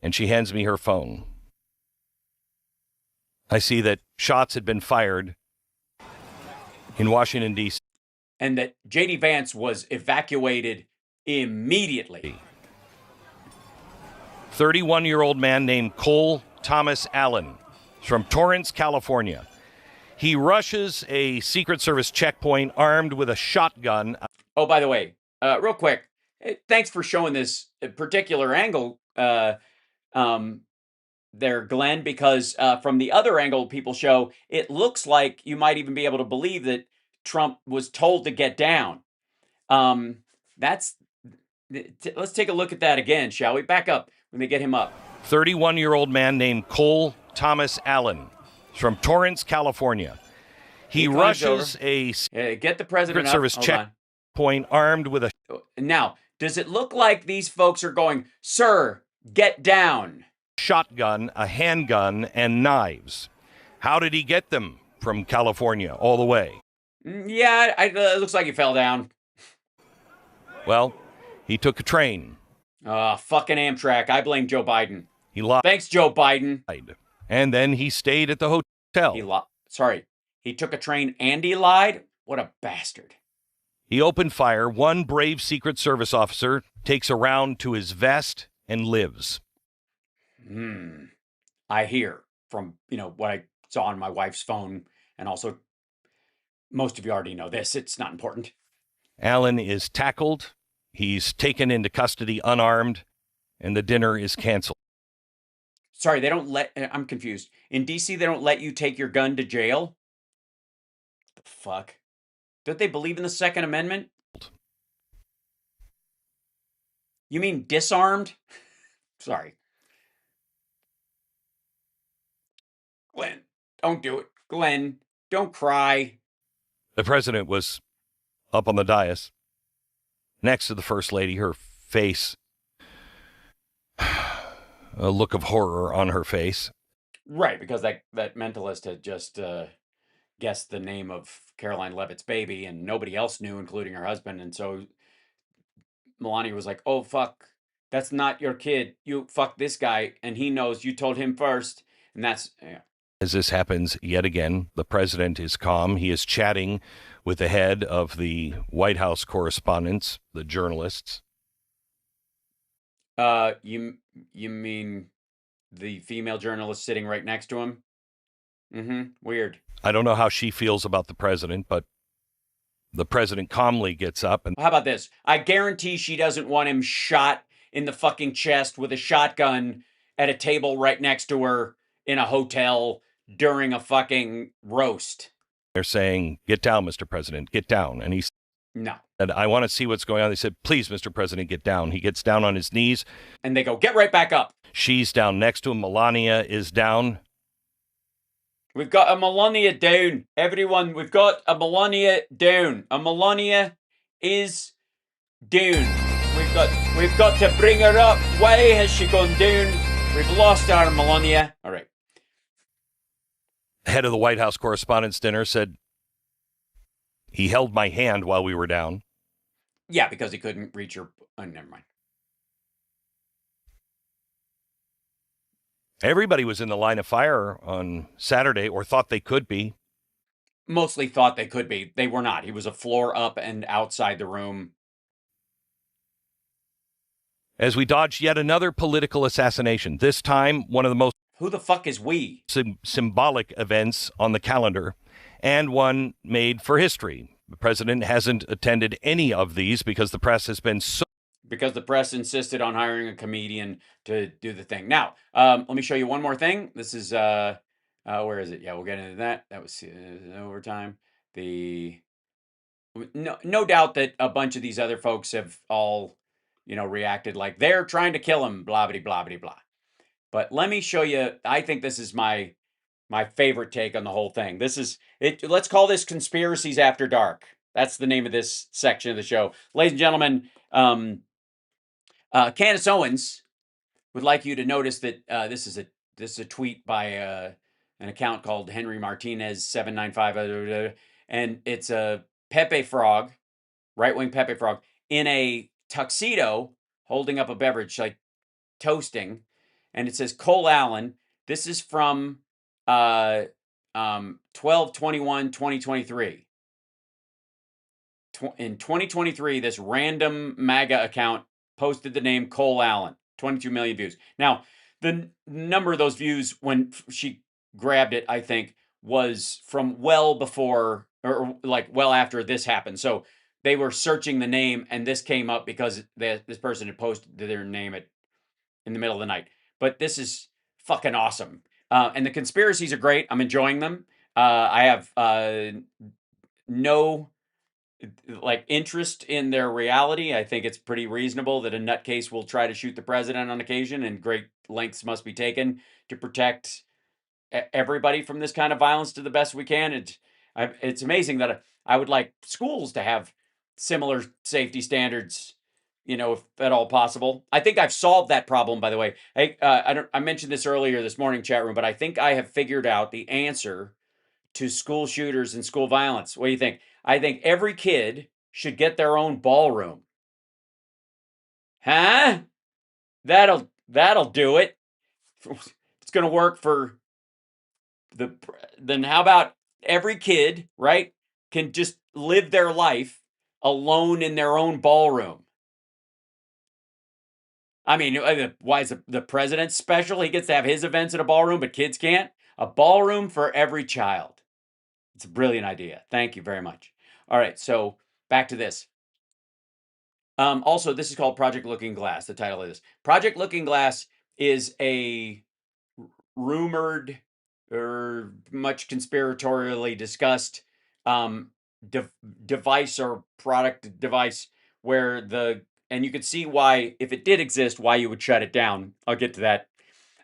And she hands me her phone. I see that shots had been fired in Washington, D.C. And that J.D. Vance was evacuated immediately. 31-year-old man named Cole Thomas Allen from Torrance, California. He rushes a Secret Service checkpoint armed with a shotgun. Oh, by the way, real quick, thanks for showing this particular angle there, Glenn, because from the other angle people show, it looks like you might even be able to believe that Trump was told to get down. Let's take a look at that again, shall we? Back up when they get him up. 31-year-old man named Cole Thomas Allen from Torrance, California. He rushes a get the president Secret Service up. Hold on. checkpoint armed with a... Now, does it look like these folks are going, "Sir, get down"? Shotgun, a handgun, and knives. How did he get them from California all the way? Yeah, it looks like he fell down. Well, he took a train. Fucking Amtrak. I blame Joe Biden. He lied. Thanks, Joe Biden. And then he stayed at the hotel. He took a train and he lied? What a bastard. He opened fire. One brave Secret Service officer takes a round to his vest and lives. I hear from, what I saw on my wife's phone, and also most of you already know this. It's not important. Allen is tackled. He's taken into custody unarmed, and the dinner is canceled. Sorry, I'm confused. In D.C., they don't let you take your gun to jail? The fuck? Don't they believe in the Second Amendment? You mean disarmed? Sorry. Glenn, don't do it. Glenn, don't cry. The president was up on the dais next to the First Lady, her face, a look of horror on her face. Right, because that mentalist had just guessed the name of Caroline Leavitt's baby, and nobody else knew, including her husband. And so Melania was like, "Oh, fuck, that's not your kid. You fuck this guy, and he knows you told him first." And that's... Yeah. As this happens yet again, the president is calm. He is chatting with the head of the White House correspondents, the journalists. You mean the female journalist sitting right next to him? Weird. I don't know how she feels about the president, but the president calmly gets up and... How about this? I guarantee she doesn't want him shot in the fucking chest with a shotgun at a table right next to her in a hotel during a fucking roast. They're saying, "Get down, Mr. President, get down." And he No. said, "I want to see what's going on." They said, "Please, Mr. President, get down." He gets down on his knees. And they go, "Get right back up." She's down next to him. Melania is down. We've got a Melania down. Everyone, we've got a Melania down. A Melania is down. We've got to bring her up. Why has she gone down? We've lost our Melania. All right. Head of the White House Correspondents' Dinner said he held my hand while we were down. Yeah, because he couldn't reach her. Oh, never mind. Everybody was in the line of fire on Saturday, or thought they could be. Mostly thought they could be. They were not. He was a floor up and outside the room. As we dodged yet another political assassination, this time one of the most Who the fuck is we? symbolic events on the calendar, and one made for history. The president hasn't attended any of these because the press has been so... Because the press insisted on hiring a comedian to do the thing. Now, let me show you one more thing. This is, where is it? Yeah, we'll get into that. That was overtime. No doubt that a bunch of these other folks have all, reacted like they're trying to kill him, blah, blah, blah, blah, blah. But let me show you. I think this is my favorite take on the whole thing. This is it. Let's call this Conspiracies After Dark. That's the name of this section of the show. Ladies and gentlemen, Candace Owens would like you to notice that this is a tweet by an account called Henry Martinez 795, and it's a Pepe Frog, right-wing Pepe Frog, in a tuxedo holding up a beverage, like toasting, and it says Cole Allen. This is from 12/21/2023. In 2023, this random MAGA account posted the name Cole Allen, 22 million views. Now, the number of those views when she grabbed it, I think, was from well before, or like well after this happened. So they were searching the name, and this came up because this person had posted their name in the middle of the night. But this is fucking awesome. And the conspiracies are great. I'm enjoying them. I have no interest in their reality. I think it's pretty reasonable that a nutcase will try to shoot the president on occasion, and great lengths must be taken to protect everybody from this kind of violence to the best we can. It's amazing that I would like schools to have similar safety standards, if at all possible. I think I've solved that problem, by the way. I mentioned this earlier this morning, chat room, but I think I have figured out the answer to school shooters and school violence. What do you think? I think every kid should get their own ballroom. Huh? That'll do it. It's going to work for then how about every kid, right, can just live their life alone in their own ballroom? I mean, why is the president special? He gets to have his events at a ballroom, but kids can't? A ballroom for every child. It's a brilliant idea. Thank you very much. All right, so back to this. Also, this is called Project Looking Glass, the title of this. Project Looking Glass is a rumored or much conspiratorially discussed device or product device where and you could see why, if it did exist, why you would shut it down. I'll get to that.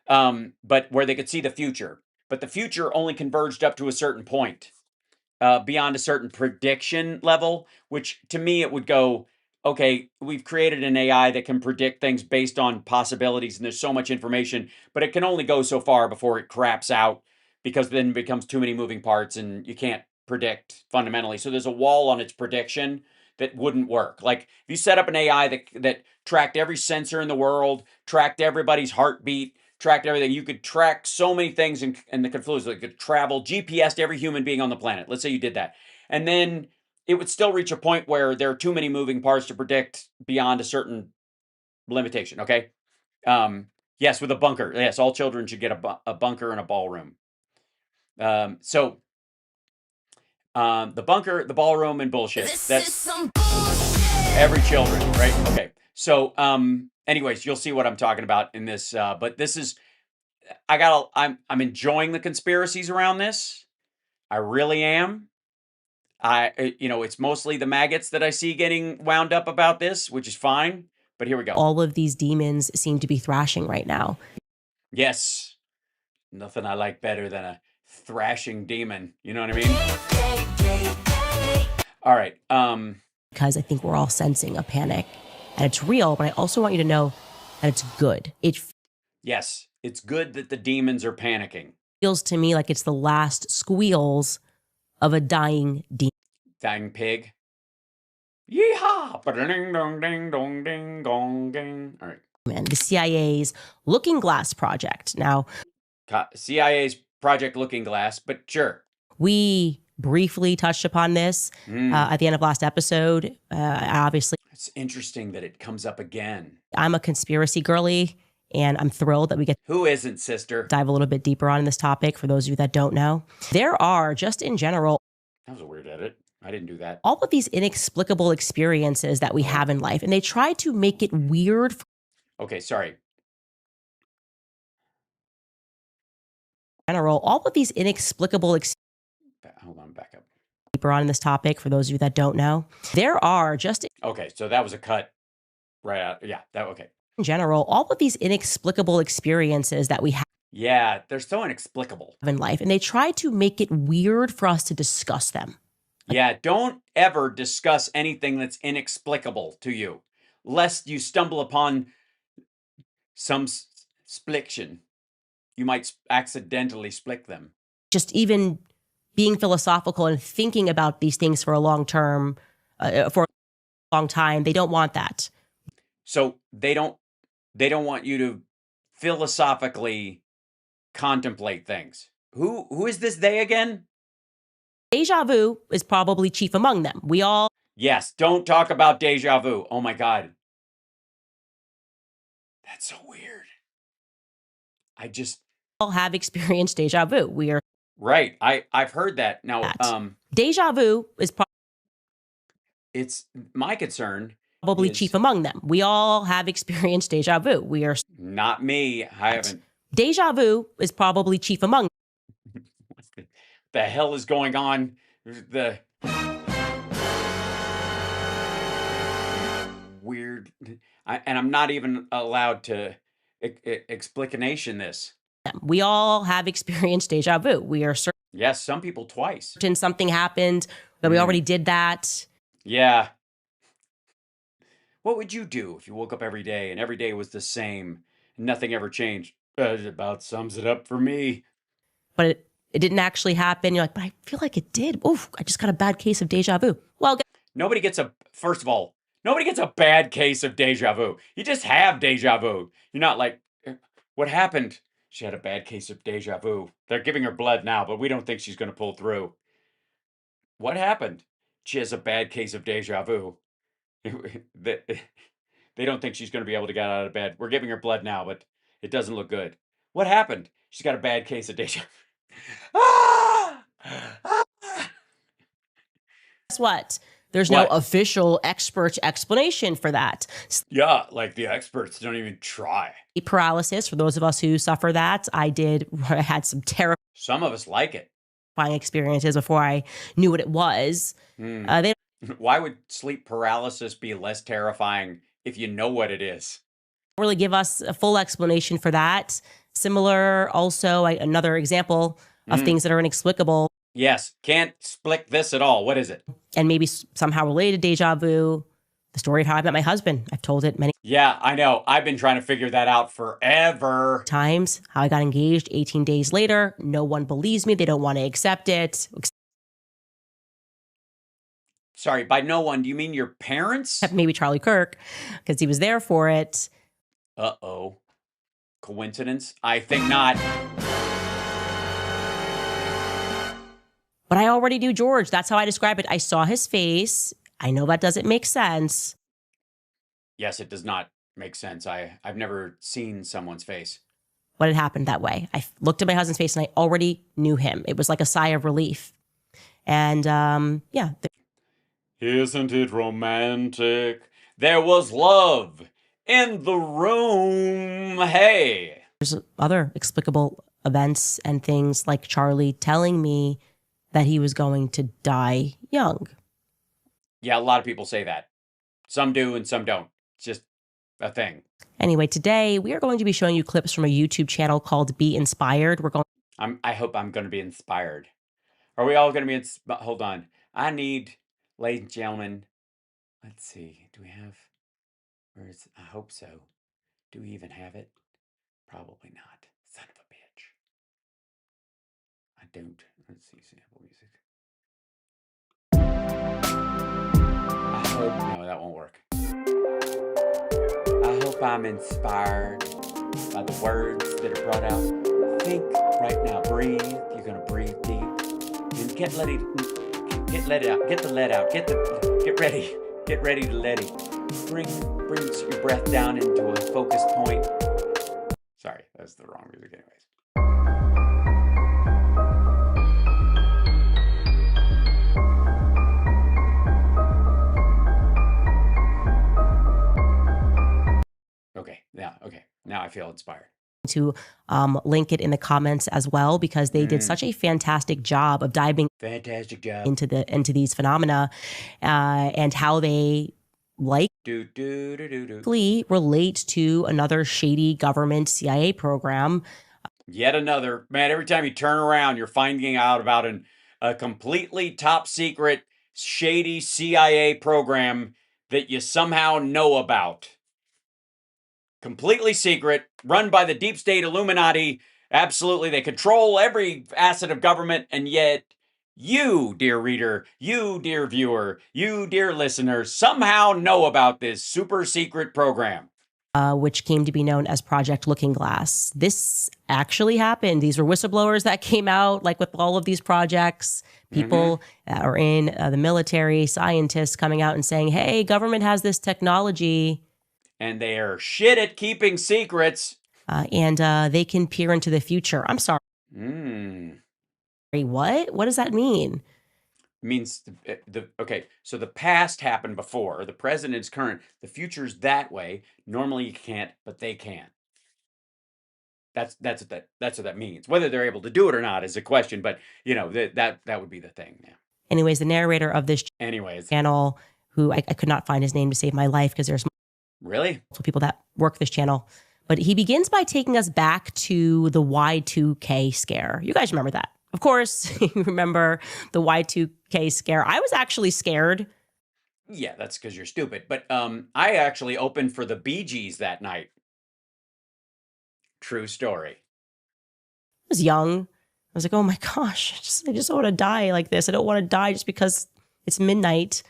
But where they could see the future. But the future only converged up to a certain point. Beyond a certain prediction level, which to me it would go, okay, we've created an AI that can predict things based on possibilities, and there's so much information, but it can only go so far before it craps out, because then it becomes too many moving parts and you can't predict fundamentally. So there's a wall on its prediction that wouldn't work. Like if you set up an AI that tracked every sensor in the world, tracked everybody's heartbeat, tracked everything. You could track so many things in the confluence. It could travel, GPS to every human being on the planet. Let's say you did that. And then it would still reach a point where there are too many moving parts to predict beyond a certain limitation, okay? Yes, with a bunker. Yes, all children should get a bunker and a ballroom. The bunker, the ballroom, and bullshit. That's some bullshit. Every children, right? Okay. So, anyways, you'll see what I'm talking about in this. But this is, I'm enjoying the conspiracies around this. I really am. It's mostly the maggots that I see getting wound up about this, which is fine. But here we go. All of these demons seem to be thrashing right now. Yes. Nothing I like better than a thrashing demon. You know what I mean? All right. Because I think we're all sensing a panic and it's real, but I also want you to know that it's good. It Yes, it's good that the demons are panicking. feels to me like it's the last squeals of a dying demon. Dying pig. Yeehaw! Ba-ding dong ding dong ding gong ding. All right. The CIA's Looking Glass Project. Now, CIA's Project Looking Glass, but sure. we briefly touched upon this at the end of last episode. Obviously, It's interesting that it comes up again. I'm a conspiracy girly, and I'm thrilled that we get Who isn't, sister? to dive a little bit deeper on this topic for those of you that don't know. There are, just in general, That was a weird edit. I didn't do that. all of these inexplicable experiences that we have in life, and they try to make it weird. Okay, sorry. General, all of these inexplicable Hold on, back up. deeper on this topic for those of you that don't know. There are, just Okay, so that was a cut right out. Yeah, that okay. in general, all of these inexplicable experiences that we have Yeah, they're so inexplicable. in life, and they try to make it weird for us to discuss them. Yeah, don't ever discuss anything that's inexplicable to you, lest you stumble upon some spliction. You might accidentally split them. Just even being philosophical and thinking about these things for a long term, for a long time, they don't want that. So they don't want you to philosophically contemplate things. Who is this they again? Deja vu is probably chief among them. We all Yes, don't talk about deja vu. Oh my God. That's so weird. have experienced deja vu. We are Right. I've heard that. Now, that. Deja vu is it's my concern. probably is chief among them. We all have experienced deja vu. We are Not me. I haven't. deja vu is probably chief among What the hell is going on? The weird. And I'm not even allowed to explanation this. them. We all have experienced deja vu. We are Yes, some people twice. certain something happened, that we already did that. Yeah. What would you do if you woke up every day and every day was the same and nothing ever changed? It about sums it up for me. But it didn't actually happen. You're like, but I feel like it did. Oof, I just got a bad case of deja vu. Well, Nobody gets first of all, nobody gets a bad case of deja vu. You just have deja vu. You're not like, what happened? She had a bad case of deja vu. They're giving her blood now, but we don't think she's going to pull through. What happened? She has a bad case of deja vu. They don't think she's going to be able to get out of bed. We're giving her blood now, but it doesn't look good. What happened? She's got a bad case of deja vu. Ah! Ah! guess what? There's What? no official expert explanation for that. Yeah, like the experts don't even try. Sleep paralysis, for those of us who suffer that, I had some terrifying Some of us like it. experiences before I knew what it was. They Why would sleep paralysis be less terrifying if you know what it is? don't really give us a full explanation for that. Similar, also, another example of things that are inexplicable Yes, can't split this at all. What is it? and maybe somehow related to deja vu. The story of how I met my husband. I've told it many Yeah, I know. I've been trying to figure that out forever. times. How I got engaged 18 days later. No one believes me. They don't want to accept it. Sorry, by no one, do you mean your parents? Except maybe Charlie Kirk, because he was there for it. Uh-oh. Coincidence? I think not. But I already knew George. That's how I describe it. I saw his face. I know that doesn't make sense. Yes, it does not make sense. I've never seen someone's face. But it happened that way. I looked at my husband's face and I already knew him. It was like a sigh of relief. And yeah, Isn't it romantic? There was love in the room. Hey. there's other explicable events and things like Charlie telling me that he was going to die young. Yeah, a lot of people say that. Some do and some don't. It's just a thing. Anyway, today we are going to be showing you clips from a YouTube channel called Be Inspired. We're going I hope I'm going to be inspired. Are we all going to be inspired? Hold on. I need, ladies and gentlemen, let's see. Do we have, I hope so. Do we even have it? Probably not. Son of a bitch. I don't. Let's see. Sample music. I hope, no, that won't work. I hope I'm inspired by the words that are brought out. Think right now. Breathe. You're going to breathe deep. And get let it out. Get the let out. Get ready. Get ready to let it. Bring your breath down into a focused point. Sorry, that's the wrong music anyways. Okay. Now I feel inspired. To link it in the comments as well, because they did such a fantastic job of diving into these phenomena and how they relate to another shady government CIA program. Yet another. Man, every time you turn around, you're finding out about a completely top secret, shady CIA program that you somehow know about. Completely secret, run by the deep state Illuminati. Absolutely, they control every facet of government, and yet you, dear reader, you, dear viewer, you, dear listener, somehow know about this super secret program. Which came to be known as Project Looking Glass. This actually happened. These were whistleblowers that came out, like with all of these projects, people that are in the military, scientists coming out and saying, hey, government has this technology. And they are shit at keeping secrets. And they can peer into the future. I'm sorry. What? What does that mean? It means okay. So the past happened before. The present is current. The future's that way. Normally you can't, but they can. That's what that means. Whether they're able to do it or not is a question. But you know that would be the thing. Yeah. Anyways, the narrator of this channel, who I could not find his name to save my life because there's really people that work this channel. But he begins by taking us back to the Y2K scare. You guys remember that? Of course, you remember the Y2K scare. I was actually scared. Yeah, that's because you're stupid. But I actually opened for the Bee Gees that night. True story. I was young. I was like, oh my gosh, I just don't want to die like this. I don't want to die just because it's midnight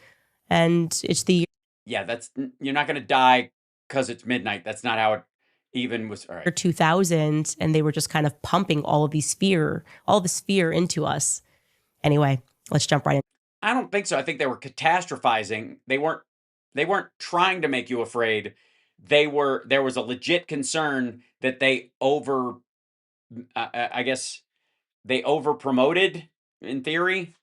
and it's the... Yeah, you're not going to die because it's midnight. That's not how it even was. All right. 2000, and they were just kind of pumping all this fear into us. Anyway, let's jump right in. I don't think so. I think they were catastrophizing. They weren't trying to make you afraid. There was a legit concern that they I guess they over promoted in theory.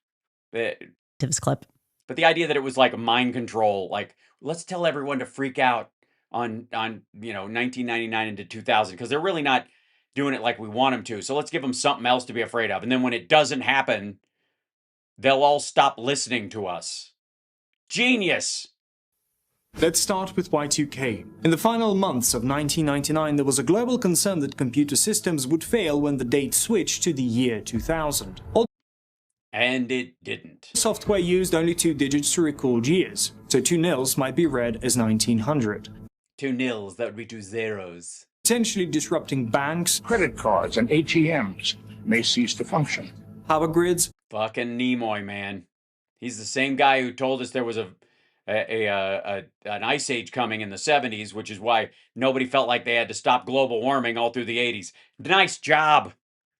This clip. But the idea that it was like mind control, like let's tell everyone to freak out on 1999 into 2000 because they're really not doing it like we want them to. So let's give them something else to be afraid of. And then when it doesn't happen, they'll all stop listening to us. Genius. Let's start with Y2K. In the final months of 1999, there was a global concern that computer systems would fail when the date switched to the year 2000. And it didn't. Software used only 2 digits to record years, so 2 nils might be read as 1900. 2 nils, that would be 2 zeros. Potentially disrupting banks, credit cards, and ATMs may cease to function. Power grids. Fucking Nimoy, man. He's the same guy who told us there was an ice age coming in the 70s, which is why nobody felt like they had to stop global warming all through the 80s. Nice job,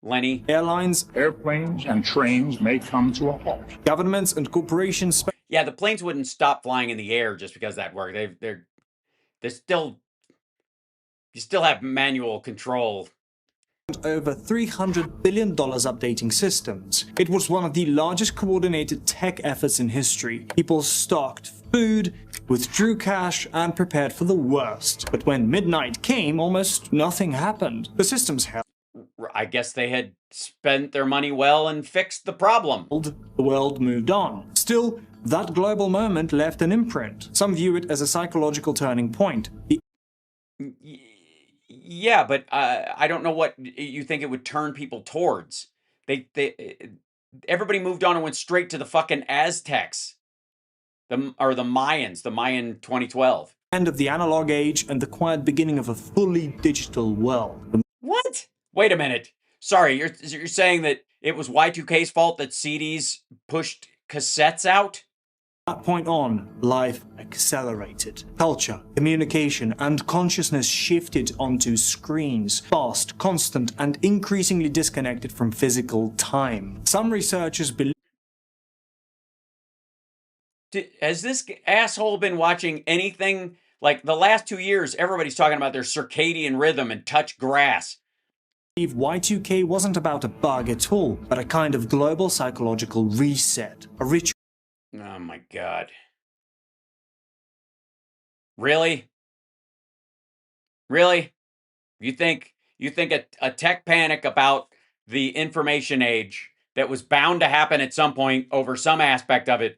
Lenny. Airlines, airplanes, and trains may come to a halt. Governments and corporations. Yeah, the planes wouldn't stop flying in the air just because that worked. They're still, you still have manual control. Over $300 billion updating systems. It was one of the largest coordinated tech efforts in history. People stocked food, withdrew cash, and prepared for the worst. But when midnight came, almost nothing happened. The systems held. I guess they had spent their money well and fixed the problem. The world moved on. Still, that global moment left an imprint. Some view it as a psychological turning point. Yeah, but I don't know what you think it would turn people towards. Everybody moved on and went straight to the fucking Aztecs, the Mayans, the Mayan 2012. End of the analog age and the quiet beginning of a fully digital world. What? Wait a minute. Sorry, you're saying that it was Y2K's fault that CDs pushed cassettes out? From that point on, life accelerated. Culture, communication, and consciousness shifted onto screens, fast, constant, and increasingly disconnected from physical time. Some researchers believe Has this asshole been watching anything? Like the last 2 years, everybody's talking about their circadian rhythm and touch grass. Y2K wasn't about a bug at all, but a kind of global psychological reset, a ritual. Oh my God. Really? Really? You think a tech panic about the information age that was bound to happen at some point over some aspect of it,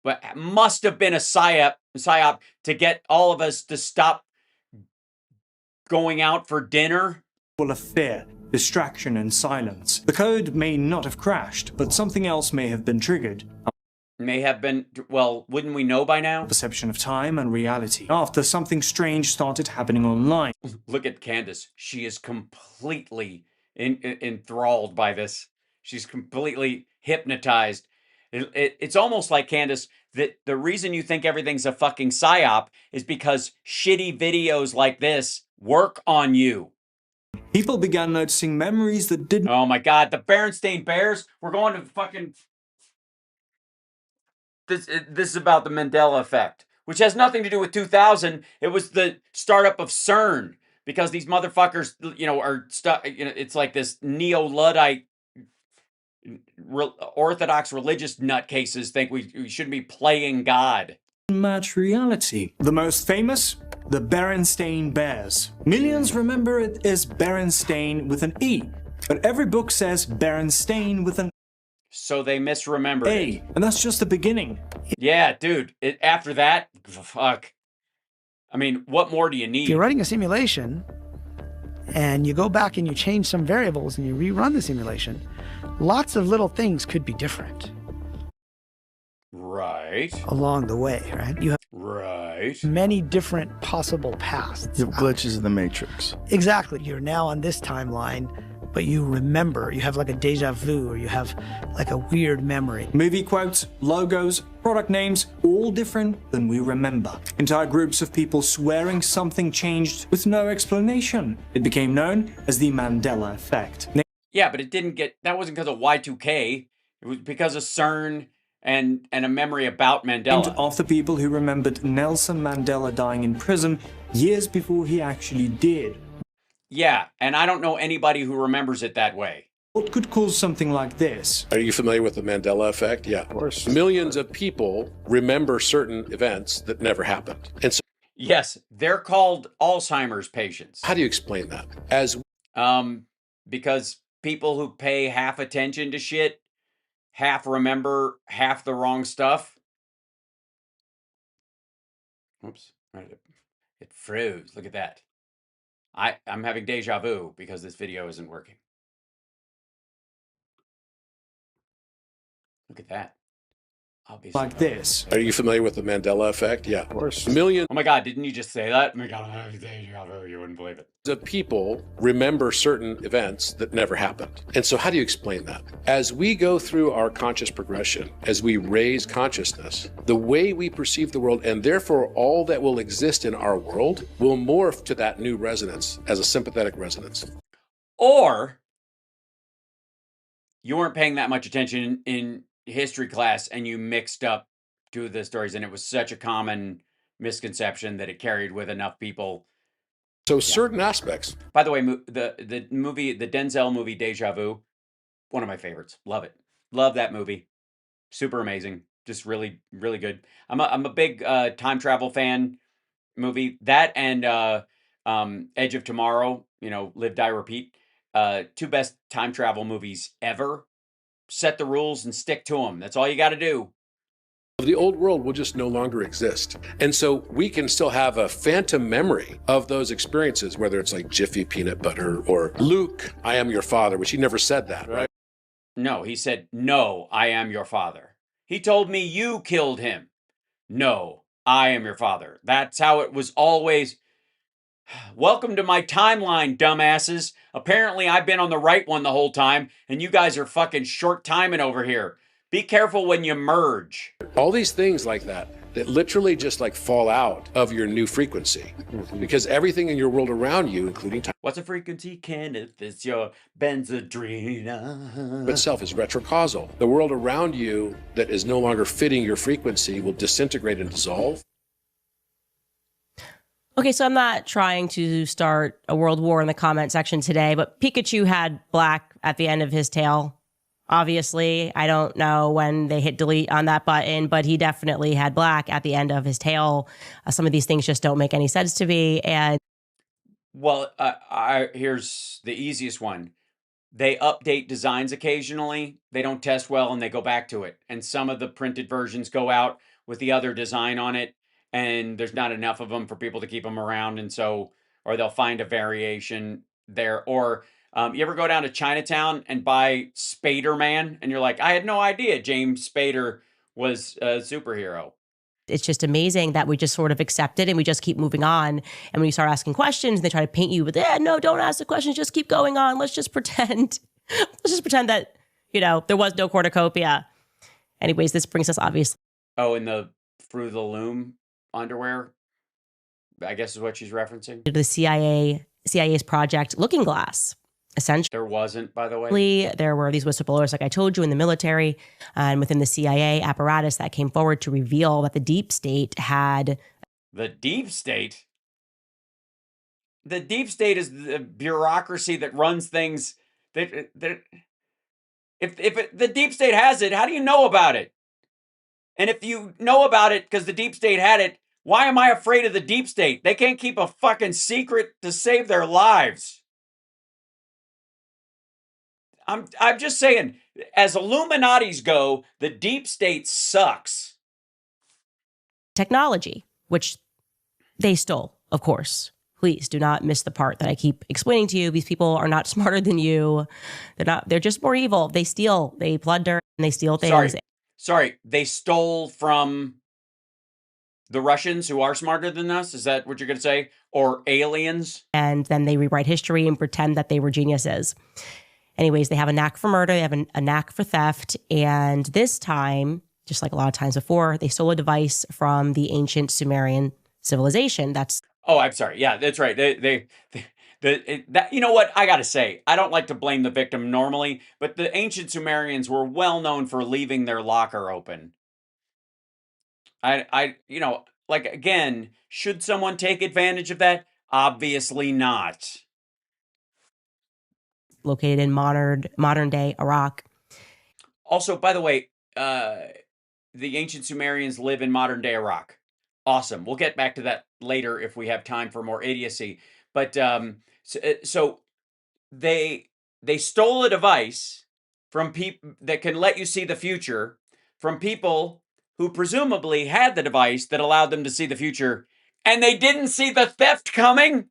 but must have been a psyop to get all of us to stop going out for dinner? Full of fear, distraction, and silence. The code may not have crashed, but something else may have been triggered. May have been, well, wouldn't we know by now? Perception of time and reality. After something strange started happening online. Look at Candace. She is completely enthralled by this. She's completely hypnotized. It's almost like, Candace, that the reason you think everything's a fucking psyop is because shitty videos like this work on you. People began noticing memories that didn't. Oh my God, the Berenstain Bears? We're going to fucking... This is about the Mandela Effect, which has nothing to do with 2000. It was the startup of CERN, because these motherfuckers, are stuck. It's like this neo-Luddite, Orthodox religious nutcases think we shouldn't be playing God. Match reality. The most famous? The Berenstain Bears. Millions remember it as Berenstain with an E, but every book says Berenstain with an So they misremembered A, it. and that's just the beginning. Yeah, dude. After that, fuck. I mean, what more do you need? If you're running a simulation and you go back and you change some variables and you rerun the simulation, lots of little things could be different. Right. Along the way, right? You have many different possible paths. You have glitches in the matrix. Exactly. You're now on this timeline, but you remember. You have like a deja vu, or you have like a weird memory. Movie quotes, logos, product names, all different than we remember. Entire groups of people swearing something changed with no explanation. It became known as the Mandela Effect. Yeah, but that wasn't because of Y2K. It was because of CERN and a memory about Mandela. After people who remembered Nelson Mandela dying in prison years before he actually did. Yeah, and I don't know anybody who remembers it that way. What could cause something like this? Are you familiar with the Mandela Effect? Yeah. Of course. Millions of people remember certain events that never happened. And so, yes, they're called Alzheimer's patients. How do you explain that? Because people who pay half attention to shit half remember half the wrong stuff. Oops. It froze. Look at that. I'm having deja vu because this video isn't working. Look at that. Like this. Are you familiar with the Mandela Effect? Yeah. Of course. Millions. Oh my God, didn't you just say that? Oh my God, I'm having deja vu. You wouldn't believe it. Of people remember certain events that never happened. And so how do you explain that? As we go through our conscious progression, as we raise consciousness, the way we perceive the world, and therefore all that will exist in our world, will morph to that new resonance as a sympathetic resonance. Or you weren't paying that much attention in history class and you mixed up two of the stories, and it was such a common misconception that it carried with enough people. So certain aspects. By the way, the movie, the Denzel movie Deja Vu, one of my favorites. Love it. Love that movie. Super amazing. Just really, really good. I'm a big time travel fan. Movie that and Edge of Tomorrow. Live, Die, Repeat. Two best time travel movies ever. Set the rules and stick to them. That's all you got to do. The old world will just no longer exist. And so we can still have a phantom memory of those experiences, whether it's like Jiffy peanut butter or Luke, I am your father, which he never said that, right? No, he said, no, I am your father. He told me you killed him. No, I am your father. That's how it was always. Welcome to my timeline, dumbasses. Apparently I've been on the right one the whole time, and you guys are fucking short timing over here. Be careful when you merge. All these things like that literally just like fall out of your new frequency because everything in your world around you, including time. What's a frequency, Kenneth? It's your Benzadrina. Itself is retrocausal. The world around you that is no longer fitting your frequency will disintegrate and dissolve. Okay, so I'm not trying to start a world war in the comment section today, but Pikachu had black at the end of his tail. Obviously, I don't know when they hit delete on that button, but he definitely had black at the end of his tail. Some of these things just don't make any sense to me. And well, here's the easiest one. They update designs occasionally. They don't test well and they go back to it. And some of the printed versions go out with the other design on it. And there's not enough of them for people to keep them around. And so, or they'll find a variation there. Or you ever go down to Chinatown and buy Spader-Man? And you're like, I had no idea James Spader was a superhero. It's just amazing that we just sort of accept it and we just keep moving on. And when you start asking questions, they try to paint you with, no, don't ask the questions. Just keep going on. Let's just pretend. Let's just pretend that, there was no cornucopia. Anyways, this brings us obviously. Oh, and the Through the Loom underwear, I guess is what she's referencing. The CIA's project Looking Glass. Essentially, there wasn't, by the way. There were these whistleblowers, like I told you, in the military and within the CIA apparatus that came forward to reveal that the deep state had. The deep state? The deep state is the bureaucracy that runs things. If the deep state has it, how do you know about it? And if you know about it because the deep state had it, why am I afraid of the deep state? They can't keep a fucking secret to save their lives. I'm just saying, as Illuminatis go, the deep state sucks. Technology, which they stole, of course. Please do not miss the part that I keep explaining to you. These people are not smarter than you. They're just more evil. They steal, they plunder, and they steal things. Sorry, they stole from the Russians who are smarter than us? Is that what you're going to say? Or aliens? And then they rewrite history and pretend that they were geniuses. Anyways, they have a knack for murder. They have a knack for theft. And this time, just like a lot of times before, they stole a device from the ancient Sumerian civilization. Oh, I'm sorry. Yeah, that's right. You know what? I got to say, I don't like to blame the victim normally, but the ancient Sumerians were well known for leaving their locker open. Again, should someone take advantage of that? Obviously not. Located in modern day Iraq. Also, by the way, the ancient Sumerians live in modern day Iraq. Awesome. We'll get back to that later if we have time for more idiocy. But so they stole a device from people that can let you see the future from people who presumably had the device that allowed them to see the future, and they didn't see the theft coming.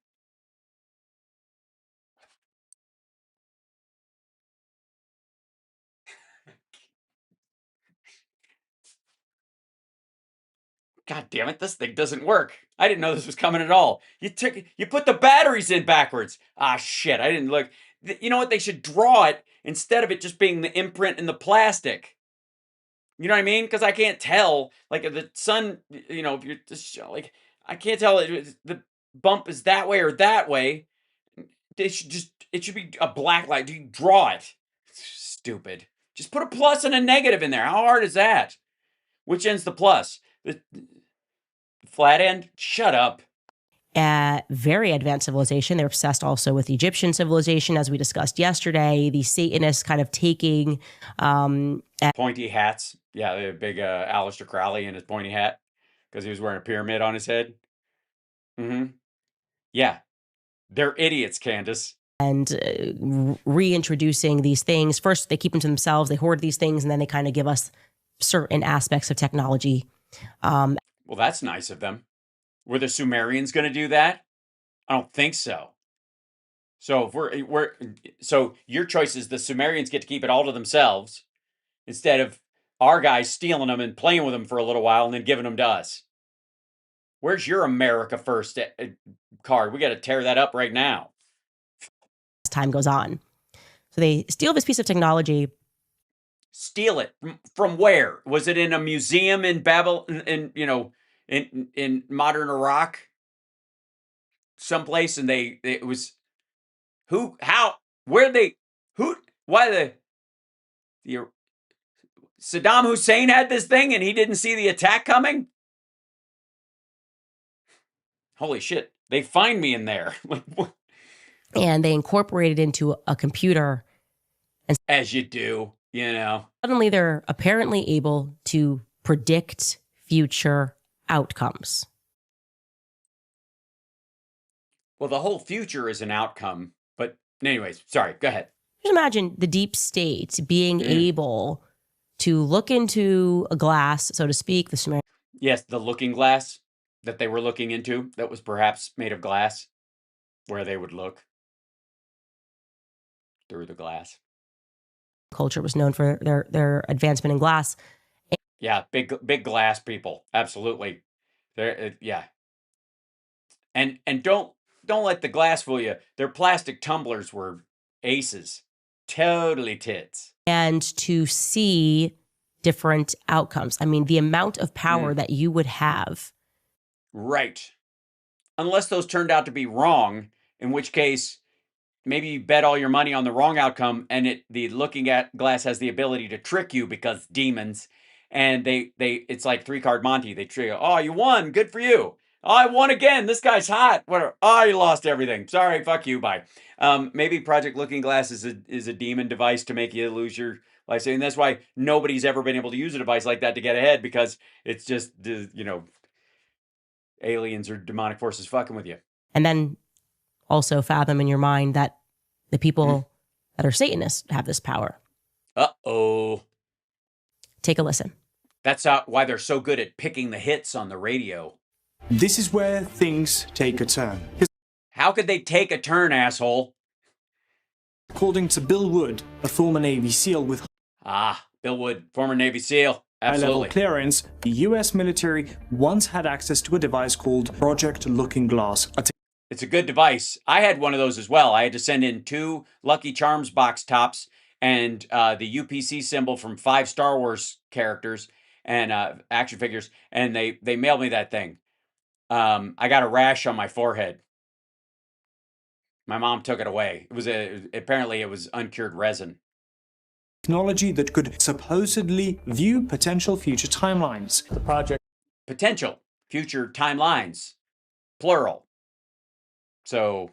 God damn it, this thing doesn't work. I didn't know this was coming at all. You put the batteries in backwards. Ah, shit, I didn't look. You know what? They should draw it instead of it just being the imprint in the plastic. You know what I mean? Because I can't tell. Like, the sun, if you're just, I can't tell if the bump is that way or that way. It should be a black light. You draw it. Stupid. Just put a plus and a negative in there. How hard is that? Which end's the plus? The flat end? Shut up. Very advanced civilization. They're obsessed also with Egyptian civilization, as we discussed yesterday. The Satanists kind of taking pointy hats. Yeah, the big Aleister Crowley in his pointy hat because he was wearing a pyramid on his head. Mm-hmm. Yeah, they're idiots, Candace. And reintroducing these things. First, they keep them to themselves. They hoard these things, and then they kind of give us certain aspects of technology. Well, that's nice of them. Were the Sumerians going to do that? I don't think so. So if so your choice is the Sumerians get to keep it all to themselves instead of our guys stealing them and playing with them for a little while and then giving them to us. Where's your America First card? We got to tear that up right now. As time goes on. So they steal this piece of technology. Steal it from where? Was it in a museum in Babylon, in modern Iraq? Someplace, and it was who, how, where they, who, why the Saddam Hussein had this thing and he didn't see the attack coming? Holy shit. They find me in there. And they incorporate it into a computer. And as you do, you know. Suddenly they're apparently able to predict future outcomes. Well, the whole future is an outcome. But anyways, sorry, go ahead. Just imagine the deep state being able to look into a glass, so to speak, the Sumerian. Yes, the looking glass that they were looking into that was perhaps made of glass, where they would look through the glass. Culture was known for their advancement in glass. Yeah, big glass people, absolutely. Yeah, and don't let the glass fool you. Their plastic tumblers were aces, totally tits. And to see different outcomes. I mean, the amount of power that you would have. Right. Unless those turned out to be wrong, in which case maybe you bet all your money on the wrong outcome and the looking at glass has the ability to trick you because demons, and it's like 3-card Monty. They trick you. Oh, you won. Good for you. Oh, I won again. This guy's hot. Whatever. Oh, you lost everything. Sorry. Fuck you. Bye. Maybe Project Looking Glass is a demon device to make you lose your life. And that's why nobody's ever been able to use a device like that to get ahead, because it's just, aliens or demonic forces fucking with you. And then also fathom in your mind that the people that are Satanists have this power. Uh-oh. Take a listen. That's why they're so good at picking the hits on the radio. This is where things take a turn. How could they take a turn, asshole? According to Bill Wood, a former Navy SEAL with Bill Wood, former Navy SEAL. Absolutely. High-level clearance, the US military once had access to a device called Project Looking Glass. It's a good device. I had one of those as well. I had to send in 2 Lucky Charms box tops and the UPC symbol from 5 Star Wars characters and action figures, and they mailed me that thing. I got a rash on my forehead. My mom took it away. Apparently it was uncured resin. Technology that could supposedly view potential future timelines. The project. Potential future timelines, plural. So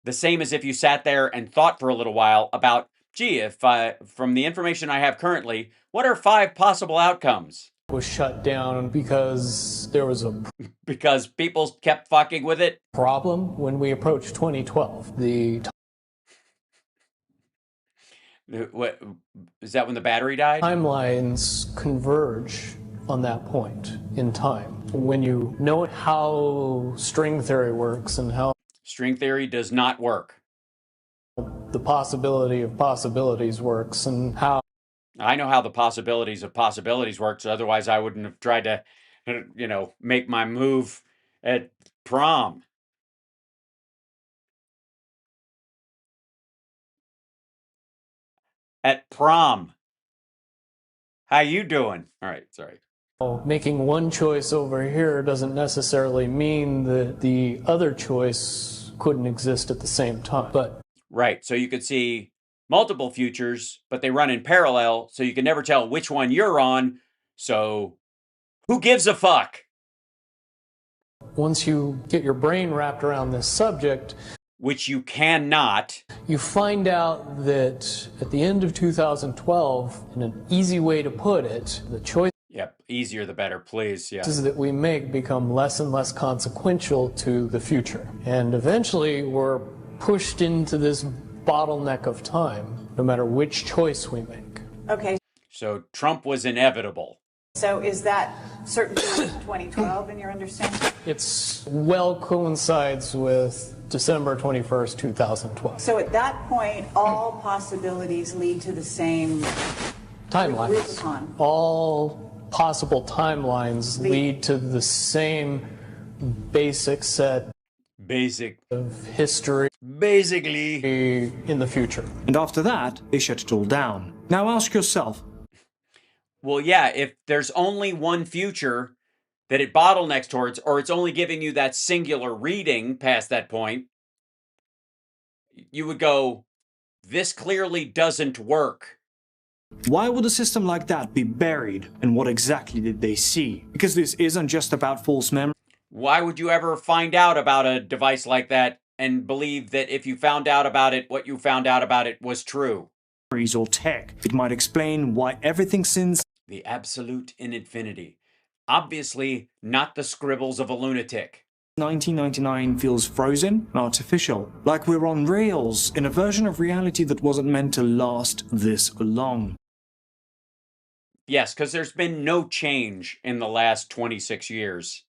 the same as if you sat there and thought for a little while about, gee, if from the information I have currently, what are 5 possible outcomes? Was shut down because there was a because people kept fucking with it. Problem when we approached 2012. What is that, when the battery died? Timelines converge on that point in time. When you know how string theory works and how string theory does not work. The possibility of possibilities works and how I know how the possibilities of possibilities works. Otherwise, I wouldn't have tried to, make my move at prom. At prom. How you doing? All right, sorry. Making one choice over here doesn't necessarily mean that the other choice couldn't exist at the same time. But right, so you could see multiple futures, but they run in parallel, so you can never tell which one you're on. So who gives a fuck? Once you get your brain wrapped around this subject, which you cannot, you find out that at the end of 2012, in an easy way to put it, the choices easier the better, please. Yeah. That we make become less and less consequential to the future. And eventually we're pushed into this bottleneck of time, no matter which choice we make. Okay. So Trump was inevitable. So is that certainty 2012 in your understanding? It's well coincides with December 21st, 2012. So at that point, all possibilities lead to the same Timelines. Rubicon. All possible timelines lead to the same basic set of history. Basically. In the future. And after that, they shut it all down. Now ask yourself. Well, yeah, if there's only one future that it bottlenecks towards, or it's only giving you that singular reading past that point, you would go, this clearly doesn't work. Why would a system like that be buried, and what exactly did they see? Because this isn't just about false memory. Why would you ever find out about a device like that and believe that if you found out about it, what you found out about it was true? Or tech. It might explain why everything since the absolute in infinity. Obviously, not the scribbles of a lunatic. 1999 feels frozen and artificial, like we're on rails in a version of reality that wasn't meant to last this long. Yes, because there's been no change in the last 26 years.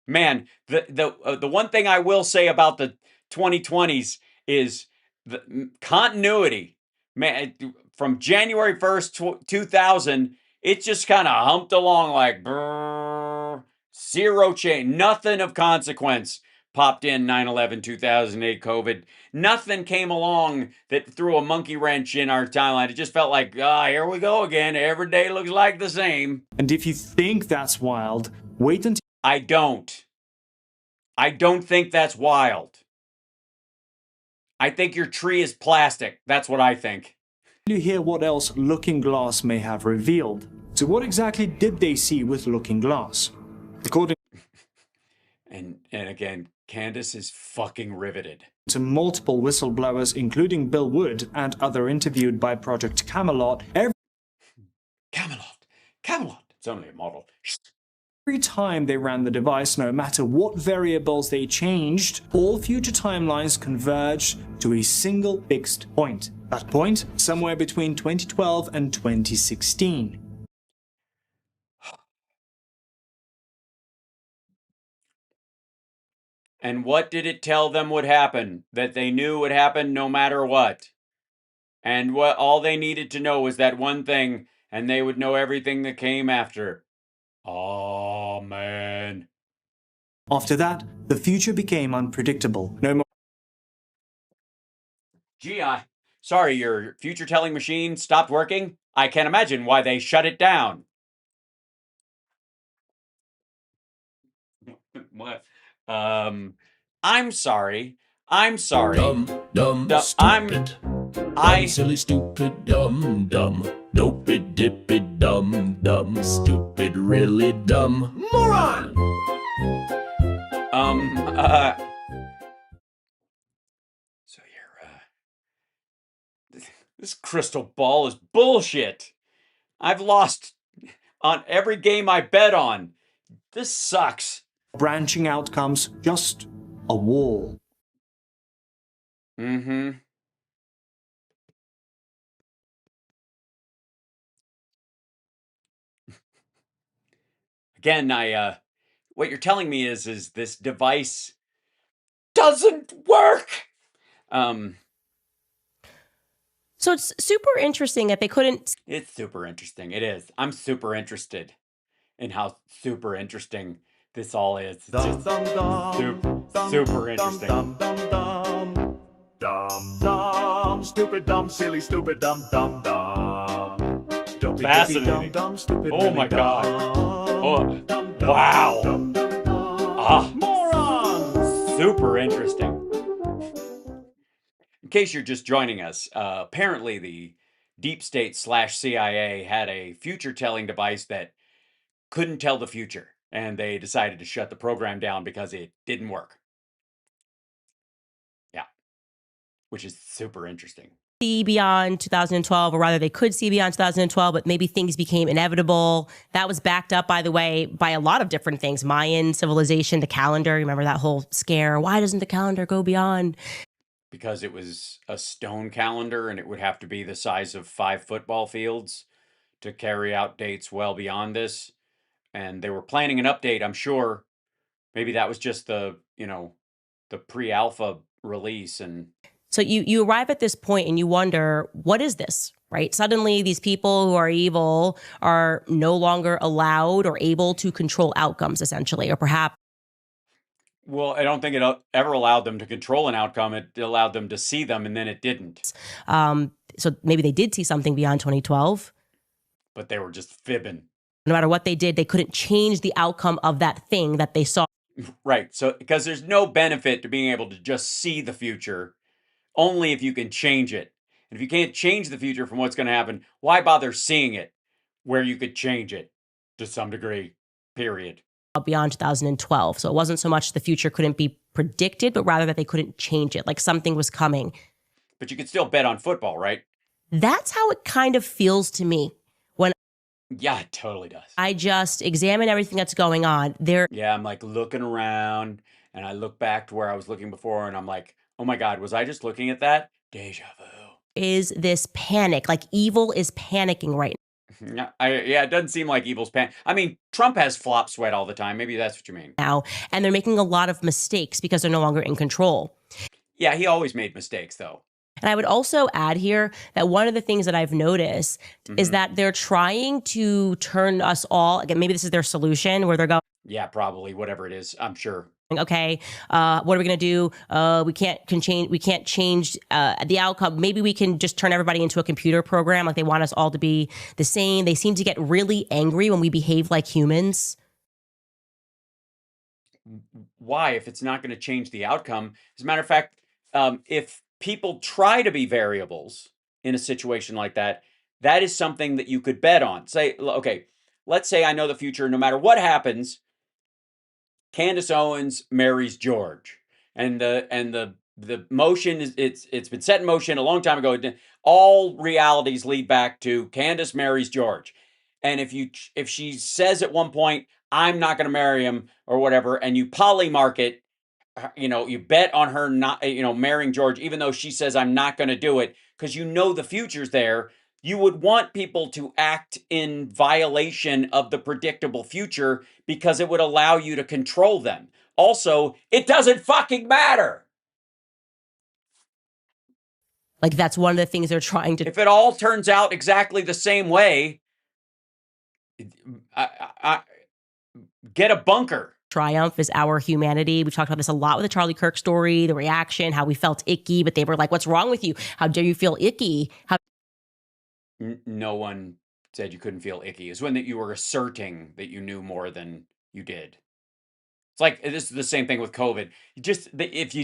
Man, the one thing I will say about the 2020s is the continuity. Man, from January 1st, 2000, it just kind of humped along like brrr, zero change. Nothing of consequence popped in 9/11, 2008, COVID. Nothing came along that threw a monkey wrench in our timeline. It just felt like, here we go again. Every day looks like the same. And if you think that's wild, wait until... I don't. I don't think that's wild. I think your tree is plastic. That's what I think. You hear what else Looking Glass may have revealed. So what exactly did they see with Looking Glass? According and again, Candace is fucking riveted. To multiple whistleblowers, including Bill Wood and other interviewed by Project Camelot, Camelot. It's only a model. Every time they ran the device, no matter what variables they changed, all future timelines converged to a single fixed point. That point, somewhere between 2012 and 2016. And what did it tell them would happen? That they knew would happen no matter what. And what all they needed to know was that one thing, and they would know everything that came after. Oh, man. After that, the future became unpredictable. No more. Gee, sorry, your future-telling machine stopped working? I can't imagine why they shut it down. What? I'm sorry. Dumb, stupid. Dumb, silly, stupid, dumb. Dopey, dippy, dumb. Stupid, really dumb. Moron! So this crystal ball is bullshit. I've lost on every game I bet on. This sucks. Branching outcomes, just a wall. Mm-hmm. Again, what you're telling me is this device doesn't work. So it's super interesting that they couldn't. It's super interesting. It is. I'm super interested in how super interesting this all is. It's just super interesting. Dumb, stupid, dumb, silly, stupid, dumb. Fascinating. Oh my god. Oh, wow. Morons. Super interesting. In case you're just joining us, apparently the deep state / CIA had a future-telling device that couldn't tell the future, and they decided to shut the program down because it didn't work. Yeah, which is super interesting. See beyond 2012, or rather they could see beyond 2012, but maybe things became inevitable. That was backed up, by the way, by a lot of different things. Mayan civilization, the calendar, remember that whole scare? Why doesn't the calendar go beyond? Because it was a stone calendar and it would have to be the size of 5 football fields. to carry out dates well beyond this. And they were planning an update, I'm sure. Maybe that was just the, the pre-alpha release. And So you arrive at this point and you wonder, what is this, right? Suddenly these people who are evil are no longer allowed or able to control outcomes, essentially, or perhaps. Well, I don't think it ever allowed them to control an outcome. It allowed them to see them, and then it didn't. So maybe they did see something beyond 2012. But they were just fibbing. No matter what they did, they couldn't change the outcome of that thing that they saw. Right. So, because there's no benefit to being able to just see the future, only if you can change it. And if you can't change the future from what's going to happen, why bother seeing it where you could change it to some degree, period. Beyond 2012. So it wasn't so much the future couldn't be predicted, but rather that they couldn't change it, like something was coming. But you could still bet on football, right? That's how it kind of feels to me when Yeah, it totally does. I just examine everything that's going on. Yeah, I'm like looking around and I look back to where I was looking before and I'm like, oh my God, was I just looking at that? Deja vu. Is this panic, like evil is panicking right Yeah, it doesn't seem like evil's pan. I mean, Trump has flop sweat all the time. Maybe that's what you mean. now, and they're making a lot of mistakes because they're no longer in control. Yeah, he always made mistakes, though. And I would also add here that one of the things that I've noticed is that they're trying to turn us all, again, maybe this is their solution where they're going, Yeah, probably, whatever it is, I'm sure. okay, what are we going to do? We can't change the outcome. Maybe we can just turn everybody into a computer program. Like they want us all to be the same. They seem to get really angry when we behave like humans. Why, if it's not going to change the outcome? As a matter of fact, if people try to be variables in a situation like that, that is something that you could bet on. Say, okay, let's say I know the future. No matter what happens, Candace Owens marries George, and the motion is it's been set in motion a long time ago. All realities lead back to Candace marries George, and if she says at one point I'm not going to marry him or whatever, and you polymark it, you bet on her not marrying George, even though she says I'm not going to do it because the future's there. You would want people to act in violation of the predictable future because it would allow you to control them. Also, it doesn't fucking matter. Like that's one of the things they're trying to. If it all turns out exactly the same way, get a bunker. Triumph is our humanity. We've talked about this a lot with the Charlie Kirk story, the reaction, how we felt icky, but they were like, what's wrong with you? How dare you feel icky? No one said you couldn't feel icky. It's when that you were asserting that you knew more than you did. It's like this is the same thing with COVID. If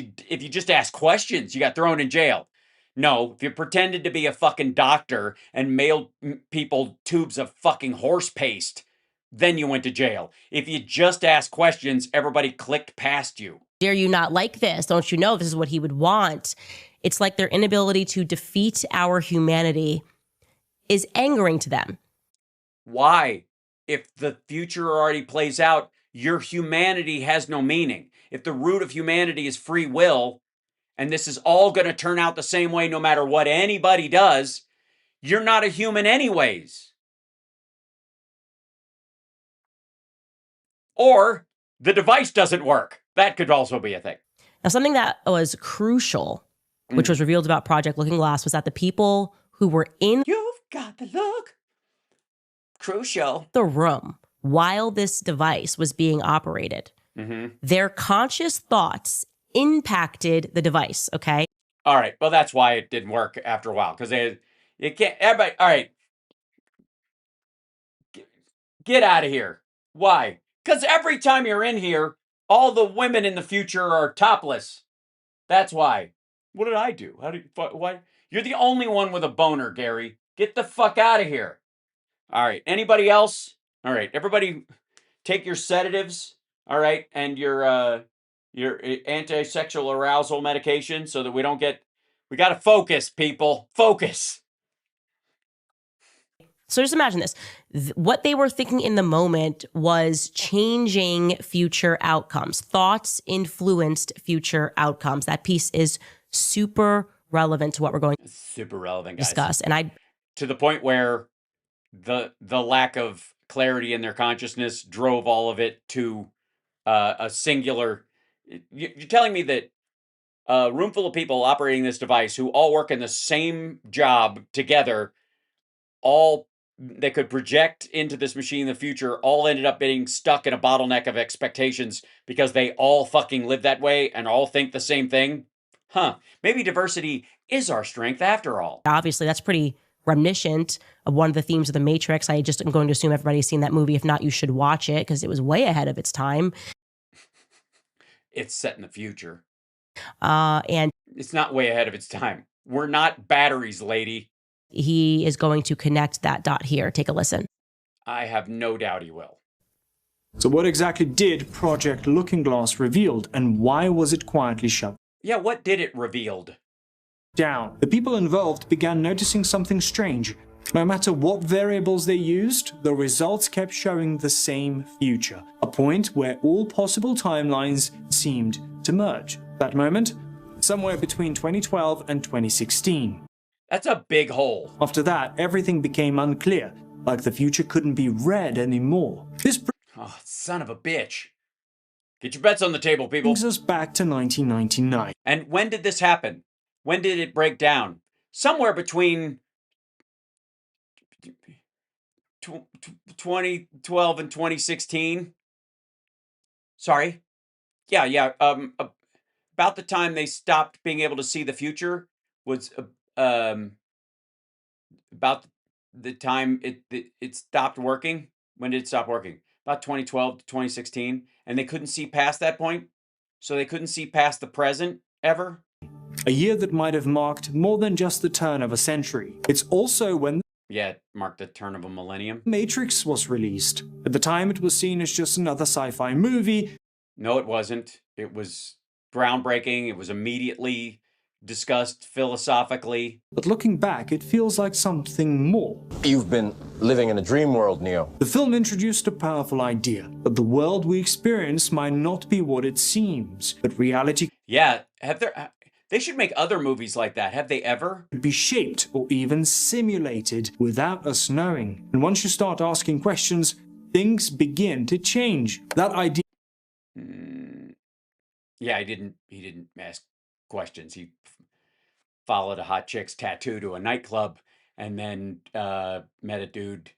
you just ask questions, you got thrown in jail. No, if you pretended to be a fucking doctor and mailed people tubes of fucking horse paste, then you went to jail. If you just asked questions, everybody clicked past you. Dare you not like this? Don't you know this is what he would want? It's like their inability to defeat our humanity is angering to them. Why? If the future already plays out, your humanity has no meaning. If the root of humanity is free will, and this is all going to turn out the same way no matter what anybody does, you're not a human anyways. Or the device doesn't work. That could also be a thing. Now, something that was crucial, which was revealed about Project Looking Glass, was that the people who were in You've got the look. Crucial. the room while this device was being operated, their conscious thoughts impacted the device, okay? All right. Well, that's why it didn't work after a while. Because it can't, everybody, all right. Get out of here. Why? Because every time you're in here, all the women in the future are topless. That's why. What did I do? Why? You're the only one with a boner, Gary. Get the fuck out of here. All right. Anybody else? All right. Everybody take your sedatives. All right. And your anti-sexual arousal medication so that we got to focus, people. Focus. So just imagine this. What they were thinking in the moment was changing future outcomes. Thoughts influenced future outcomes. That piece is super relevant to what we're going to Super relevant, guys. discuss. To the point where the lack of clarity in their consciousness drove all of it to a singular. You're telling me that a room full of people operating this device who all work in the same job together, all they could project into this machine in the future, all ended up being stuck in a bottleneck of expectations because they all fucking live that way and all think the same thing? Huh. Maybe diversity is our strength after all. Obviously, that's pretty reminiscent of one of the themes of The Matrix. I just am going to assume everybody's seen that movie. If not, you should watch it because it was way ahead of its time. It's set in the future. And it's not way ahead of its time. We're not batteries, lady. He is going to connect that dot here. Take a listen. I have no doubt he will. So what exactly did Project Looking Glass revealed, and why was it quietly shut Yeah, what did it revealed? down? The people involved began noticing something strange. No matter what variables they used, the results kept showing the same future, a point where all possible timelines seemed to merge. That moment, somewhere between 2012 and 2016. That's a big hole. After that, everything became unclear, like the future couldn't be read anymore. This Oh, son of a bitch. Get your bets on the table, people. brings us back to 1999. And when did this happen? When did it break down? Somewhere between 2012 and 2016. Sorry. Yeah. About the time they stopped being able to see the future was about the time it stopped working. When did it stop working? About 2012 to 2016, and they couldn't see past that point. So they couldn't see past the present ever. A year that might have marked more than just the turn of a century. It's also when Yeah, it marked the turn of a millennium. Matrix was released. At the time, it was seen as just another sci-fi movie. No, it wasn't. It was groundbreaking. It was immediately discussed philosophically. But looking back, it feels like something more. You've been living in a dream world, Neo. The film introduced a powerful idea that the world we experience might not be what it seems, but reality Yeah, they should make other movies like that. Have they ever? could be shaped or even simulated without us knowing. And once you start asking questions, things begin to change. That idea Yeah, he didn't ask questions. He followed a hot chick's tattoo to a nightclub and then met a dude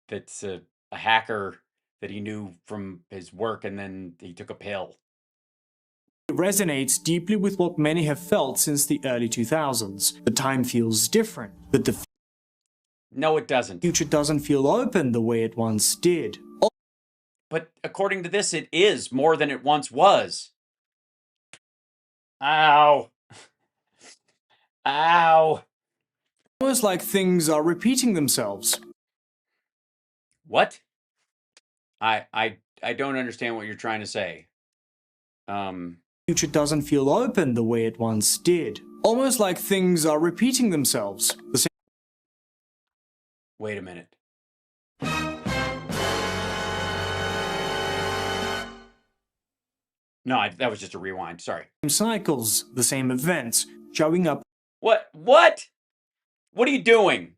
that's a hacker that he knew from his work, and then he took a pill. resonates deeply with what many have felt since the early 2000s. The time feels different, but the No, it doesn't. future doesn't feel open the way it once did. But according to this, it is more than it once was. Ow. Ow. Almost like things are repeating themselves. What? I don't understand what you're trying to say. Future doesn't feel open the way it once did. Almost like things are repeating themselves. The same Wait a minute. No, that was just a rewind. Sorry. cycles, the same events, showing up What? What? What are you doing?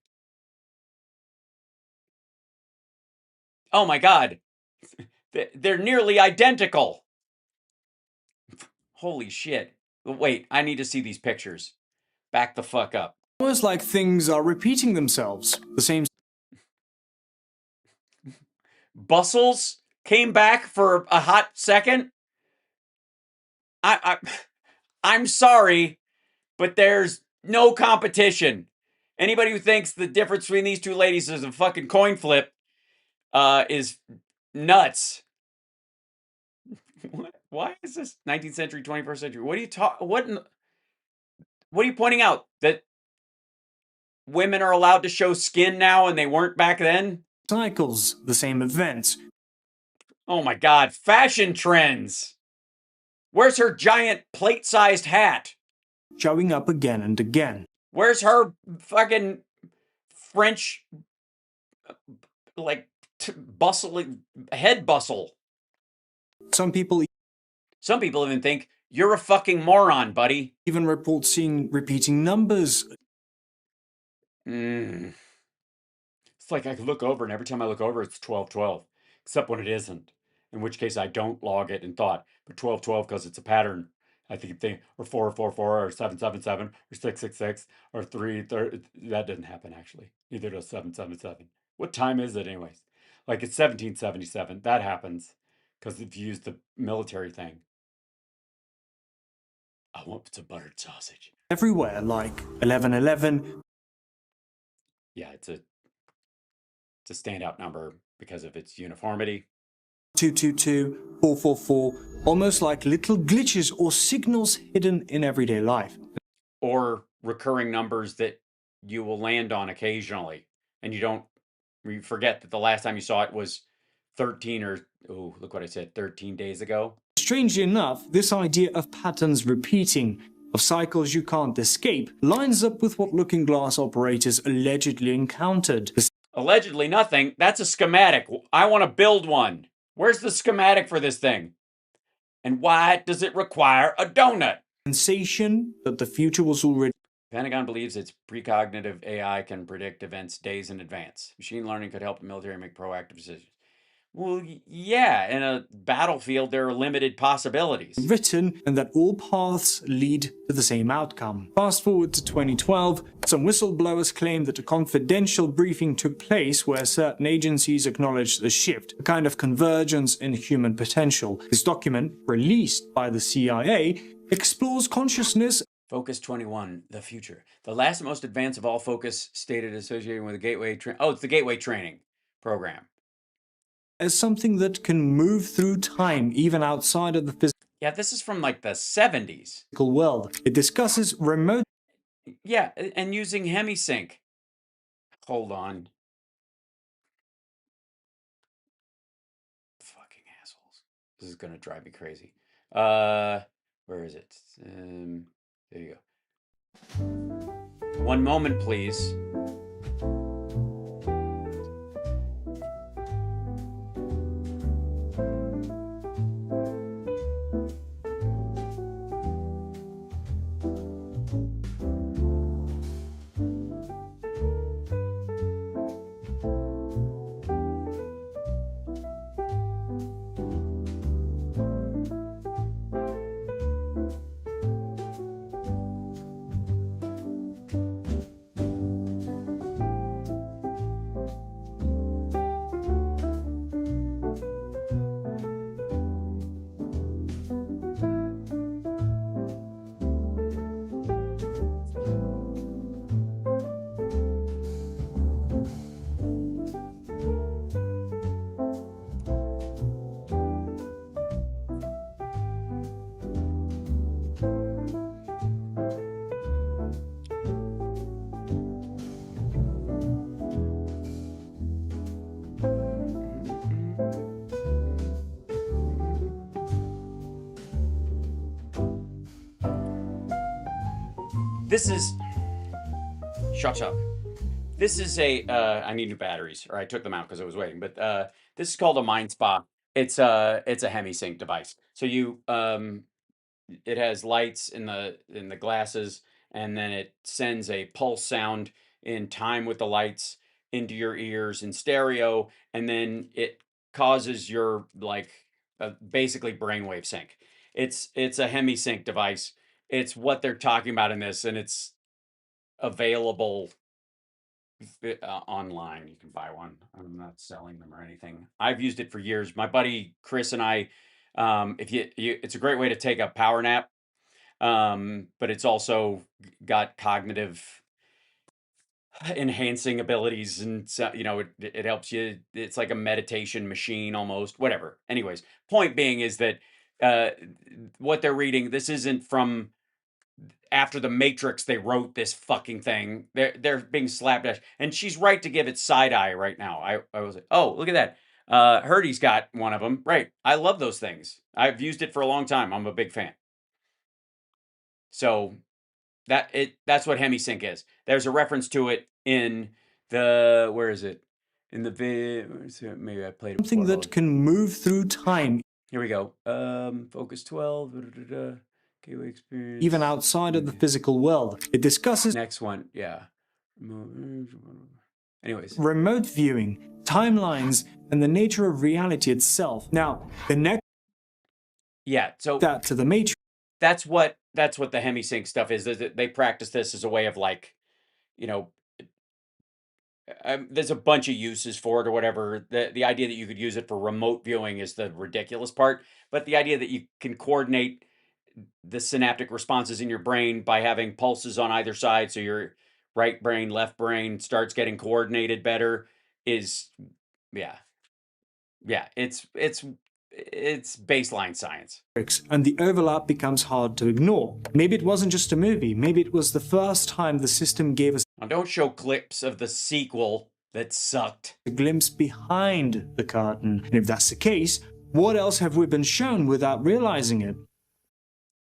Oh my God. They're nearly identical. Holy shit. Wait, I need to see these pictures. Back the fuck up. almost like things are repeating themselves. The same Bustles came back for a hot second. I'm sorry, but there's no competition. Anybody who thinks the difference between these two ladies is a fucking coin flip is nuts. Why is this 19th century, 21st century? What are you what are you pointing out? That women are allowed to show skin now and they weren't back then? cycles, the same events. Oh my God, fashion trends. Where's her giant plate-sized hat? Showing up again and again. Where's her fucking French, like, bustling head bustle? Some people even think you're a fucking moron, buddy. even report seeing repeating numbers. It's like I could look over, and every time I look over, it's 1212, except when it isn't, in which case I don't log it in thought. But 1212 because it's a pattern. I think or 444 or 777 or 666 or 330. That doesn't happen actually. Neither does 777. What time is it anyways? Like it's 1777. That happens because if you use the military thing. I want some buttered sausage. Everywhere, like 1111. Yeah, it's a standout number because of its uniformity. 222, 444, almost like little glitches or signals hidden in everyday life. Or recurring numbers that you will land on occasionally, and you forget that the last time you saw it was 13 or, oh, look what I said, 13 days ago. Strangely enough, this idea of patterns repeating, of cycles you can't escape, lines up with what Looking Glass operators allegedly encountered. Allegedly nothing. That's a schematic. I want to build one. Where's the schematic for this thing? And why does it require a donut? Sensation that the future was already. Pentagon believes its precognitive AI can predict events days in advance. Machine learning could help the military make proactive decisions. Well, yeah, in a battlefield, there are limited possibilities. Written, and that all paths lead to the same outcome. Fast forward to 2012, some whistleblowers claimed that a confidential briefing took place where certain agencies acknowledged the shift, a kind of convergence in human potential. This document, released by the CIA, explores consciousness. Focus 21, the future. The last and most advanced of all focus stated associated with the Gateway it's the Gateway Training Program. As something that can move through time, even outside of the physical. Yeah, this is from like the 70s. World. It discusses remote. Yeah, and using hemisync. Hold on. Fucking assholes. This is gonna drive me crazy. Where is it? There you go. One moment, please. This is... Shut up. This is a... I need new batteries, or I took them out because I was waiting. But this is called a Mind Spa. It's a hemisync device. So you... it has lights in the glasses, and then it sends a pulse sound in time with the lights into your ears in stereo, and then it causes your basically brainwave sync. It's a hemisync device. It's what they're talking about in this, and it's available online. You can buy one. I'm not selling them or anything. I've used it for years. My buddy Chris and I, it's a great way to take a power nap, but it's also got cognitive enhancing abilities, and it helps you. It's like a meditation machine almost. Whatever. Anyways, point being is that what they're reading, this isn't from after the Matrix. They wrote this fucking thing. They're being slapdash, and she's right to give it side eye right now. I was like, oh, look at that. Herdy's got one of them. Right. I love those things. I've used it for a long time. I'm a big fan. So that's what hemisync is. There's a reference to it in the, where is it? In the maybe I played it something that can move through time. Here we go. Focus 12. Gateway experience. Even outside of the physical world. It discusses. Next one. Yeah. Anyways. remote viewing, timelines, and the nature of reality itself. Now, connect so that to the Matrix. That's what the hemisync stuff is. They practice this as a way of like, you know, there's a bunch of uses for it or whatever. The idea that you could use it for remote viewing is the ridiculous part, but the idea that you can coordinate the synaptic responses in your brain by having pulses on either side, so your right brain, left brain starts getting coordinated better, is it's baseline science. And the overlap becomes hard to ignore. Maybe it wasn't just a movie. Maybe it was the first time the system gave us Now, don't show clips of the sequel that sucked. a glimpse behind the curtain. And if that's the case, what else have we been shown without realizing it?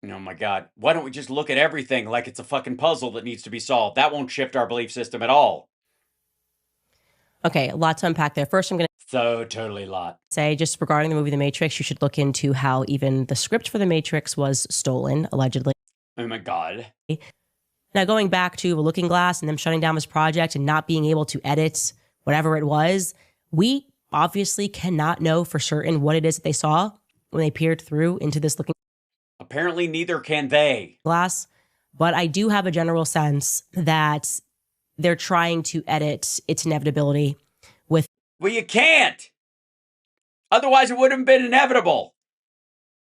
Oh my God. Why don't we just look at everything like it's a fucking puzzle that needs to be solved? That won't shift our belief system at all. Okay, a lot to unpack there. First, I'm going to Totally a lot. say, just regarding the movie The Matrix, you should look into how even the script for The Matrix was stolen, allegedly. Oh my God. Now, going back to Looking Glass and them shutting down this project and not being able to edit whatever it was, we obviously cannot know for certain what it is that they saw when they peered through into this Looking Apparently, neither can they. Glass. But I do have a general sense that they're trying to edit its inevitability with. Well, you can't. Otherwise, it wouldn't have been inevitable.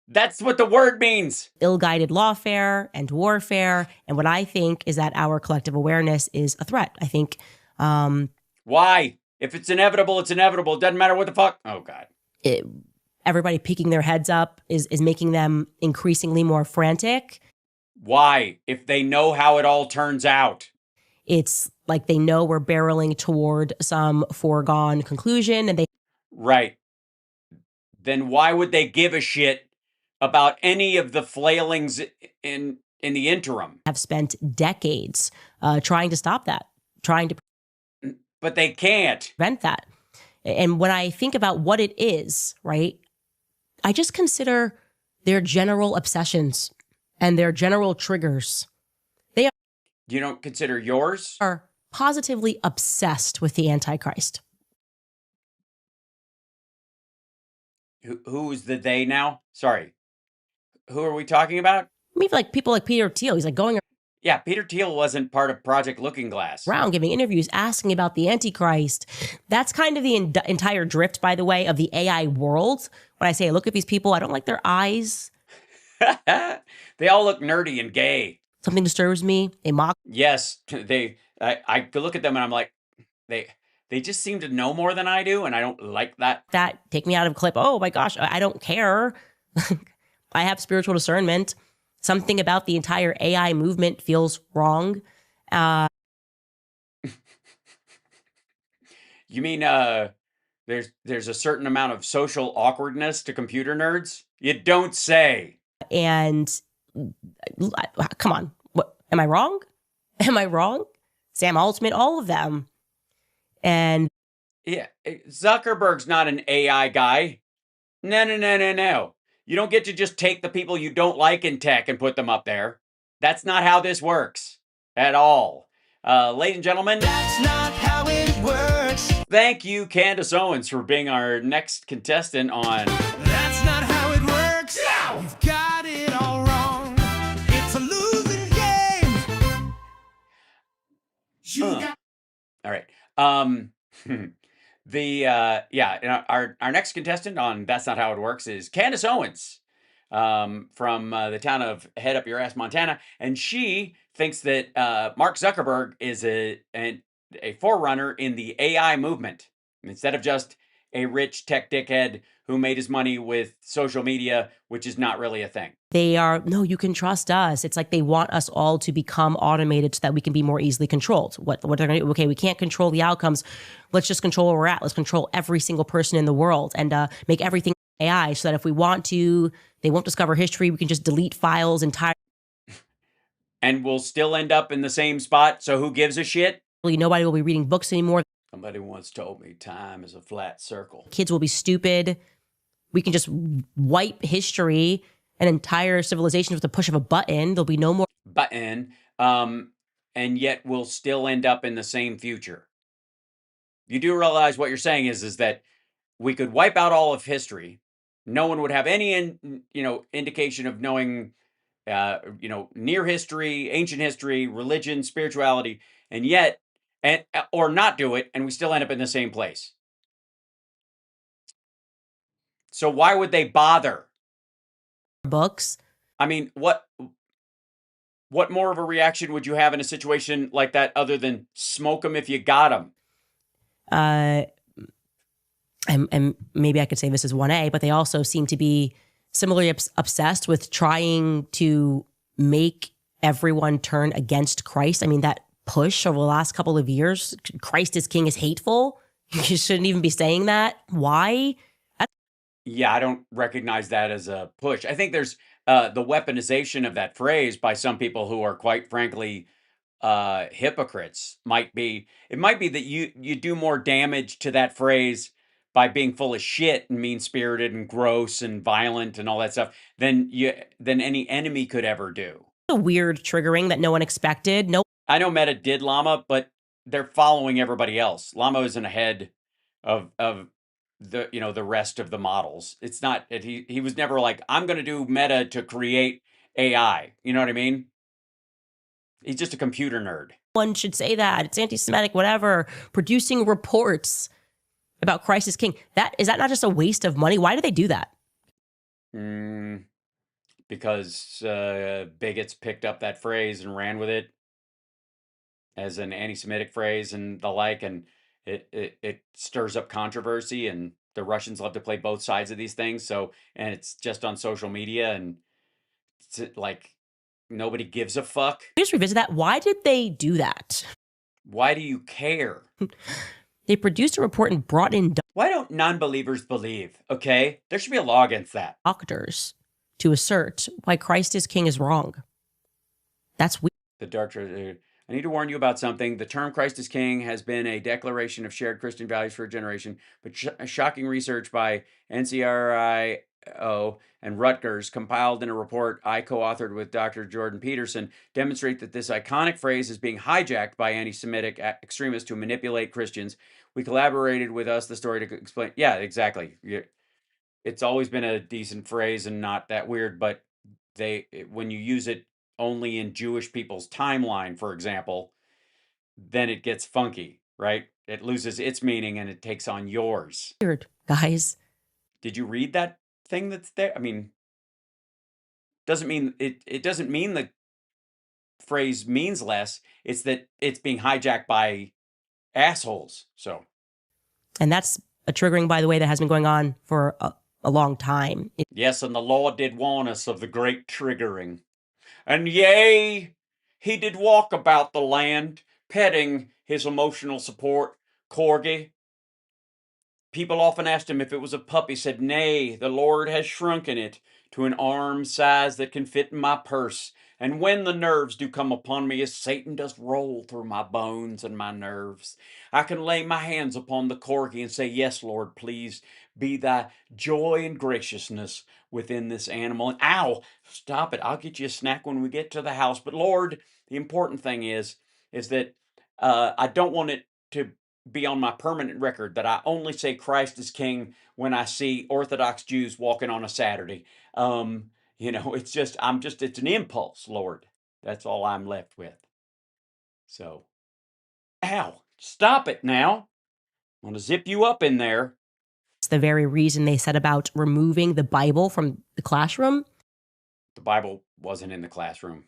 That's what the word means. Ill-guided lawfare and warfare. And what I think is that our collective awareness is a threat. I think. Why? If it's inevitable, it's inevitable. It doesn't matter what the fuck. Oh, God. Everybody peeking their heads up is making them increasingly more frantic. Why? If they know how it all turns out. It's like they know we're barreling toward some foregone conclusion, and they. Right. Then why would they give a shit about any of the flailings in the interim? Have spent decades trying to stop that, But they can't. Prevent that. And when I think about what it is, right, I just consider their general obsessions and their general triggers. They You don't consider yours? are positively obsessed with the Antichrist. Who's the they now? Sorry. Who are we talking about? I mean, like people like Peter Thiel, he's like going Yeah, Peter Thiel wasn't part of Project Looking Glass. around giving interviews asking about the Antichrist. That's kind of the entire drift, by the way, of the AI world. When I say, look at these people, I don't like their eyes. They all look nerdy and gay. Something disturbs me. They mock. Yes, I could look at them and I'm like, they just seem to know more than I do, and I don't like that. That take me out of clip. Oh my gosh, I don't care. I have spiritual discernment. Something about the entire AI movement feels wrong. You mean there's a certain amount of social awkwardness to computer nerds? You don't say. And come on, what am I wrong? Am I wrong? Sam Altman, all of them. And Yeah, Zuckerberg's not an AI guy. No. You don't get to just take the people you don't like in tech and put them up there. That's not how this works at all. Ladies and gentlemen, That's not how it works. thank you, Candace Owens, for being our next contestant on That's not how it works. You've got it all wrong. It's a losing game. All right. Our next contestant on That's Not How It Works is Candace Owens from the town of Head Up Your Ass, Montana, and she thinks that Mark Zuckerberg is a forerunner in the AI movement instead of just a rich tech dickhead who made his money with social media, which is not really a thing. they are, no, you can trust us. It's like they want us all to become automated so that we can be more easily controlled. What they're going to do, okay, we can't control the outcomes. Let's just control where we're at. Let's control every single person in the world and make everything AI so that if we want to, they won't discover history. We can just delete files entirely. And we'll still end up in the same spot, so who gives a shit? Nobody will be reading books anymore. Somebody once told me time is a flat circle. Kids will be stupid. We can just wipe history and entire civilizations with the push of a button. There'll be no more Button. And yet we'll still end up in the same future. You do realize what you're saying is that we could wipe out all of history. No one would have any, indication of knowing, near history, ancient history, religion, spirituality, and yet, or not do it, and we still end up in the same place. So why would they bother? Books. I mean, what more of a reaction would you have in a situation like that other than smoke them if you got them? And maybe I could say this is 1A, but they also seem to be similarly obsessed with trying to make everyone turn against Christ. I mean, that push over the last couple of years, Christ is king, is hateful. You shouldn't even be saying that. Why? Yeah, I don't recognize that as a push. I think there's the weaponization of that phrase by some people who are quite frankly hypocrites. Might be that you do more damage to that phrase by being full of shit and mean-spirited and gross and violent and all that stuff than any enemy could ever do. A weird triggering that no one expected. No, I know Meta did Llama, but they're following everybody else. Llama isn't ahead of the rest of the models. It's not he was never like, I'm going to do Meta to create AI. You know what I mean? He's just a computer nerd. one should say that. It's anti-Semitic, whatever. Producing reports about Christ is king. Is that not just a waste of money? Why do they do that? Because bigots picked up that phrase and ran with it as an anti-Semitic phrase and the like, and it stirs up controversy, and the Russians love to play both sides of these things. So, and it's just on social media, and it's like nobody gives a fuck. Just revisit that. Why did they do that? Why do you care? They produced a report and brought in Why don't non-believers believe? Okay, there should be a law against that. Doctors to assert why Christ is king is wrong. That's weird. The dark. I need to warn you about something. The term Christ is king has been a declaration of shared Christian values for a generation, but shocking research by NCRIO and Rutgers, compiled in a report I co-authored with Dr. Jordan Peterson, demonstrate that this iconic phrase is being hijacked by anti-Semitic extremists to manipulate Christians. We collaborated with Us the Story to explain. Yeah, exactly. It's always been a decent phrase and not that weird, but when you use it only in Jewish people's timeline, for example, then it gets funky, right? It loses its meaning and it takes on yours. Weird, guys. Did you read that thing that's there? I mean, doesn't mean it doesn't mean the phrase means less. It's that it's being hijacked by assholes. So, and that's a triggering, by the way, that has been going on for a long time. Yes, and the Lord did warn us of the great triggering. And yea, he did walk about the land, petting his emotional support, Corgi. People often asked him if it was a pup. He said, nay, the Lord has shrunken it to an arm size that can fit in my purse. And when the nerves do come upon me, as Satan does roll through my bones and my nerves, I can lay my hands upon the Corgi and say, yes, Lord, please be thy joy and graciousness within this animal. And ow, stop it. I'll get you a snack when we get to the house. But Lord, the important thing is that I don't want it to be on my permanent record that I only say Christ is king when I see Orthodox Jews walking on a Saturday. It's it's an impulse, Lord. That's all I'm left with. So, ow, stop it now. I'm going to zip you up in there. It's the very reason they set about removing the Bible from the classroom. The Bible wasn't in the classroom.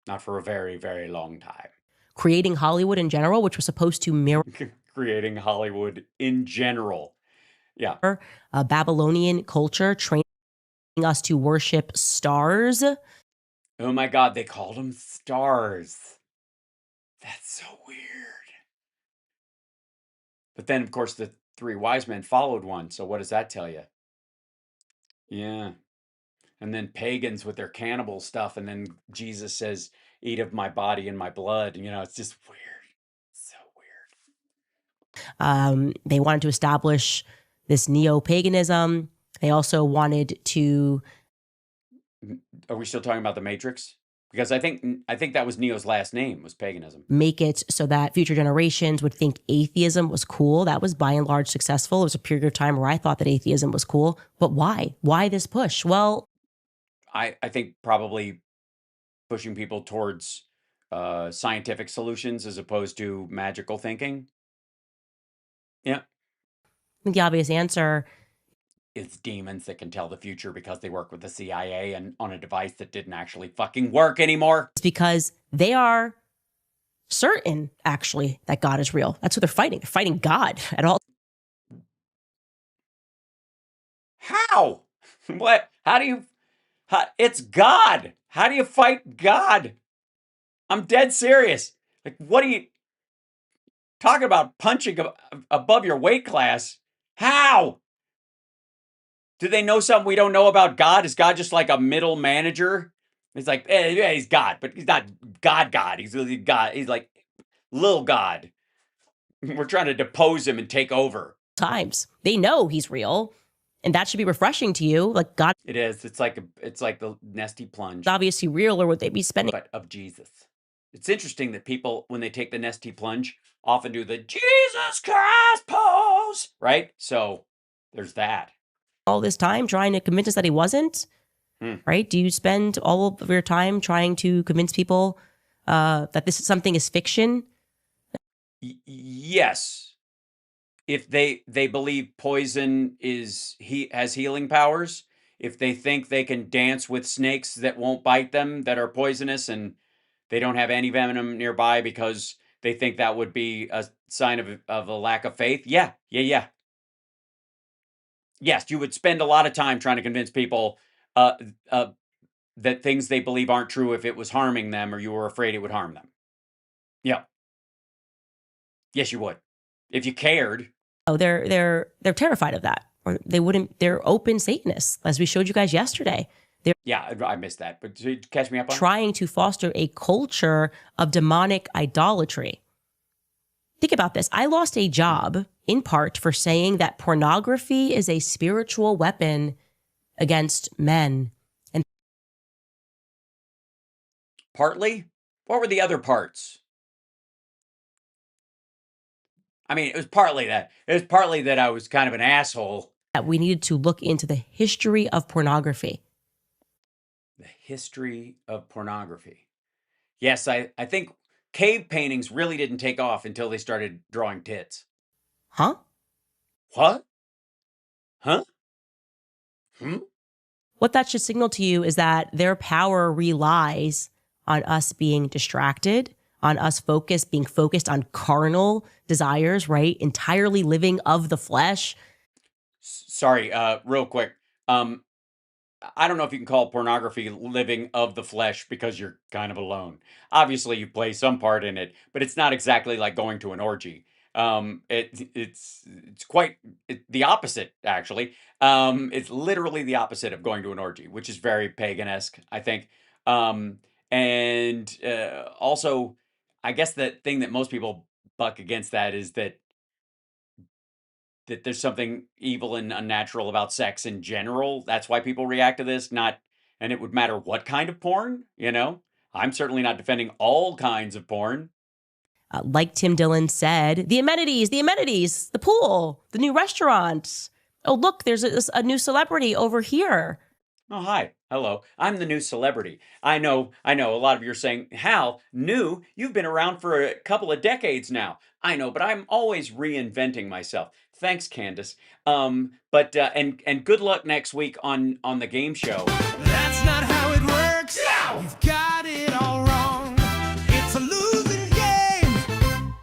Not for a very, very long time. Creating Hollywood in general, which was supposed to mirror creating Hollywood in general. Yeah. Babylonian culture, training us to worship stars. Oh my God, they called them stars. That's so weird. But then, of course, the three wise men followed one. So what does that tell you? Yeah. And then pagans with their cannibal stuff. And then Jesus says, eat of my body and my blood. It's just weird. So weird. They wanted to establish this neo-paganism. They also wanted to... Are we still talking about the Matrix? Because I think that was Neo's last name, was paganism. make it so that future generations would think atheism was cool. That was by and large successful. It was a period of time where I thought that atheism was cool. But why? Why this push? Well, I think probably pushing people towards scientific solutions as opposed to magical thinking. Yeah. the obvious answer It's demons that can tell the future because they work with the CIA and on a device that didn't actually fucking work anymore. is because they are certain, actually, that God is real. That's what they're fighting. They're fighting God at all. How? What? How do you... it's God. How do you fight God? I'm dead serious. Like, what are you... talking about punching above your weight class? How? Do they know something we don't know about God? Is God just like a middle manager? He's like, yeah, he's God, but he's not God. He's really God. He's like little God. We're trying to depose him and take over. Times. They know he's real. And that should be refreshing to you. Like, God It is. It's like the nesty plunge. is obviously real, or would they be spending? But of Jesus. It's interesting that people, when they take the nesty plunge, often do the Jesus Christ pose, right? So there's that. All this time trying to convince us that he wasn't, right? Do you spend all of your time trying to convince people that this is something is fiction? Yes. If they believe poison has healing powers, if they think they can dance with snakes that won't bite them, that are poisonous, and they don't have any venom nearby because they think that would be a sign of a lack of faith. Yeah. Yes, you would spend a lot of time trying to convince people that things they believe aren't true if it was harming them or you were afraid it would harm them. Yeah. Yes, you would. If you cared. Oh, they're terrified of that. Or they wouldn't, they're open Satanists, as we showed you guys yesterday. Yeah, I missed that. But catch me up on trying to foster a culture of demonic idolatry. Think about this. I lost a job in part for saying that pornography is a spiritual weapon against men. And partly? What were the other parts? I mean, it was partly that. It was partly that I was kind of an asshole. That we needed to look into the history of pornography. The history of pornography. Yes, I think cave paintings really didn't take off until they started drawing tits. Huh? What? Huh? What that should signal to you is that their power relies on us being distracted, on us being focused on carnal desires, right? Entirely living of the flesh. Sorry, real quick. I don't know if you can call pornography living of the flesh because you're kind of alone. Obviously, you play some part in it, but it's not exactly like going to an orgy. It's quite the opposite, actually. It's literally the opposite of going to an orgy, which is very pagan-esque, I think. And also, I guess the thing that most people buck against that is that there's something evil and unnatural about sex in general. That's why people react to this, and it would matter what kind of porn, you know? I'm certainly not defending all kinds of porn. Like Tim Dillon said, the amenities, the pool, the new restaurant. Oh, look, there's a new celebrity over here. Oh, hi. Hello. I'm the new celebrity. I know. A lot of you are saying, Hal, new? You've been around for a couple of decades now. I know, but I'm always reinventing myself. Thanks, Candace. But good luck next week on the game show. That's not how it works. No! You've got it all wrong. It's a losing game.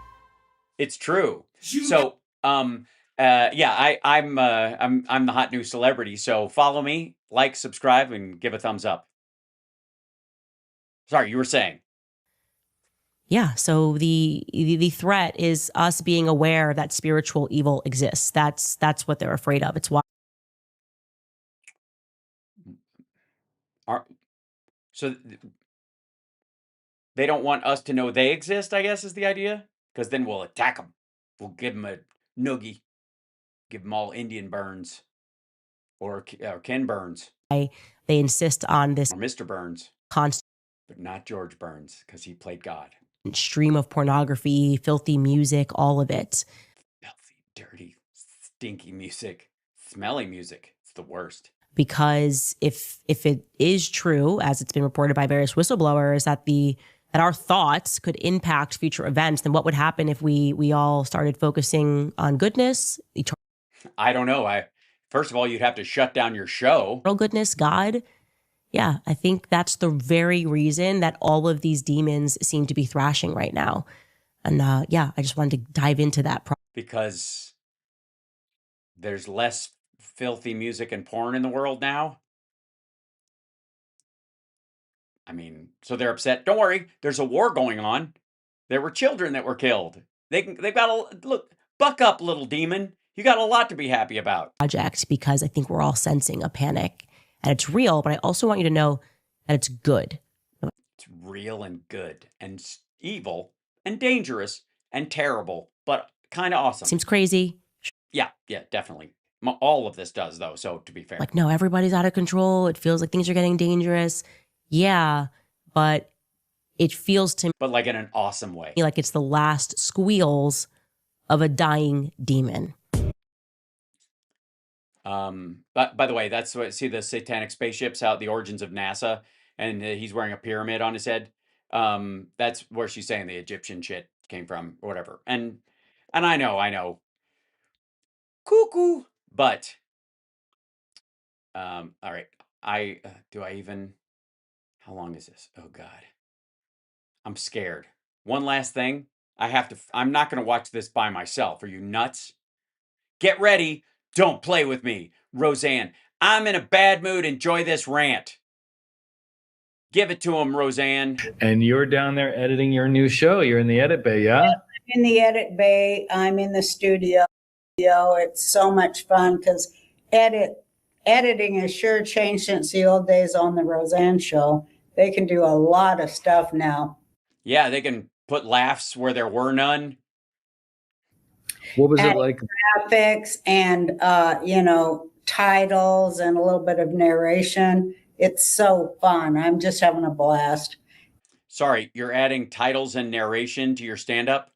It's true. So, I'm the hot new celebrity. So follow me, like, subscribe, and give a thumbs up. Sorry, you were saying. Yeah, so the threat is us being aware that spiritual evil exists. That's what they're afraid of. It's why. So they don't want us to know they exist, I guess, is the idea? Because then we'll attack them. We'll give them a noogie. Give them all Indian burns. Or Ken Burns. They insist on this. Or Mr. Burns. Constant. But not George Burns, because he played God. Stream of pornography, filthy music, all of it. Filthy, dirty, stinky music, smelly music. It's the worst. Because if it is true, as it's been reported by various whistleblowers, that our thoughts could impact future events, then what would happen if we all started focusing on goodness, I don't know. First of all, you'd have to shut down your show. eternal goodness, God. Yeah, I think that's the very reason that all of these demons seem to be thrashing right now. And yeah, I just wanted to dive into that. Because there's less filthy music and porn in the world now. I mean, so they're upset. Don't worry, there's a war going on. There were children that were killed. They've got look, buck up, little demon. You got a lot to be happy about. Project, because I think we're all sensing a panic and it's real, but I also want you to know that it's good. It's real and good and evil and dangerous and terrible, but kind of awesome. Seems crazy. Yeah, definitely. All of this does, though, so to be fair. Like, no, everybody's out of control. It feels like things are getting dangerous. Yeah, but it feels to me. But like in an awesome way. Like it's the last squeals of a dying demon. But by the way, that's what, see the satanic spaceships out, the origins of NASA, and he's wearing a pyramid on his head. That's where she's saying the Egyptian shit came from, or whatever. And I know. Cuckoo. But, all right. How long is this? Oh God. I'm scared. One last thing. I'm not going to watch this by myself. Are you nuts? Get ready. Don't play with me. Roseanne, I'm in a bad mood. Enjoy this rant. Give it to him, Roseanne. And you're down there editing your new show. You're in the edit bay, yeah? I'm in the edit bay. I'm in the studio. It's so much fun because editing has sure changed since the old days on the Roseanne show. They can do a lot of stuff now. Yeah, they can put laughs where there were none. What was it like? Graphics and, titles and a little bit of narration. It's so fun. I'm just having a blast. Sorry, you're adding titles and narration to your stand-up?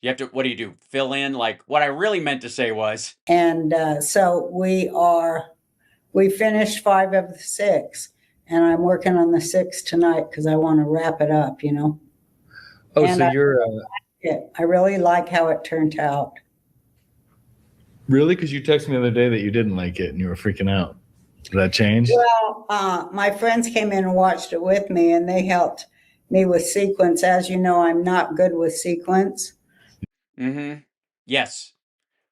You have to, what do you do? Fill in? Like, what I really meant to say was. And so we finished 5 of the 6. And I'm working on the 6th tonight because I want to wrap it up, Oh, and so you're... I really like how it turned out. Really? Because you texted me the other day that you didn't like it and you were freaking out. Did that change? Well, my friends came in and watched it with me, and they helped me with sequence. As you know, I'm not good with sequence. Mm-hmm. Yes.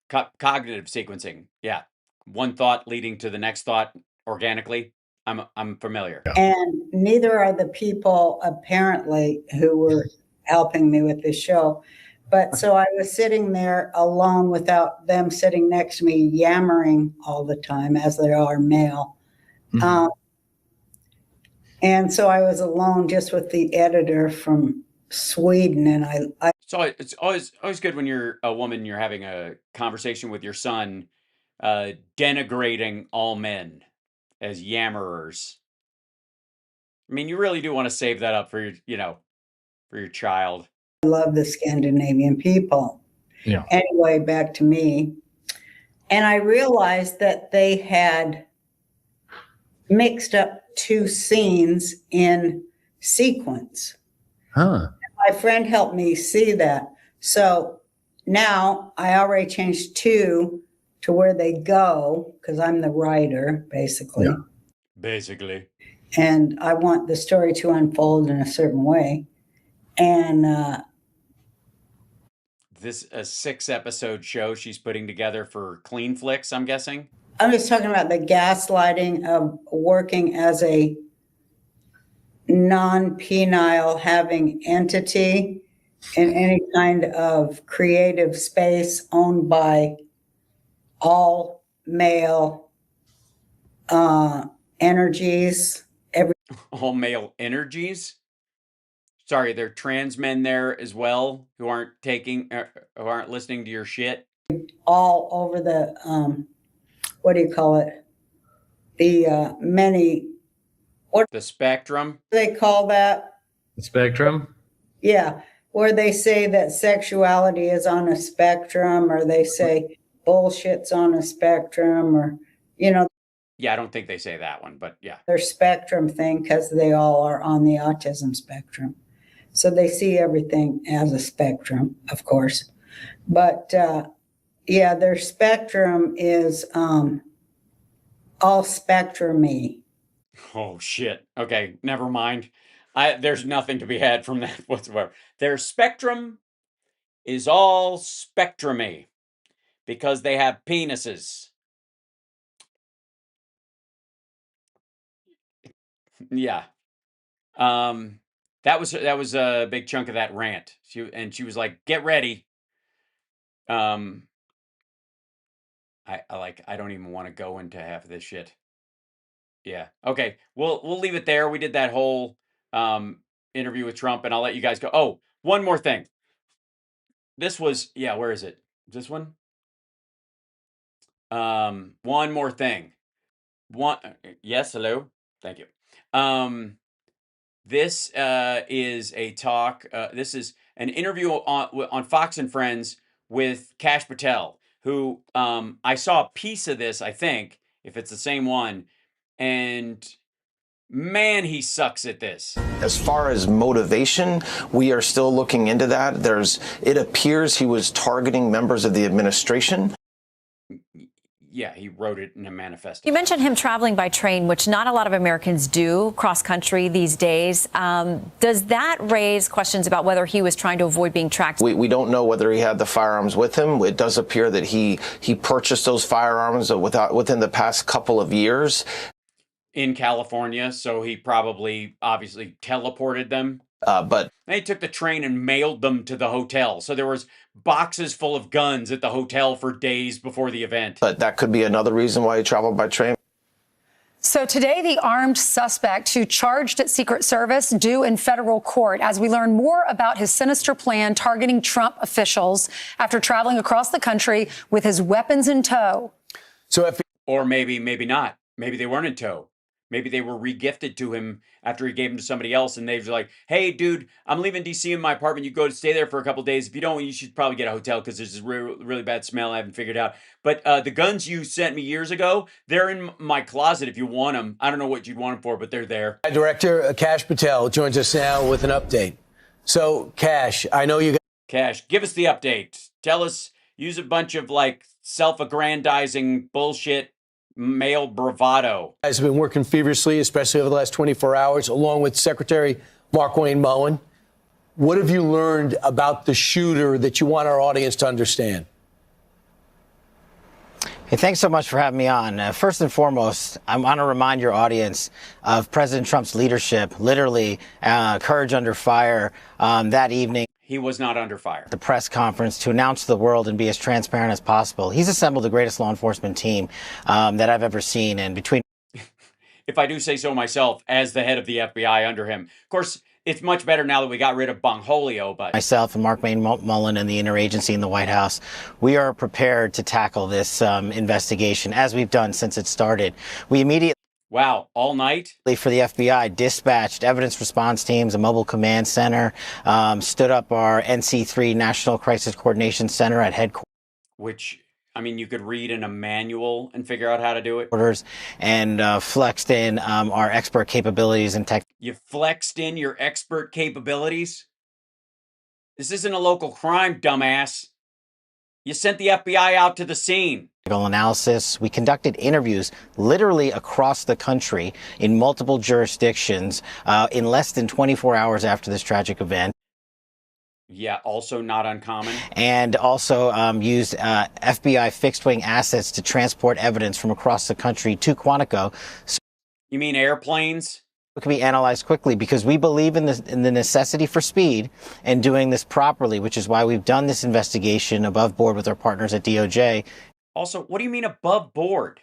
Cognitive sequencing. Yeah. One thought leading to the next thought organically. I'm familiar. And neither are the people, apparently, who were helping me with this show. But so I was sitting there alone without them sitting next to me, yammering all the time, as they are male. Mm-hmm. And so I was alone just with the editor from Sweden. And So it's always good when you're a woman, you're having a conversation with your son, denigrating all men as yammerers. I mean, you really do want to save that up for your child. I love the Scandinavian people. Yeah. Anyway, back to me. And I realized that they had mixed up 2 scenes in sequence. Huh. My friend helped me see that. So now I already changed 2 to where they go, because I'm the writer, basically. Yeah. Basically. And I want the story to unfold in a certain way. And this a 6-episode show she's putting together for Clean Flicks, I'm guessing. I'm just talking about the gaslighting of working as a non-penile having entity in any kind of creative space owned by all male energies. All male energies? Sorry, there are trans men there as well who aren't listening to your shit. All over the, what do you call it? The many what The spectrum. do they call that? The spectrum? Yeah, where they say that sexuality is on a spectrum, or they say bullshit's on a spectrum, or, you know, Yeah, I don't think they say that one, but yeah. their spectrum thing, because they all are on the autism spectrum. So they see everything as a spectrum, of course. But yeah, their spectrum is all spectrum-y. Oh shit. Okay, never mind. There's nothing to be had from that whatsoever. Their spectrum is all spectrum-y because they have penises. Yeah. That was a big chunk of that rant. She was like, "Get ready." I don't even want to go into half of this shit. Yeah. Okay. We'll leave it there. We did that whole interview with Trump, and I'll let you guys go. Oh, one more thing. This was, yeah, where is it? This one? One more thing. Yes, hello. Thank you. This is a talk. This is an interview on Fox and Friends with Cash Patel, who I saw a piece of this, I think, if it's the same one, and man, he sucks at this. As far as motivation, we are still looking into that. It appears he was targeting members of the administration. Yeah, he wrote it in a manifesto. You mentioned him traveling by train, which not a lot of Americans do cross country these days. Does that raise questions about whether he was trying to avoid being tracked? We don't know whether he had the firearms with him. It does appear that he purchased those firearms within the past couple of years. In California, so he probably obviously teleported them. But they took the train and mailed them to the hotel. So there was boxes full of guns at the hotel for days before the event. But that could be another reason why he traveled by train. So today, the armed suspect who charged at Secret Service due in federal court as we learn more about his sinister plan targeting Trump officials after traveling across the country with his weapons in tow. Or maybe not. Maybe they weren't in tow. Maybe they were regifted to him after he gave them to somebody else, and they were like, "Hey, dude, I'm leaving D.C. in my apartment. You go to stay there for a couple of days. If you don't, you should probably get a hotel because there's this really bad smell I haven't figured out. But the guns you sent me years ago, they're in my closet if you want them. I don't know what you'd want them for, but they're there." Director Cash Patel joins us now with an update. So, Cash, I know you got... Cash, give us the update. Tell us, use a bunch of, like, self-aggrandizing bullshit male bravado. You guys have been working feverishly, especially over the last 24 hours, along with Secretary Mark Wayne Mullen. What have you learned about the shooter that you want our audience to understand? Hey, thanks so much for having me on. First and foremost, I want to remind your audience of President Trump's leadership, literally courage under fire that evening. He was not under fire. The press conference to announce to the world and be as transparent as possible. He's assembled the greatest law enforcement team that I've ever seen. And between... If I do say so myself, as the head of the FBI under him. Of course, it's much better now that we got rid of Bongholio, but... Myself and Mark Wayne Mullen and the interagency in the White House, we are prepared to tackle this investigation, as we've done since it started. We immediately... Wow, all night? For the FBI, dispatched evidence response teams, a mobile command center, stood up our NC3 National Crisis Coordination Center at headquarters. Which, I mean, you could read in a manual and figure out how to do it. And flexed in our expert capabilities and tech. You flexed in your expert capabilities? This isn't a local crime, dumbass. You sent the FBI out to the scene. Analysis. We conducted interviews literally across the country in multiple jurisdictions in less than 24 hours after this tragic event. Yeah, also not uncommon. And also used FBI fixed-wing assets to transport evidence from across the country to Quantico. You mean airplanes? It can be analyzed quickly because we believe in the necessity for speed and doing this properly, which is why we've done this investigation above board with our partners at DOJ. Also, what do you mean above board?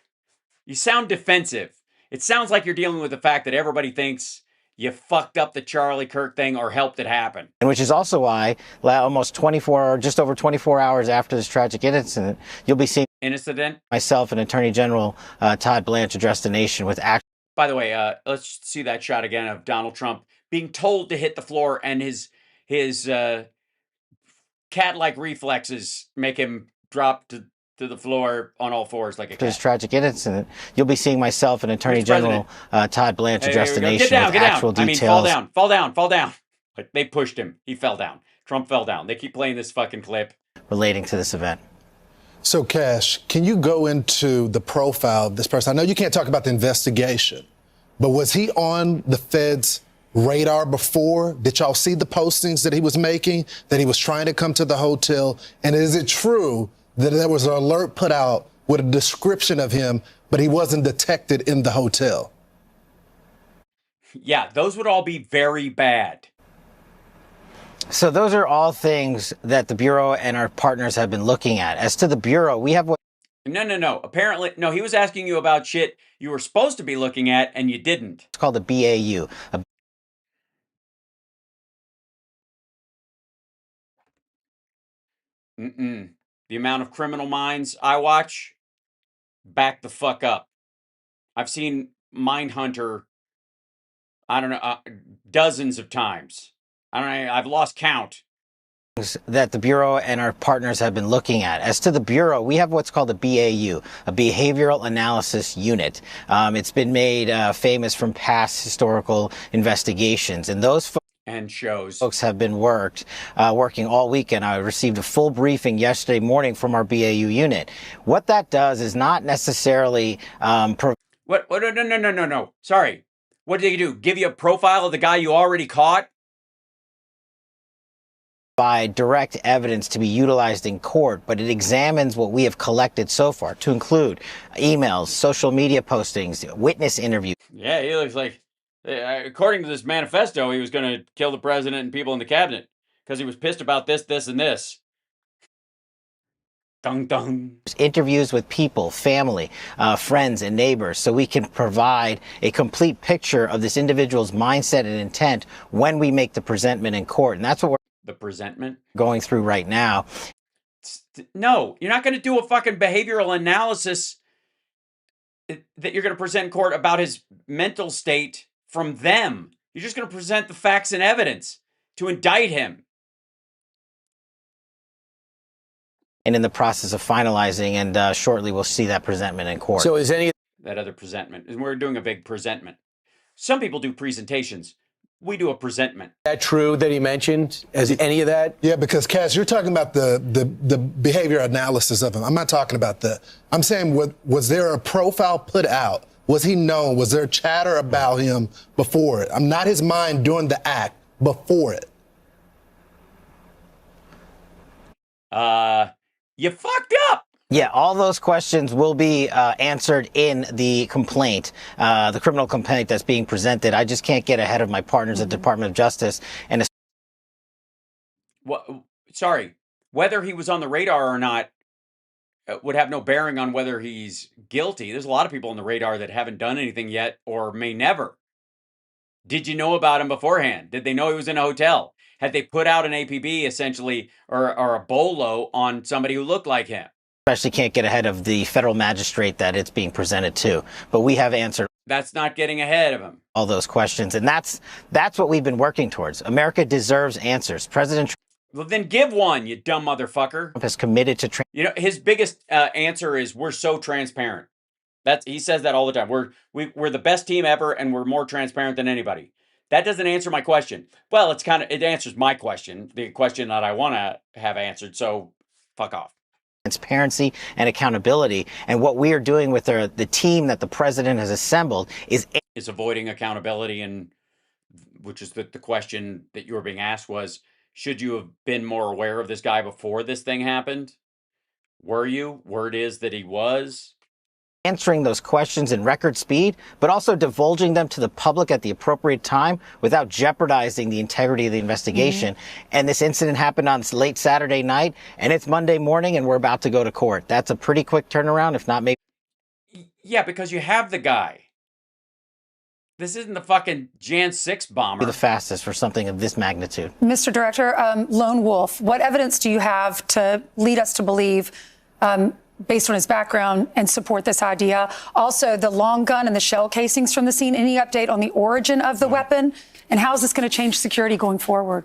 You sound defensive. It sounds like you're dealing with the fact that everybody thinks you fucked up the Charlie Kirk thing or helped it happen. And which is also why just over 24 hours after this tragic incident, you'll be seeing incident? Myself and Attorney General Todd Blanche address the nation with action. By the way, let's see that shot again of Donald Trump being told to hit the floor, and his cat-like reflexes make him drop to the floor on all fours like a After this cat. tragic incident, you'll be seeing myself and Attorney General Todd Blanche address the nation with actual details. Fall down. Like, they pushed him. He fell down. Trump fell down. They keep playing this fucking clip relating to this event. So, Cash, can you go into the profile of this person? I know you can't talk about the investigation, but was he on the Fed's radar before? Did y'all see the postings that he was making, that he was trying to come to the hotel? And is it true that there was an alert put out with a description of him, but he wasn't detected in the hotel? Yeah, those would all be very bad. So those are all things that the Bureau and our partners have been looking at. As to the Bureau, we have what... No. Apparently, no, he was asking you about shit you were supposed to be looking at and you didn't. It's called the BAU. The amount of Criminal Minds I watch, back the fuck up. I've seen Mindhunter, I don't know, dozens of times. I don't know, I've lost count. That the Bureau and our partners have been looking at. As to the Bureau, we have what's called a BAU, a Behavioral Analysis Unit. It's been made famous from past historical investigations. And those and shows. Folks have been working all weekend. I received a full briefing yesterday morning from our BAU unit. What that does is not necessarily... What? No. Sorry. What did they do? Give you a profile of the guy you already caught? By direct evidence to be utilized in court, but it examines what we have collected so far, to include emails, social media postings, witness interviews. Yeah, he looks like, according to this manifesto, he was going to kill the president and people in the cabinet because he was pissed about this, and this. Dun dun. Interviews with people, family, friends, and neighbors, so we can provide a complete picture of this individual's mindset and intent when we make the presentment in court. And that's what we're going through right now. No, you're not going to do a fucking behavioral analysis that you're going to present in court about his mental state from them. You're just going to present the facts and evidence to indict him. And in the process of finalizing, and shortly we'll see that presentment in court. So is any that other presentment? And we're doing a big presentment. Some people do presentations. We do a presentment. Is that true that he mentioned? As any of that? Yeah, because Cass, you're talking about the behavior analysis of him. I'm not talking about I'm saying, was there a profile put out? Was he known? Was there chatter about him before it? I'm not his mind doing the act before it. You fucked up. Yeah, all those questions will be answered in the complaint, the criminal complaint that's being presented. I just can't get ahead of my partners at the Department of Justice. And sorry, whether he was on the radar or not would have no bearing on whether he's guilty. There's a lot of people on the radar that haven't done anything yet or may never. Did you know about him beforehand? Did they know he was in a hotel? Had they put out an APB essentially or a BOLO on somebody who looked like him? Especially can't get ahead of the federal magistrate that it's being presented to. But we have answered. That's not getting ahead of him. All those questions. And that's what we've been working towards. America deserves answers. President Trump. Well, then give one, you dumb motherfucker. Trump has committed to. His biggest answer is we're so transparent. He says that all the time. We're the best team ever, and we're more transparent than anybody. That doesn't answer my question. Well, it answers my question, the question that I want to have answered. So fuck off. Transparency and accountability. And what we are doing with the team that the president has assembled is avoiding accountability. And which is the question that you were being asked was, should you have been more aware of this guy before this thing happened? Were you? Word is that he was. Answering those questions in record speed, but also divulging them to the public at the appropriate time without jeopardizing the integrity of the investigation. And this incident happened on late Saturday night, and it's Monday morning, and we're about to go to court. That's a pretty quick turnaround, if not maybe. Yeah, because you have the guy. This isn't the fucking Jan 6 bomber. The fastest for something of this magnitude. Mr. Director, Lone Wolf, what evidence do you have to lead us to believe based on his background and support this idea. Also, the long gun and the shell casings from the scene. Any update on the origin of the weapon? And how is this going to change security going forward?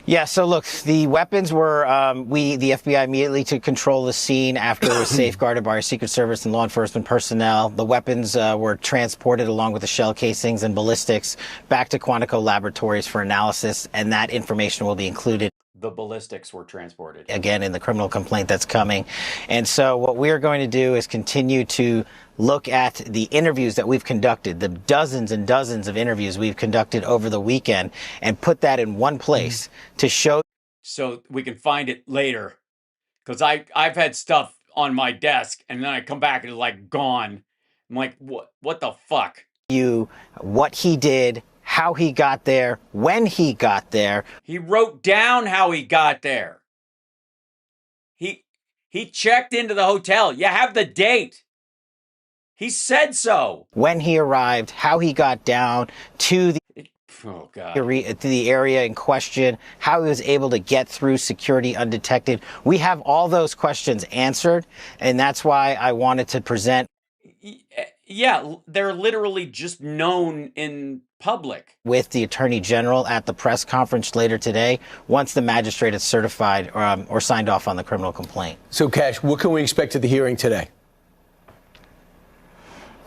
Yeah, so look, the weapons were, the FBI immediately took control of the scene after it was safeguarded by our Secret Service and law enforcement personnel. The weapons were transported along with the shell casings and ballistics back to Quantico Laboratories for analysis, and that information will be included. The ballistics were transported. Again, in the criminal complaint that's coming. And so what we're going to do is continue to look at the interviews that we've conducted, the dozens and dozens of interviews we've conducted over the weekend, and put that in one place to show. So we can find it later. Because I've had stuff on my desk, and then I come back and it's like gone. I'm like, what the fuck? You what he did, how he got there, when he got there. He wrote down how he got there. He checked into the hotel. You have the date. He said so. When he arrived, how he got down to the oh God. To the area in question, how he was able to get through security undetected. We have all those questions answered, and that's why I wanted to present. Yeah, they're literally just known in public. With the Attorney General at the press conference later today, once the magistrate is certified or signed off on the criminal complaint. So, Cash, what can we expect at the hearing today?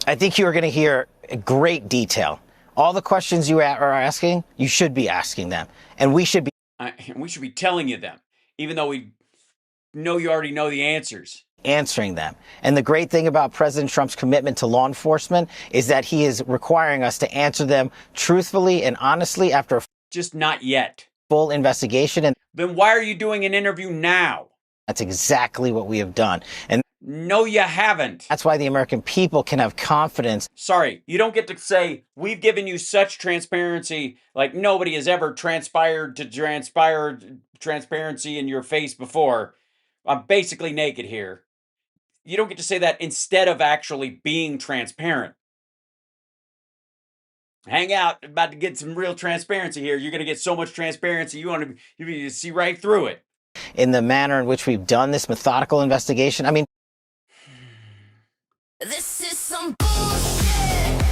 I think you are going to hear great detail. All the questions you are asking, you should be asking them. And we should be telling you them, even though we know you already know the answers. Answering them. And the great thing about President Trump's commitment to law enforcement is that he is requiring us to answer them truthfully and honestly after just not yet full investigation. And then why are you doing an interview now? That's exactly what we have done. And no, you haven't. That's why the American people can have confidence. Sorry, you don't get to say, we've given you such transparency, like nobody has ever transpired to transpire transparency in your face before. I'm basically naked here. You don't get to say that instead of actually being transparent. Hang out, about to get some real transparency here. You're going to get so much transparency, you see right through it. In the manner in which we've done this methodical investigation, I mean, this is some bullshit.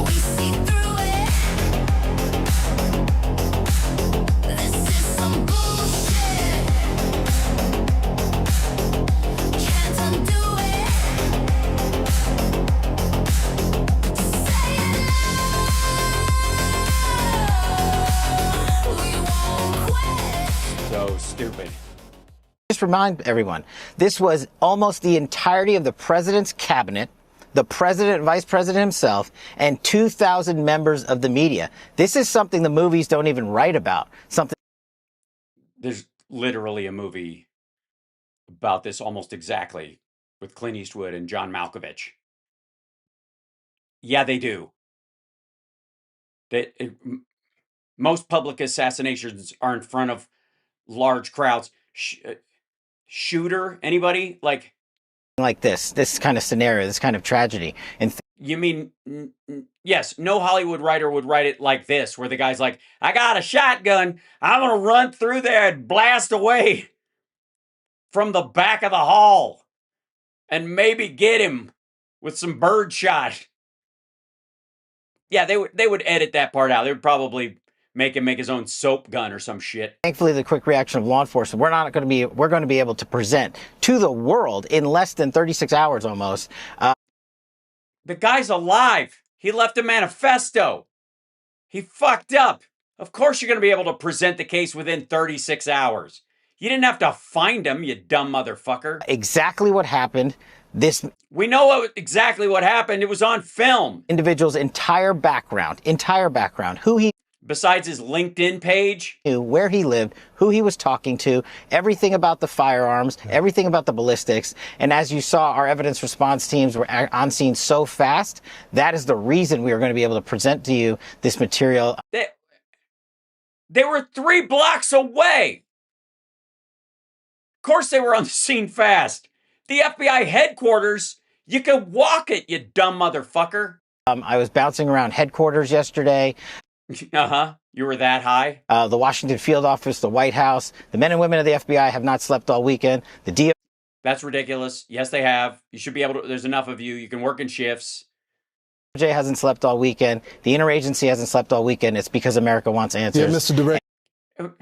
We see through it. This is some bullshit. Can't undo it. Say it loud. We won't quit. So stupid. Just remind everyone, this was almost the entirety of the president's cabinet, the president, vice president himself, and 2,000 members of the media. This is something the movies don't even write about. There's literally a movie about this almost exactly with Clint Eastwood and John Malkovich. Yeah, they do. Most public assassinations are in front of large crowds. Shooter, anybody? Like this kind of scenario, this kind of tragedy. And you mean, yes, no Hollywood writer would write it like this, where the guy's like, I got a shotgun. I'm going to run through there and blast away from the back of the hall and maybe get him with some bird shot. Yeah, they would edit that part out. They would probably make him make his own soap gun or some shit. Thankfully, the quick reaction of law enforcement, we're going to be able to present to the world in less than 36 hours almost. The guy's alive. He left a manifesto. He fucked up. Of course you're going to be able to present the case within 36 hours. You didn't have to find him, you dumb motherfucker. Exactly what happened. We know exactly what happened. It was on film. Individual's entire background, who he... Besides his LinkedIn page, where he lived, who he was talking to, everything about the firearms, everything about the ballistics. And as you saw, our evidence response teams were on scene so fast. That is the reason we are going to be able to present to you this material. They were 3 blocks away. Of course they were on the scene fast. The FBI headquarters, you could walk it, you dumb motherfucker. I was bouncing around headquarters yesterday. You were that high? The Washington field office, the White House, the men and women of the FBI have not slept all weekend. The DO. That's ridiculous. Yes, they have. You should be able to. There's enough of you. You can work in shifts. DOJ hasn't slept all weekend. The interagency hasn't slept all weekend. It's because America wants answers. Yeah, Mr. Director.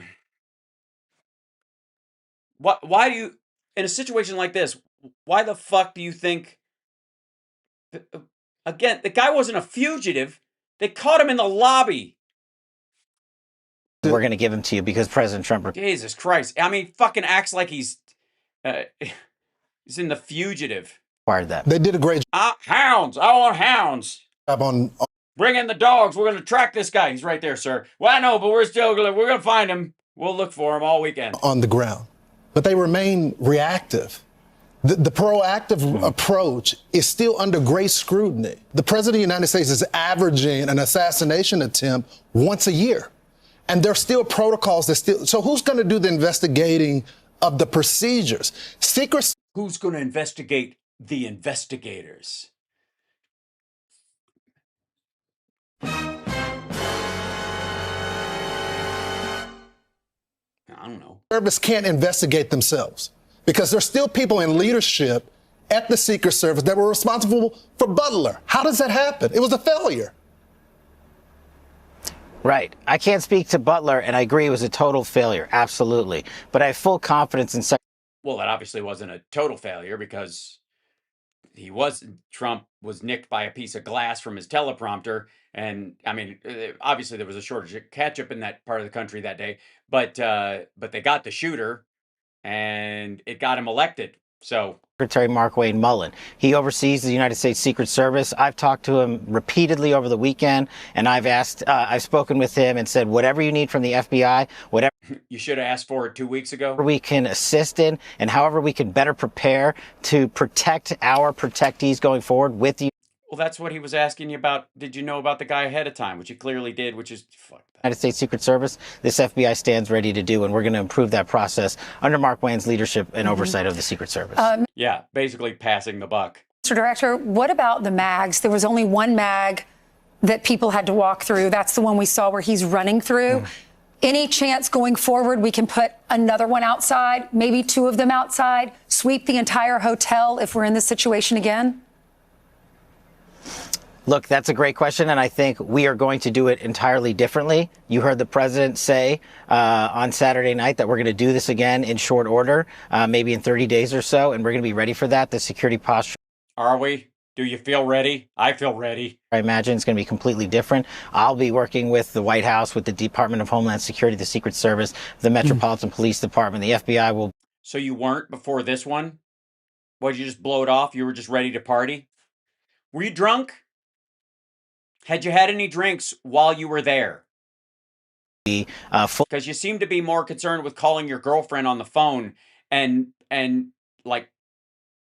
Why do you, in a situation like this, why the fuck do you think, again, the guy wasn't a fugitive. They caught him in the lobby. We're going to give him to you because President Trump. Jesus Christ. I mean, fucking acts like he's in The Fugitive. That. They did a great job. Hounds. I want hounds. On Bring in the dogs. We're going to track this guy. He's right there, sir. Well, I know, but we're going to find him. We'll look for him all weekend. On the ground. But they remain reactive. The proactive approach is still under great scrutiny. The President of the United States is averaging an assassination attempt once a year. And there's still protocols that still... So who's going to do the investigating of the procedures? Secret... Who's going to investigate the investigators? I don't know. Service can't investigate themselves because there's still people in leadership at the Secret Service that were responsible for Butler. How does that happen? It was a failure. Right. I can't speak to Butler, and I agree it was a total failure. Absolutely. But I have full confidence in... Well, that obviously wasn't a total failure because Trump was nicked by a piece of glass from his teleprompter. And I mean, obviously there was a shortage of ketchup in that part of the country that day, but they got the shooter and it got him elected. So Secretary Mark Wayne Mullen. He oversees the United States Secret Service. I've talked to him repeatedly over the weekend, and I've spoken with him and said, whatever you need from the FBI, whatever you should have asked for it 2 weeks ago, we can assist in, and however we can better prepare to protect our protectees going forward with you. Well, that's what he was asking you about. Did you know about the guy ahead of time, which you clearly did, which is fuck that. United States Secret Service, this FBI stands ready to do, and we're going to improve that process under Mark Wayne's leadership and oversight of the Secret Service. Yeah, basically passing the buck. Mr. Director, what about the mags? There was only one mag that people had to walk through. That's the one we saw where he's running through. Any chance going forward we can put another one outside, maybe two of them outside, sweep the entire hotel if we're in this situation again? Look, that's a great question, and I think we are going to do it entirely differently. You heard the president say on Saturday night that we're going to do this again in short order, maybe in 30 days or so, and we're going to be ready for that. The security posture. Are we? Do you feel ready? I feel ready. I imagine it's going to be completely different. I'll be working with the White House, with the Department of Homeland Security, the Secret Service, the Metropolitan Police Department, the FBI will. So you weren't before this one? What, did you just blow it off? You were just ready to party? Were you drunk? Had you had any drinks while you were there? Because you seem to be more concerned with calling your girlfriend on the phone and like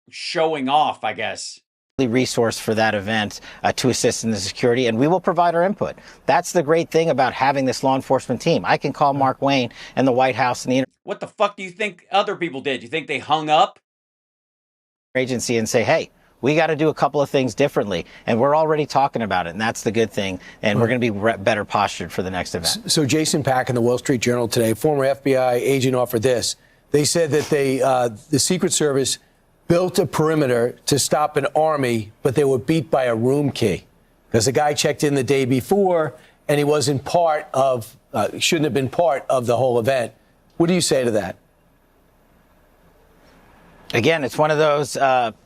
showing off, I guess. Resource for that event to assist in the security, and we will provide our input. That's the great thing about having this law enforcement team. I can call Mark Wayne and the White House and the What the fuck do you think other people did? You think they hung up? Agency and say, hey, we got to do a couple of things differently, and we're already talking about it, and that's the good thing, and we're going to be better postured for the next event. So Jason Pack in the Wall Street Journal today, former FBI agent, offered this. They said that the Secret Service built a perimeter to stop an army, but they were beat by a room key because the guy checked in the day before, and he wasn't shouldn't have been part of the whole event. What do you say to that? Again, it's one of those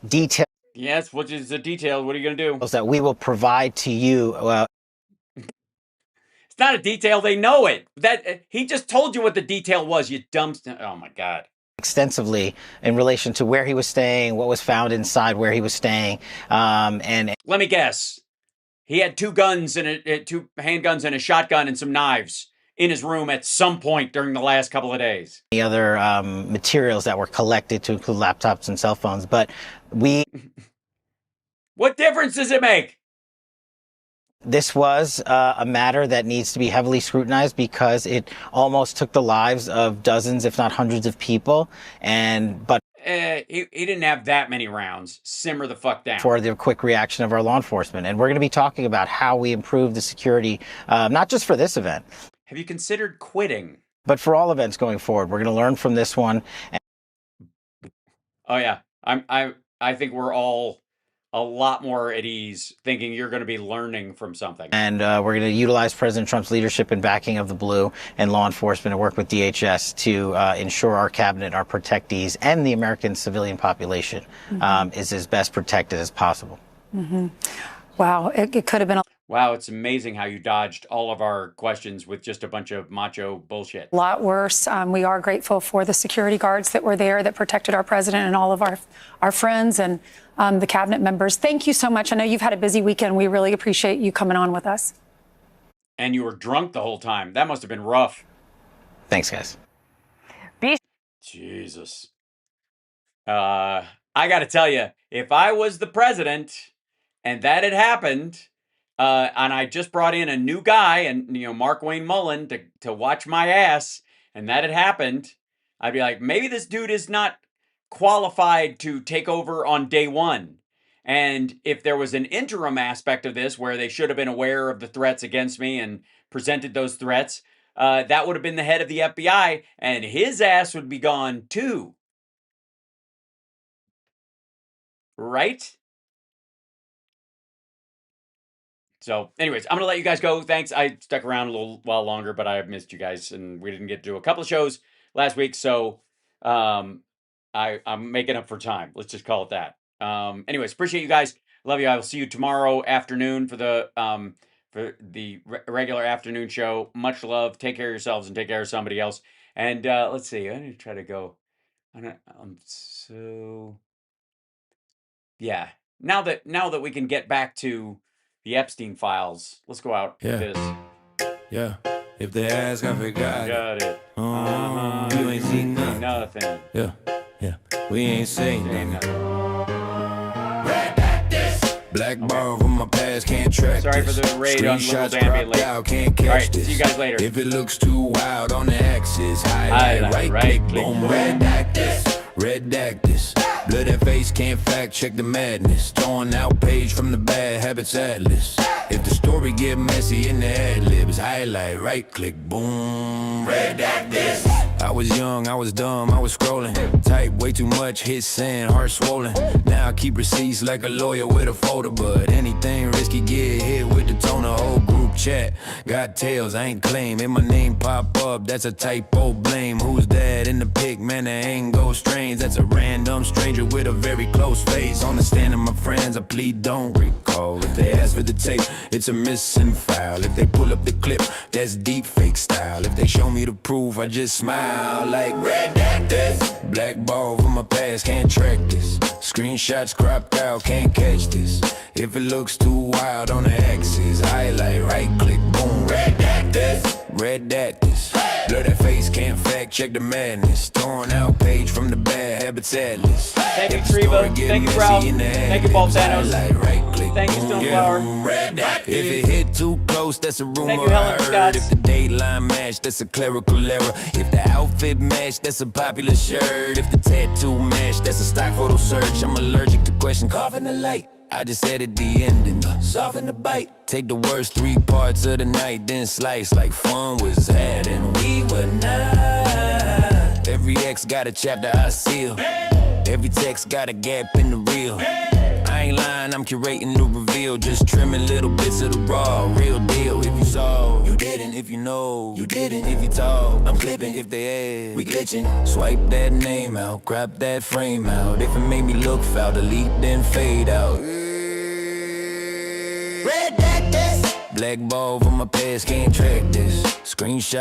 details. Yes, which is a detail. What are you going to do? That we will provide to you. It's not a detail. They know it. That he just told you what the detail was. You dumb. Oh my God. Extensively in relation to where he was staying, what was found inside where he was staying, and let me guess. He had two guns and two handguns and a shotgun and some knives in his room at some point during the last couple of days. The other materials that were collected to include laptops and cell phones, but What difference does it make? This was a matter that needs to be heavily scrutinized because it almost took the lives of dozens, if not hundreds of people. he didn't have that many rounds. Simmer the fuck down. For the quick reaction of our law enforcement. And we're going to be talking about how we improve the security, not just for this event. Have you considered quitting? But for all events going forward. We're going to learn from this one. Oh yeah, I think we're all a lot more at ease thinking you're going to be learning from something. And we're going to utilize President Trump's leadership and backing of the Blue and law enforcement and work with DHS to ensure our cabinet, our protectees, and the American civilian population is as best protected as possible. Wow, it could have been a Wow, it's amazing how you dodged all of our questions with just a bunch of macho bullshit. lot worse. We are grateful for the security guards that were there that protected our president and all of our friends and the cabinet members. Thank you so much. I know you've had a busy weekend. We really appreciate you coming on with us. And you were drunk the whole time. That must have been rough. Thanks, guys. Jesus. I got to tell you, if I was the president and that had happened, and I just brought in a new guy and, Mark Wayne Mullen to watch my ass, and that had happened, I'd be like, maybe this dude is not qualified to take over on day one. And if there was an interim aspect of this where they should have been aware of the threats against me and presented those threats, that would have been the head of the FBI, and his ass would be gone too. Right? So, anyways, I'm going to let you guys go. Thanks. I stuck around a little while longer, but I have missed you guys, and we didn't get to do a couple of shows last week, so I'm making up for time. Let's just call it that. Anyways, appreciate you guys. Love you. I will see you tomorrow afternoon for the regular afternoon show. Much love. Take care of yourselves and take care of somebody else. And let's see. I'm going to try to go. Yeah. Now that we can get back to the Epstein files, let's go out with this. Yeah. If they ask, I forgot. Got it. You ain't seen nothing. Nothing. Yeah. We ain't saying nothing. Black bar from my past, can't track. Sorry for the raid on Little Damn late. Out, can't catch Alright, this. see you guys later. If it looks too wild on the axis, highlight, right click, boom, redact this. Blood and face can't fact check the madness. Throwing out page from the bad habits atlas. If the story get messy in the ad-libs, highlight, right click, boom, redact this. I was young, I was dumb, I was scrolling. Type way too much, hit send, heart swollen. Now I keep receipts like a lawyer with a folder. But anything risky get hit with the toner. Whole group chat, got tails, I ain't claim. If my name pop up, that's a typo, blame. Who's that in the pic, man, that ain't go strange. That's a random stranger with a very close face. Understanding my friends, I plead don't recall. If they ask for the tape, it's a missing file. If they pull up the clip, that's deep fake style. If they show me the proof, I just smile. Like redact this. Black ball from my past, can't track this. Screenshots cropped out, can't catch this. If it looks too wild on the axis, highlight, right click, boom, redact this. Blur that face, can't fact check the madness. Torn out page from the bad habits atlas. Thank you, Treva. Thank you, Ralph. Thank you, Bob Thanos. Thank you, Stoneflower. If it hit too close, that's a rumor. Thank you, Helen I heard. Scott. If the dateline match, that's a clerical error. If the outfit match, that's a popular shirt. If the tattoo match, that's a stock photo search. I'm allergic to question, coughing the light. I just added the ending, soften the bite. Take the worst 3 parts of the night, then slice like fun was had and we were not. Every X got a chapter I seal. Every text got a gap in the reel. I ain't lying, I'm curating the reveal. Just trimming little bits of the raw, real deal. If you saw, you didn't. If you know, you didn't. If you talk, I'm clipping. If they ask, we glitching. Swipe that name out, crop that frame out. If it made me look foul, delete then fade out. Black ball from my past, can't track this. Screenshot.